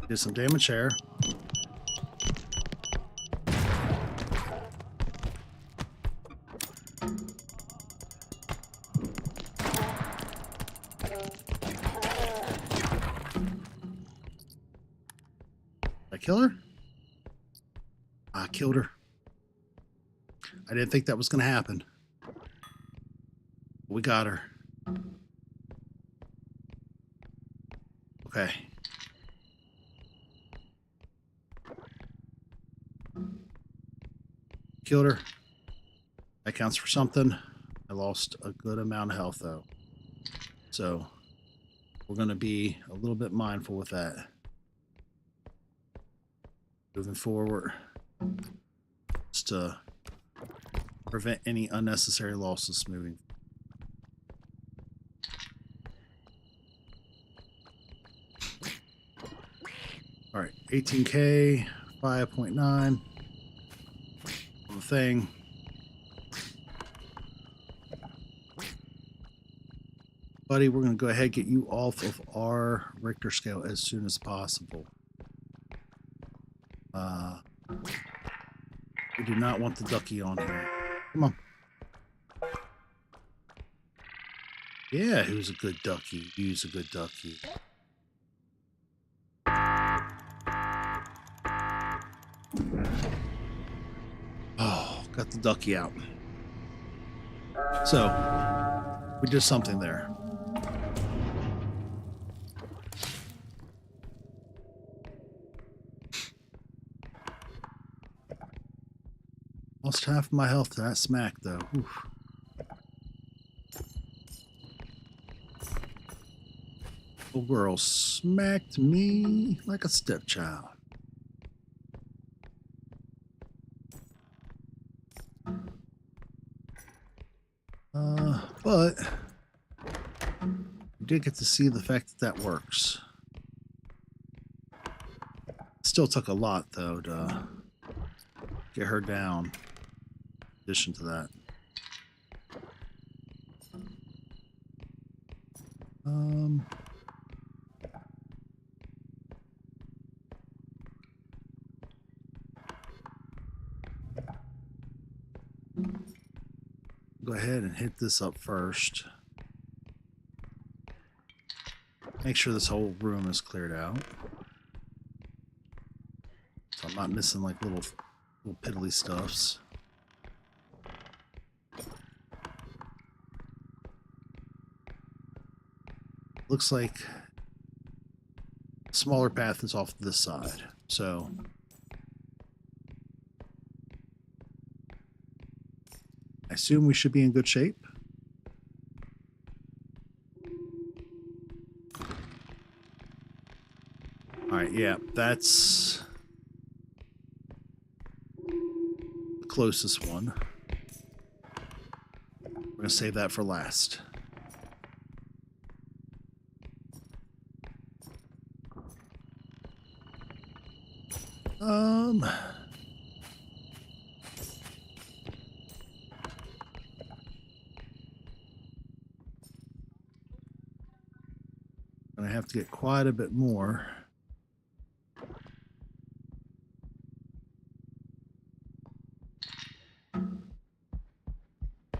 Did some damage there. Did I kill her? I killed her. I didn't think that was going to happen. We got her. Okay. Killed her. That counts for something. I lost a good amount of health, though. So, we're going to be a little bit mindful with that. Moving forward. Just to prevent any unnecessary losses moving. All right, 18K, 5.9 on the thing. Buddy, we're going to go ahead and get you off of our Richter scale as soon as possible. We do not want the ducky on here. Come on. Yeah, who's a good ducky? Who's a good ducky? Oh, got the ducky out. So, we did something there. Lost half of my health to that smack, though. Oof. Little girl smacked me like a stepchild. But we did get to see the fact that that works. Still took a lot, though, to get her down. In addition to that. Go ahead and hit this up first. Make sure this whole room is cleared out. So I'm not missing like little piddly stuffs. Looks like smaller path is off this side. So I assume we should be in good shape. All right, yeah, that's the closest one. We're gonna save that for last. Gonna have to get quite a bit more.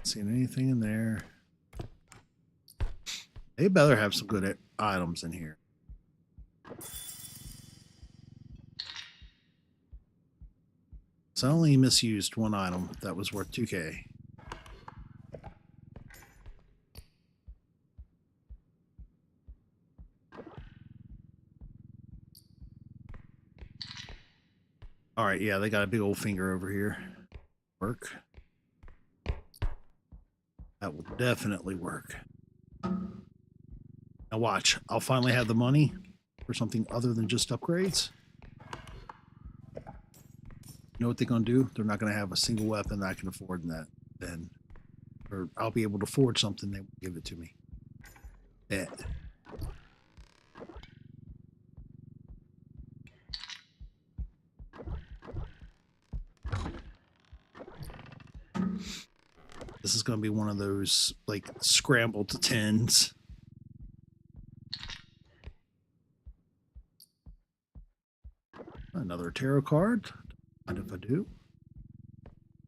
Seen anything in there? They better have some good items in here. So I only misused one item that was worth 2K. All right, yeah, they got a big old finger over here. Work. That will definitely work. Now watch, I'll finally have the money for something other than just upgrades. You know what they're going to do? They're not going to have a single weapon that I can afford in that. Then, or I'll be able to forge something, they will give it to me. Bet. This is going to be one of those, like, scrambled to tens. Another tarot card. Mind if I do?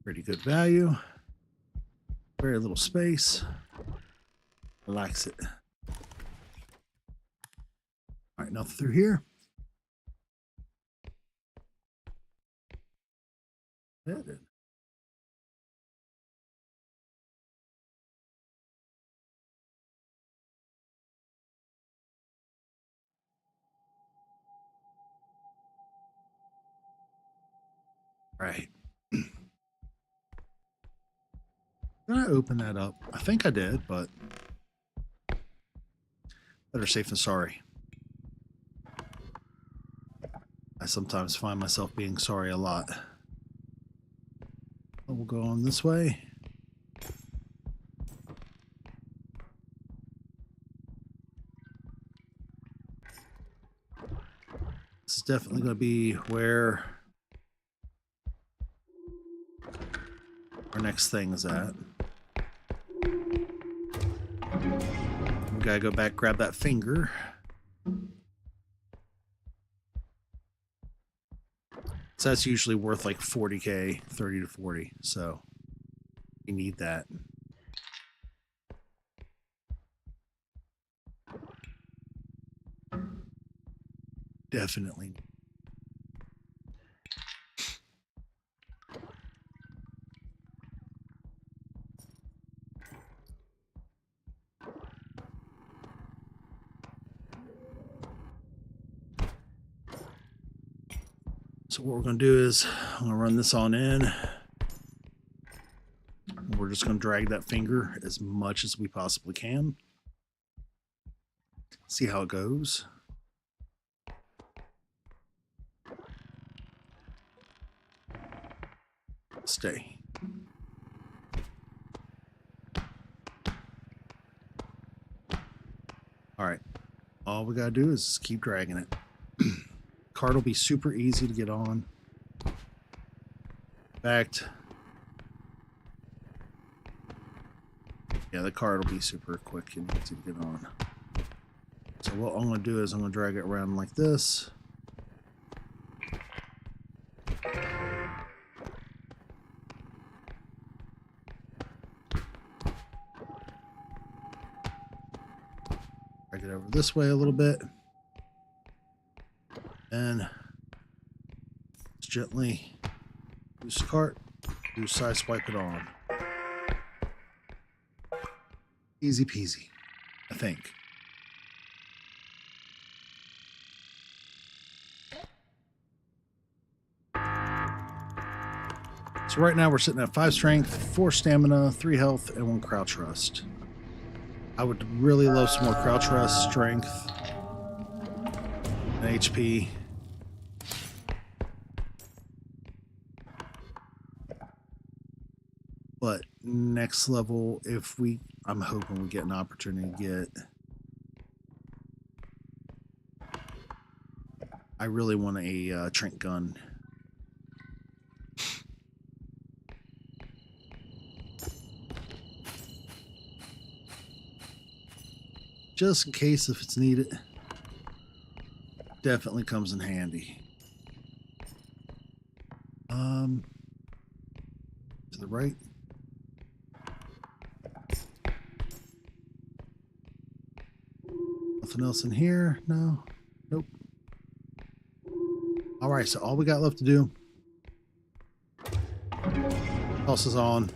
Pretty good value. Very little space. Relax it. All right, nothing through here. Headed. Right. Did I open that up? I think I did, but better safe than sorry. I sometimes find myself being sorry a lot. We'll go on this way. This is definitely going to be where our next thing is at. We gotta go back, grab that finger. So that's usually worth like 40k, 30 to 40. So you need that. Definitely. So what we're going to do is I'm going to run this on in. We're just going to drag that finger as much as we possibly can. See how it goes. Stay. All right. All we got to do is keep dragging it. Card will be super easy to get on. In fact, yeah, the card will be super quick and easy to get on. So what I'm going to do is I'm going to drag it around like this. Drag it over this way a little bit. And just gently use the cart, do side swipe it on. Easy peasy, I think. So right now we're sitting at 5 strength, 4 stamina, 3 health, and 1 crouch rust. I would really love some more crouch rust, strength, and HP. But next level, I'm hoping we get an opportunity to get. I really want a Trink gun. Just in case if it's needed. Definitely comes in handy. To the right. Nothing else in here? No. Nope. All right, so all we got left to do. Pulse is on.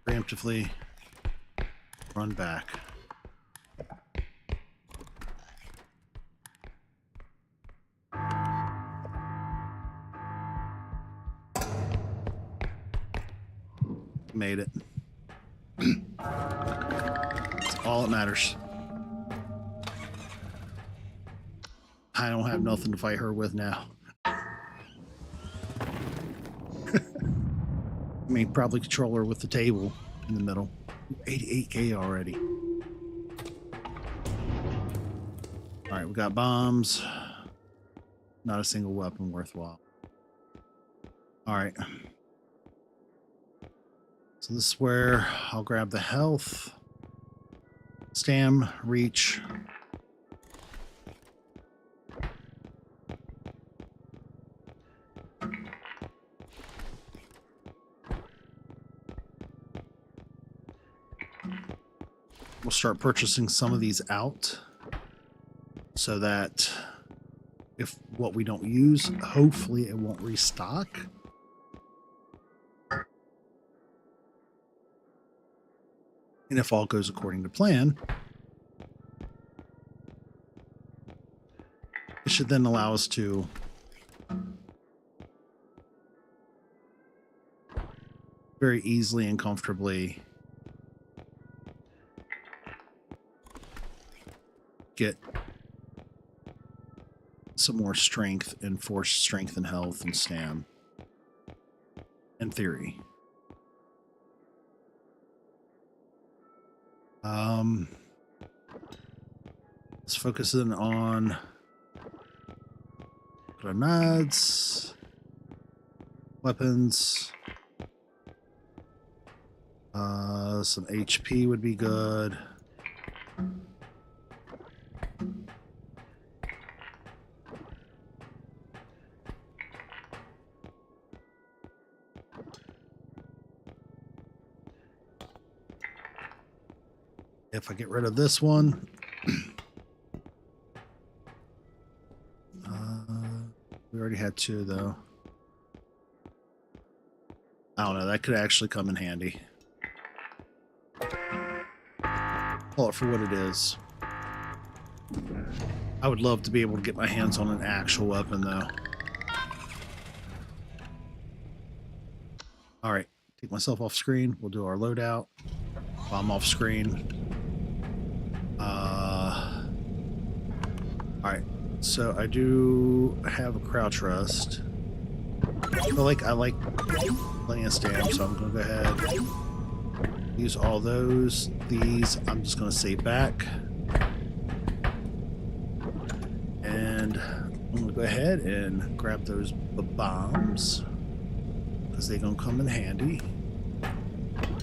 Preemptively run back. Made it. That's all that matters. I don't have nothing to fight her with now. I mean, probably control her with the table in the middle. 88k already. All right, we got bombs. Not a single weapon worthwhile. All right. So this is where I'll grab the health, stam, reach, we'll start purchasing some of these out so that if what we don't use, hopefully it won't restock. And if all goes according to plan, it should then allow us to very easily and comfortably get some more strength and force strength and health and stam. In theory. Let's focus in on grenades, weapons. Some HP would be good. If I get rid of this one, we already had two though. I don't know, that could actually come in handy. Call it for what it is. I would love to be able to get my hands on an actual weapon though. Alright, take myself off screen. We'll do our loadout while I'm off screen. Alright, so I do have a crouch rest. I like plenty of stamps, so I'm going to go ahead. Use all those. These I'm just going to save back. And I'm going to go ahead and grab those bombs because they're going to come in handy.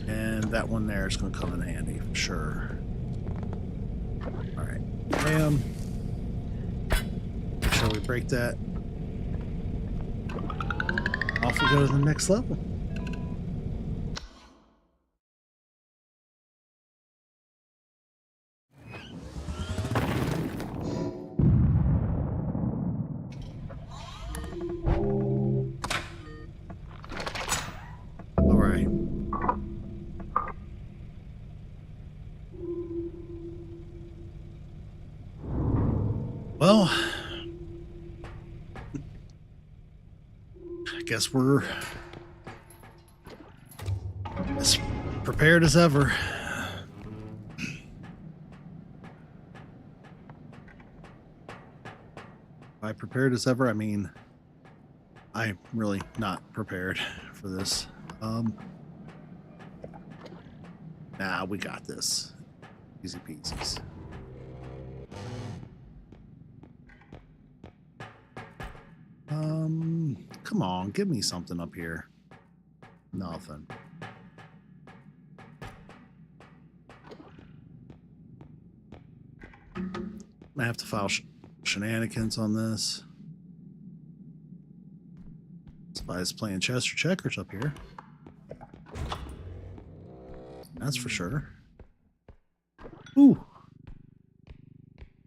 And that one there is going to come in handy for sure. Alright, bam. Make sure we break that. Off we go to the next level. All right. Well, I guess we're as prepared as ever. By prepared as ever, I mean I'm really not prepared for this. Nah, we got this. Easy peasies. Come on, give me something up here. Nothing. I have to file shenanigans on this. Somebody's playing chess or checkers up here. That's for sure. Ooh.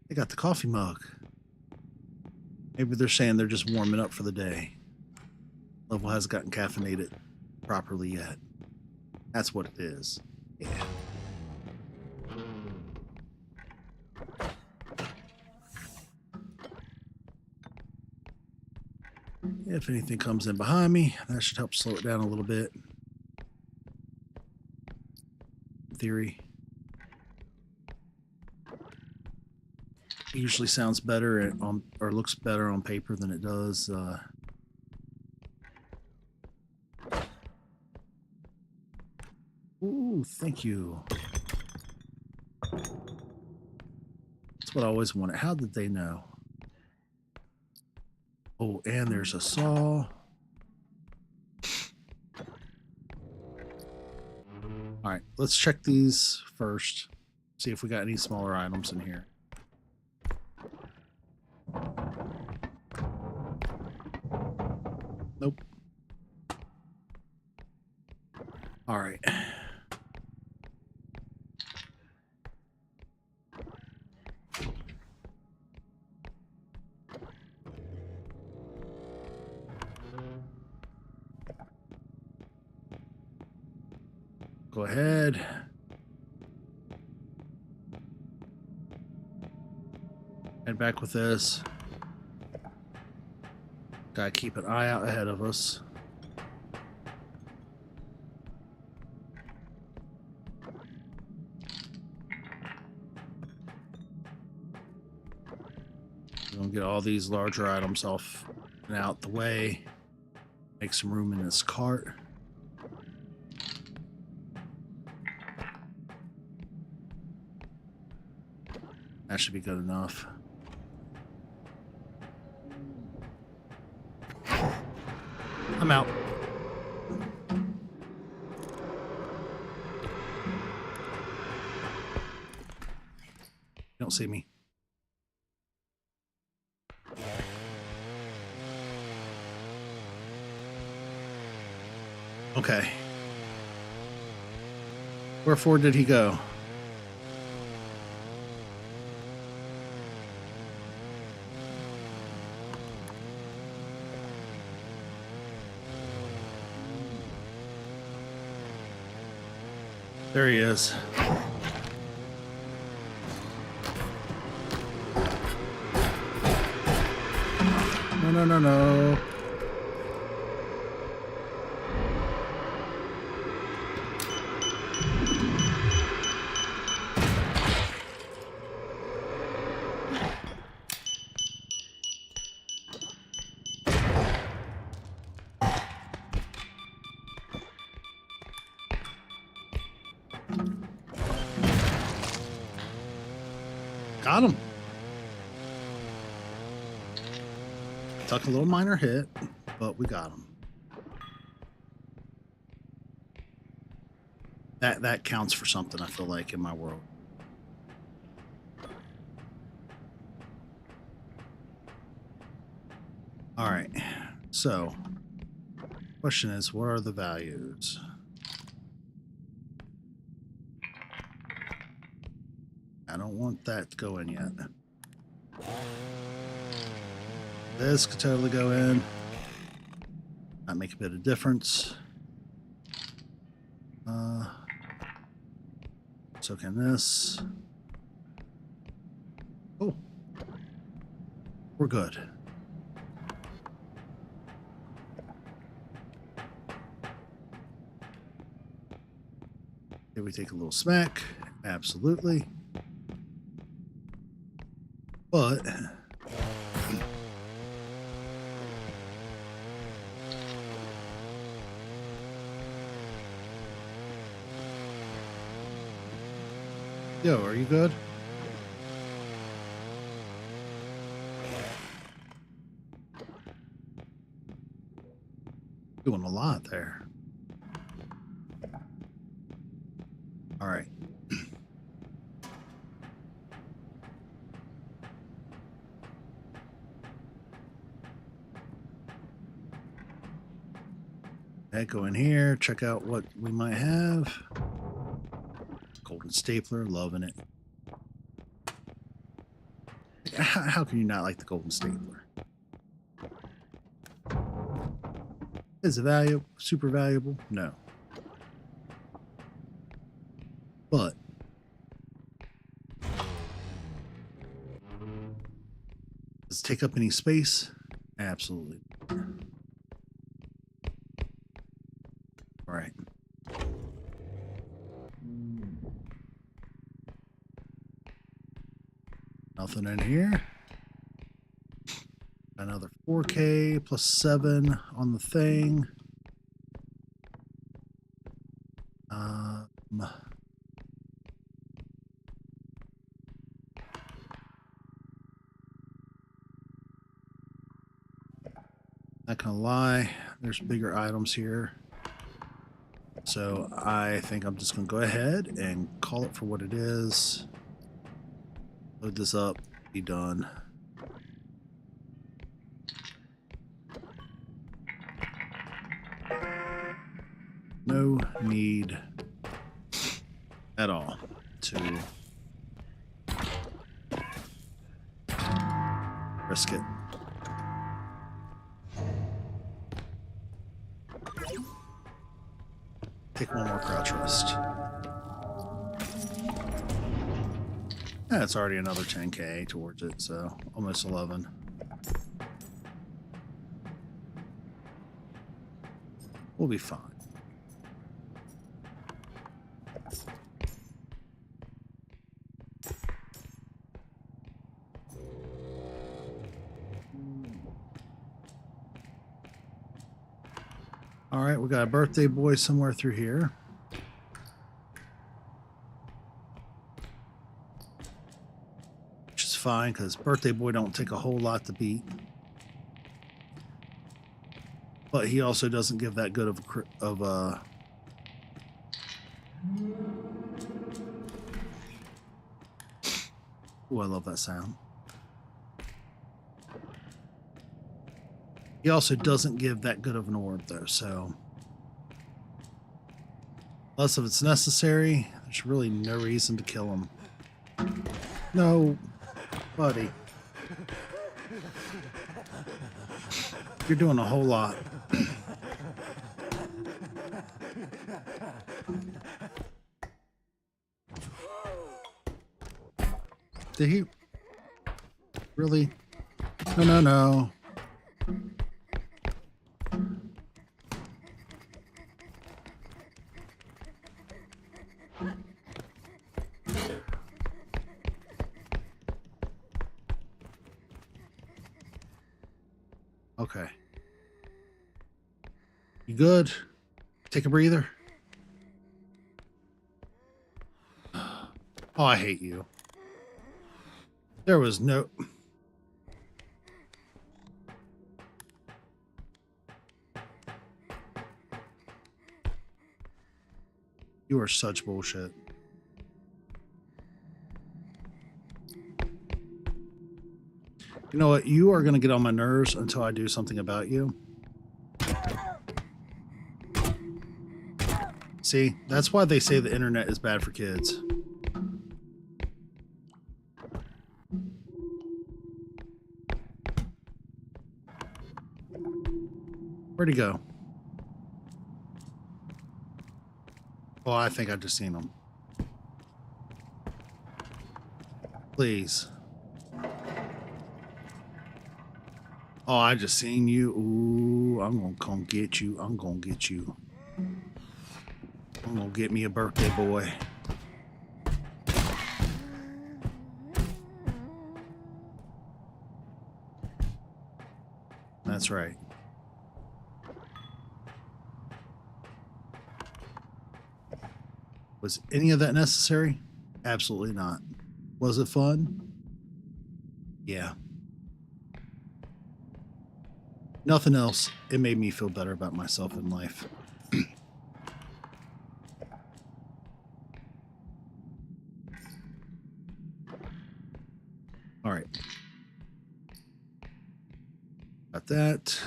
They got the coffee mug. Maybe they're saying they're just warming up for the day. Level hasn't gotten caffeinated properly yet. That's what it is. Yeah. If anything comes in behind me, that should help slow it down a little bit. In theory. It usually sounds better on, or looks better on paper than it does. Ooh, thank you. That's what I always wanted. How did they know? Oh, and there's a saw. All right, let's check these first. See if we got any smaller items in here. Nope. All right. go ahead. Head back with this. Gotta keep an eye out ahead of us. We're gonna get all these larger items off and out the way. Make some room in this cart. That should be good enough. I'm out. You don't see me. Okay. Wherefore did he go? There he is. No, no, no, no. Got him. Took a little minor hit, but we got him. That counts for something, I feel like, in my world. All right. So, question is, what are the values? I don't want that to go in yet. This could totally go in. Might make a bit of difference. So can this. Oh, we're good. Did we take a little smack? Absolutely. But yo, are you good? Doing a lot there. All right. Go in here, check out what we might have. Golden stapler, loving it. How can you not like the golden stapler? Is it valuable? Super valuable? No. But does it take up any space? Absolutely. All right. Nothing in here. Another 4K plus 7 on the thing. Not gonna lie, there's bigger items here. So I think I'm just gonna go ahead and call it for what it is. Load this up, be done. No need at all to risk it. Take one more crouch rest. Yeah, it's already another 10K towards it, so almost 11. We'll be fine. All right, we got a birthday boy somewhere through here. Which is fine, because birthday boy don't take a whole lot to beat. But he also doesn't give that good of a oh, I love that sound. He also doesn't give that good of an orb, though, so unless if it's necessary, there's really no reason to kill him. No, buddy. You're doing a whole lot. Did he? Really? No, no, no. Okay. You good? Take a breather. Oh, I hate you. There was no... You are such bullshit. You know what? You are going to get on my nerves until I do something about you. See, that's why they say the internet is bad for kids. Where'd he go? Oh, I think I just seen him. Please. Oh, I just seen you. Ooh, I'm gonna come get you. I'm gonna get you. I'm gonna get me a birthday boy. That's right. Was any of that necessary? Absolutely not. Was it fun? Yeah. Nothing else. It made me feel better about myself in life. All right. Got that.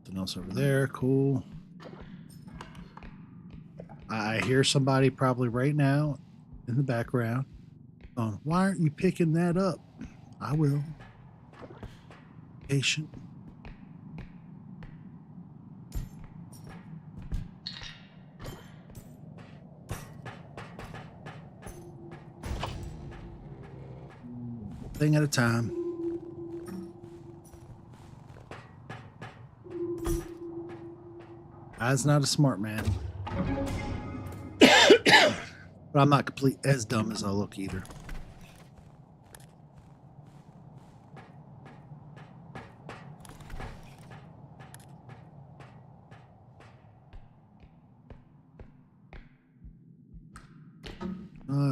Nothing else over there. Cool. I hear somebody probably right now in the background going, why aren't you picking that up? I will. Patient. Thing at a time. I's not a smart man. But I'm not as dumb as I look either.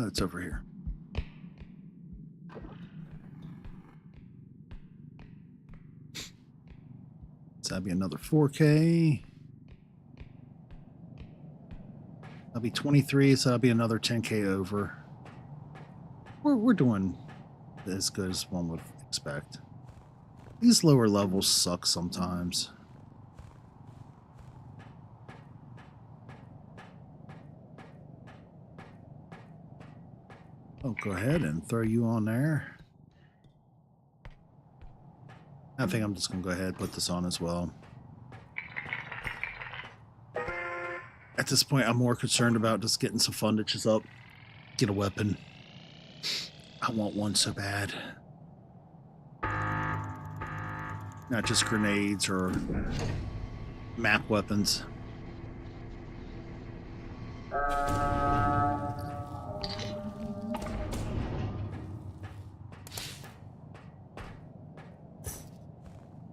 It's over here. So that'd be another 4K. That'll be 23, so that'll be another 10K over. We're doing as good as one would expect. These lower levels suck sometimes. Oh, go ahead and throw you on there. I think I'm just going to go ahead and put this on as well. this point, I'm more concerned about just getting some fundages up. Get a weapon. I want one so bad. Not just grenades or map weapons.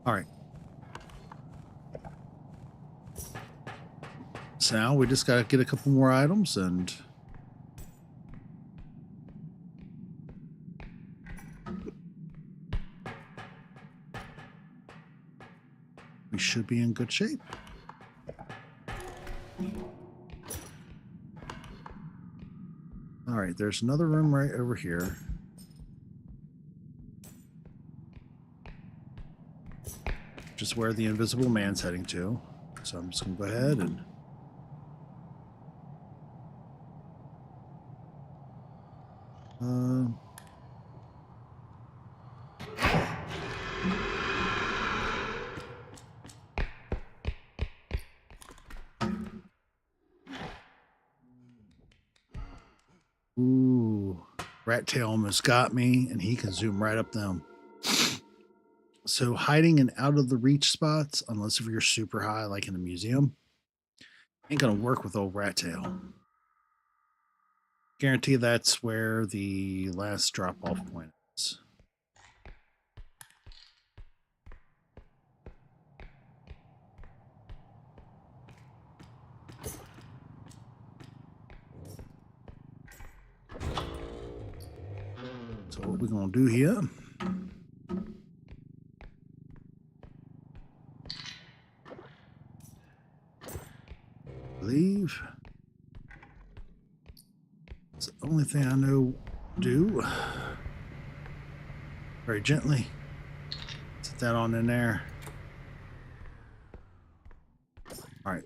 All right. So now we just got to get a couple more items and we should be in good shape. All right, there's another room right over here. Just where the invisible man's heading to. So I'm just going to go ahead and ooh, rat tail almost got me, and he can zoom right up them. So hiding in out of the reach spots, unless if you're super high, like in a museum, ain't gonna work with old rat tail. Guarantee that's where the last drop off point is. So what we're gonna do here, leave. It's the only thing I know do. Very gently. Set that on in there. All right.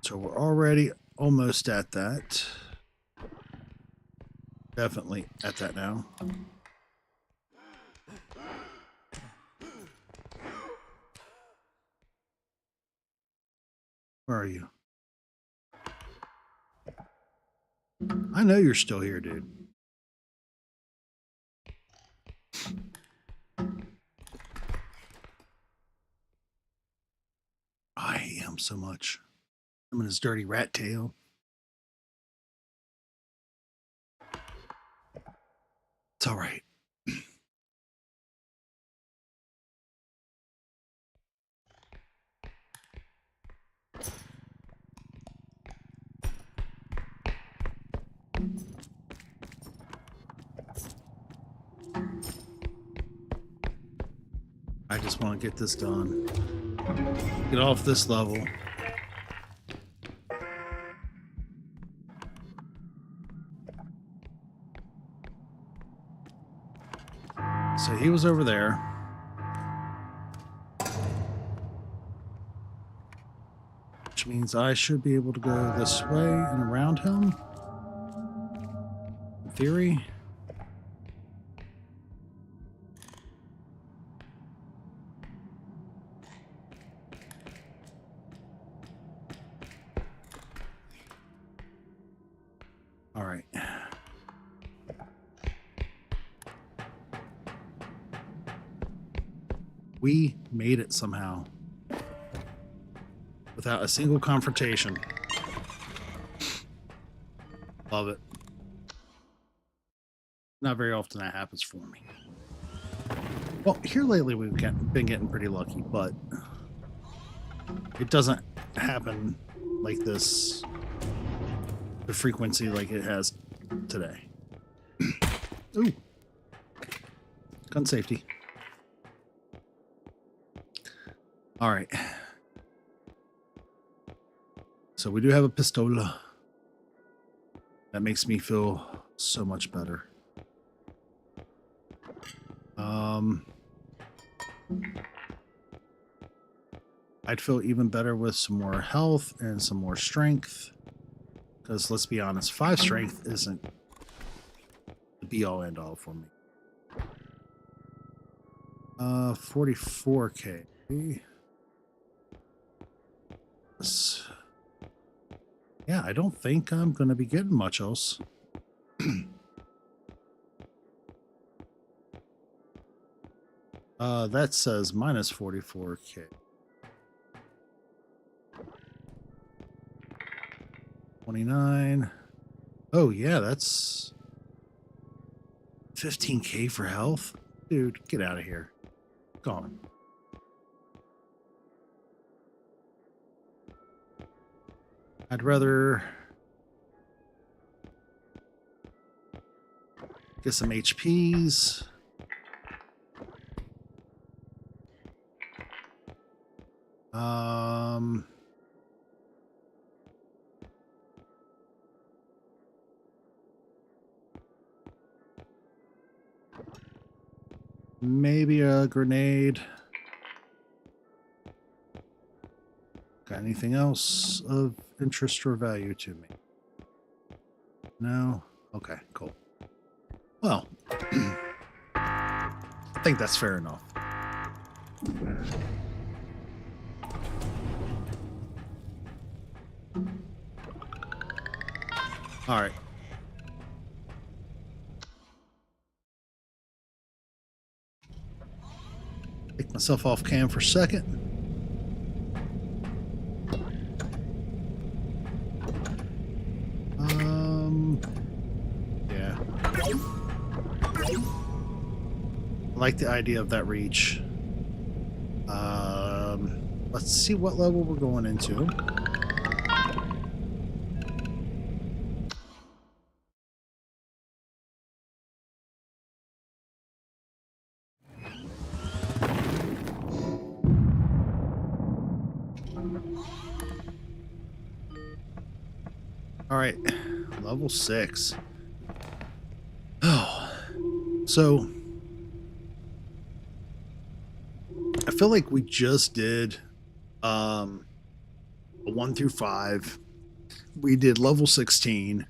So we're already almost at that. Definitely at that now. Where are you? I know you're still here, dude. I hate him so much. I'm in his dirty rat tail. It's all right. I just want to get this done. Get off this level. So he was over there. Which means I should be able to go this way and around him. In theory. All right. We made it somehow. Without a single confrontation. Love it. Not very often that happens for me. Well, here lately we've been getting pretty lucky, but it doesn't happen like this, the frequency like it has today. Ooh. Gun safety. All right. So we do have a pistola. That makes me feel so much better. I'd feel even better with some more health and some more strength. Because let's be honest, 5 strength isn't the be-all end-all for me. 44k. Yeah, I don't think I'm going to be getting much else. That says minus 44K. 29. Oh, yeah, that's 15K for health. Dude, get out of here. Gone. I'd rather get some HPs. Maybe a grenade. Got anything else of interest or value to me? No? Okay, cool. Well, I think that's fair enough. All right. Take myself off cam for a second. Yeah. I like the idea of that reach. Let's see what level we're going into. All right, level 6. Oh, so I feel like we just did a 1 through 5. We did level 16,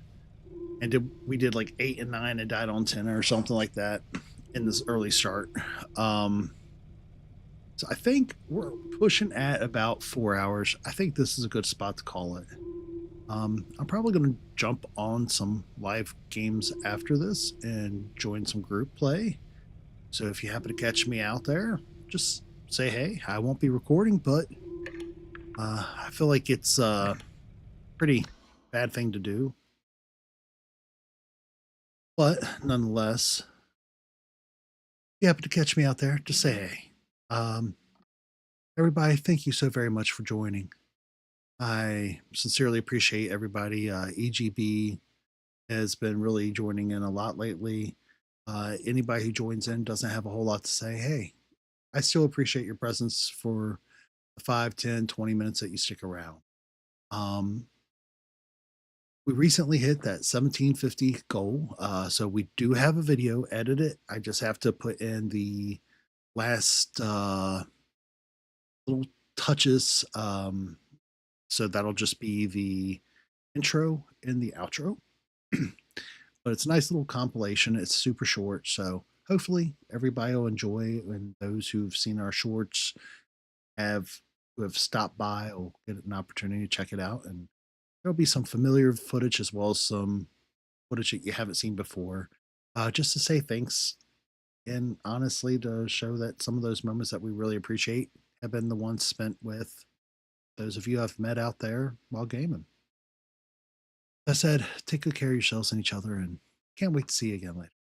and we did like 8 and 9 and died on 10 or something like that in this early start. So I think we're pushing at about 4 hours. I think this is a good spot to call it. I'm probably going to jump on some live games after this and join some group play. So if you happen to catch me out there, just say hey. I won't be recording, but I feel like it's a pretty bad thing to do. But nonetheless, if you happen to catch me out there, just say hey. Everybody, thank you so very much for joining. I sincerely appreciate everybody. EGB has been really joining in a lot lately. Anybody who joins in doesn't have a whole lot to say. Hey, I still appreciate your presence for the 5, 10, 20 minutes that you stick around. Um, we recently hit that 1750 goal. So we do have a video edited. I just have to put in the last little touches. So that'll just be the intro and the outro. But it's a nice little compilation. It's super short. So hopefully everybody will enjoy, and those who've seen our shorts who have stopped by will get an opportunity to check it out. And there'll be some familiar footage as well as some footage that you haven't seen before. Just to say thanks, and honestly to show that some of those moments that we really appreciate have been the ones spent with those of you I've met out there while gaming. That said, take good care of yourselves and each other, and can't wait to see you again later.